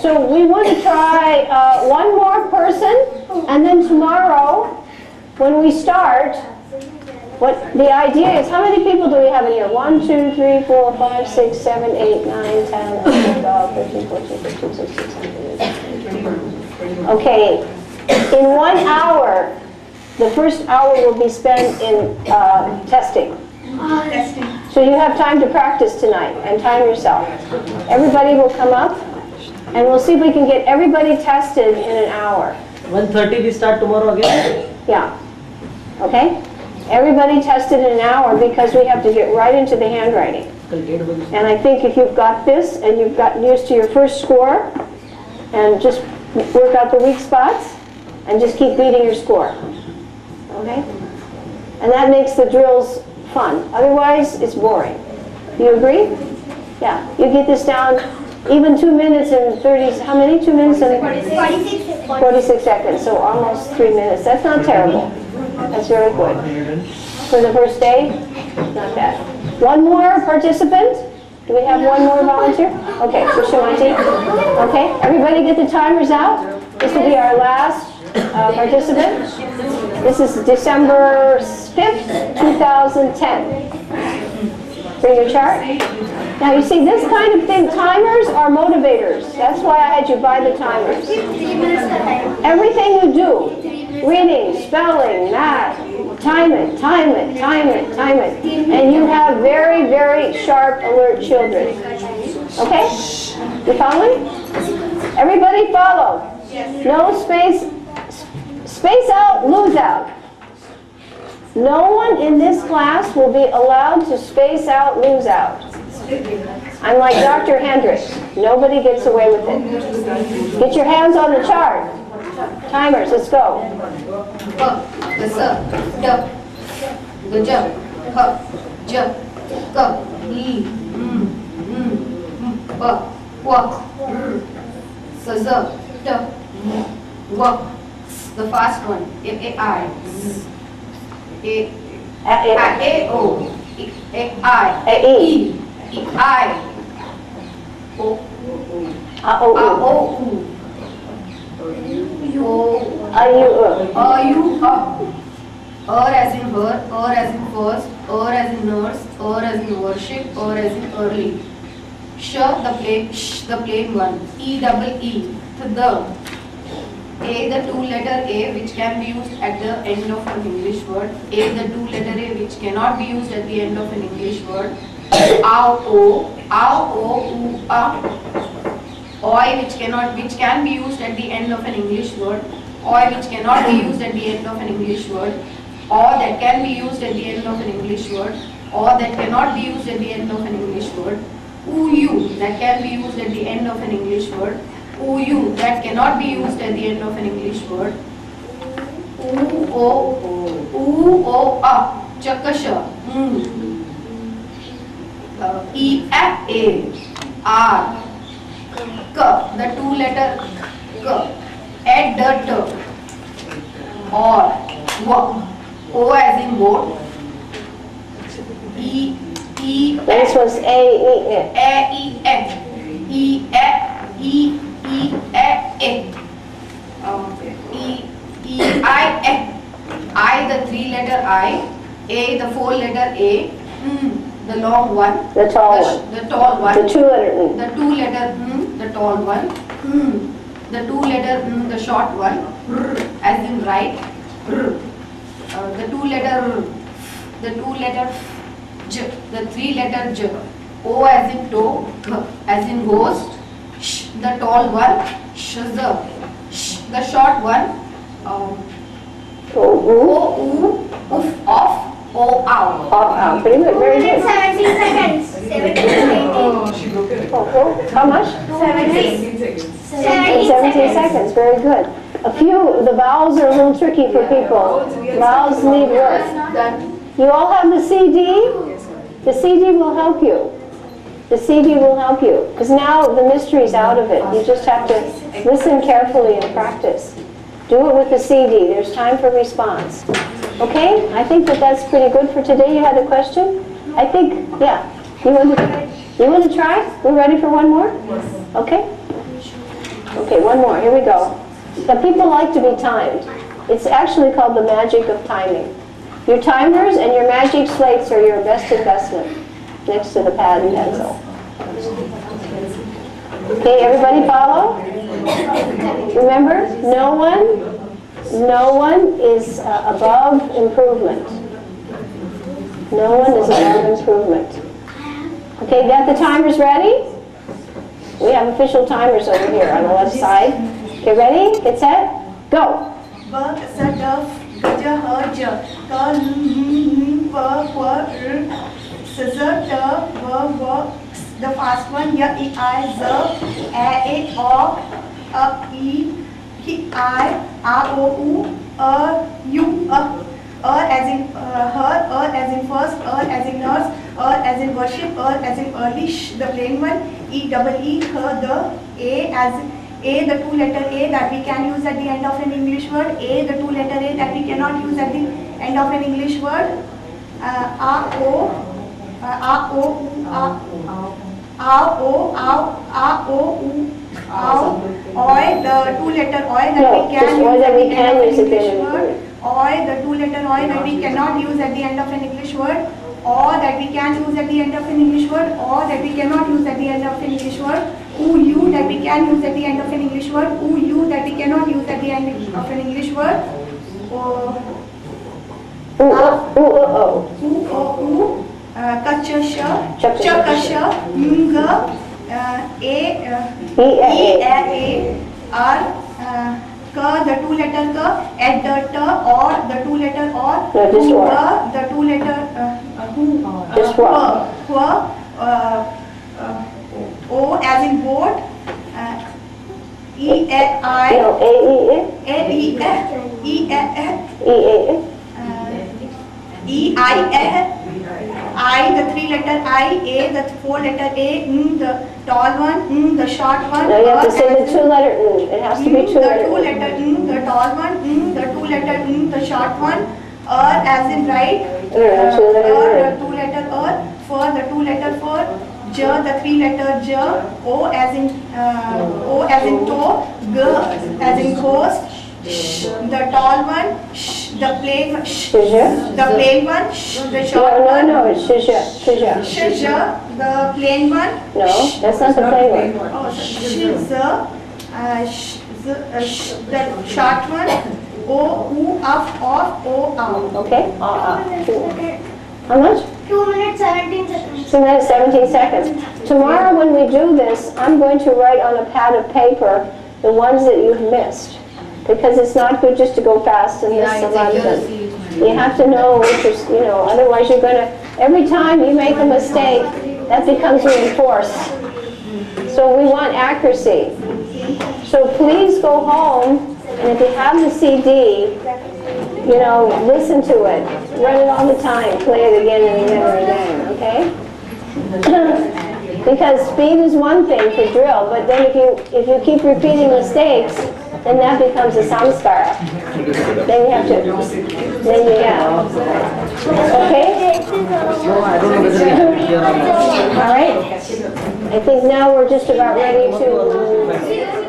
So we want to try one more person, and then tomorrow, when we start, what the idea is, how many people do we have in here? 1, 2, 3, 4, 5, 6, 7, 8, 9, 10, 11, 12, 13, 14, 15, 16, 17, 18. Okay. In 1 hour, the first hour will be spent in testing. So you have time to practice tonight and time yourself. Everybody will come up, and we'll see if we can get everybody tested in an hour. 1:30 we start tomorrow again. Yeah. Okay? Everybody tested in an hour because we have to get right into the handwriting. And I think if you've got this and you've gotten used to your first score, and just work out the weak spots, and just keep beating your score. Okay? And that makes the drills fun. Otherwise, it's boring. Do you agree? Yeah. You get this down even 2 minutes and 30, how many? 2 minutes and 46 seconds. So almost 3 minutes. That's not terrible. That's very good. For the first day, not bad. One more participant? Do we have one more volunteer? Okay, Sushamanti. Okay, everybody get the timers out. This will be our last participant. This is December 5th, 2010. Bring your chart. Now you see this kind of thing, timers are motivators. That's why I had you buy the timers. Everything you do, reading, spelling, math, time it, time it, time it, time it. And you have very, very sharp, alert children. Okay? You following? Everybody follow. No space. Space out, lose out. No one in this class will be allowed to space out, lose out. I'm like Dr. Hendricks. Nobody gets away with it. Get your hands on the chart. Timers, let's go. Good job. j, k, l, p, w, r, s, z, t, w, s, the fast one, I, o, I, o, u, as in her, as in first, as in nurse, as in worship, as in early. Sh, the plain one. E, the. A, the two-letter A, which can be used at the end of an English word. A, the two-letter A, which cannot be used at the end of an English word. O, U, Oi, which can be used at the end of an English word. Oi, which cannot be used at the end of an English word. Or that can be used at the end of an English word. Or that cannot be used at the end of an English word. U, that can be used at the end of an English word. U, that cannot be used at the end of an English word. O, chakasha. E, A, R, K, the two-letter K, add the T, or W, O as in boat, E, This was A, I, the three-letter I, A, the four-letter A, the long one, the tall one, the tall one, the two-letter the two-letter the tall one, the two-letter the short one, as in right, the two-letter J, the three-letter J, O as in toe, G as in ghost, Sh, the tall one, Sh, the short one, O, U, oof, off, O, ow. Pretty good, very good. 17 seconds. 17 seconds. How much? 17 17 seconds, very good. The vowels are a little tricky for people. Vowels need work. You all have the CD? The CD will help you. The CD will help you, because now the mystery's out of it. You just have to listen carefully and practice. Do it with the CD. There's time for response. Okay? I think that's pretty good for today. You had a question? I think, yeah. You want to try? We're ready for one more? Okay? Okay, one more. Here we go. Now, people like to be timed. It's actually called the magic of timing. Your timers and your magic slates are your best investment next to the pad and pencil. Okay, everybody follow? Remember, no one is above improvement. No one is above improvement. Okay, got the timers ready? We have official timers over here on the left side. Okay, ready? Get set? Go. The first one, ya, I, z, a, o, e, I, o, u, u, as in her, as in first, as in nurse, as in worship, as in early, the plain one, e, her, the, a, as A, the two-letter A that we can use at the end of an English word, A, the two-letter A that we cannot use at the end of an English word, Oi, the two-letter Oi that we can use at the end of an English word, Oi, the two-letter Oi that we cannot use at the end of an English word, or that we can use at the end of an English word, or that we cannot use at the end of an English word, U that we can use at the end of an English word, U that we cannot use at the end of an English word, Kachasha, Chakasha, Mga, the two-letter K, at the T, or the two-letter or, the two-letter O as in boat, E, I, E, I, I, the 3-letter I, A, the 4-letter A, the tall one, the short one. No, you have to say the 2-letter N. It has to be 2-letter The 2-letter the tall one, the 2-letter the short one, as in right, the 2-letter the 2-letter for the 2-letter for, J, the 3-letter J, O as in toe, G as in ghost, sh, the tall one, sh, the plain one, sh, Shija? the plain one, sh, the short No, one. no, it's shija, shija. Sh, the plain one. No, that's not the plain one. Oh, the short one. O, U, of, O, out. Okay? How much? 2 minutes 17 seconds. 2 minutes, 17 seconds. Tomorrow when we do this, I'm going to write on a pad of paper the ones that you've missed. Because it's not good just to go fast and miss a lot of them. You have to know which is, otherwise you're going to, every time you make a mistake, that becomes reinforced. So we want accuracy. So please go home, and if you have the CD, listen to it. Run it all the time. Play it again and again and again, okay? Because speed is one thing for drill, but then if you keep repeating mistakes, then that becomes a samskara. Then you have to, okay? No, I don't know whether it's here or not. All right? I think now we're just about ready to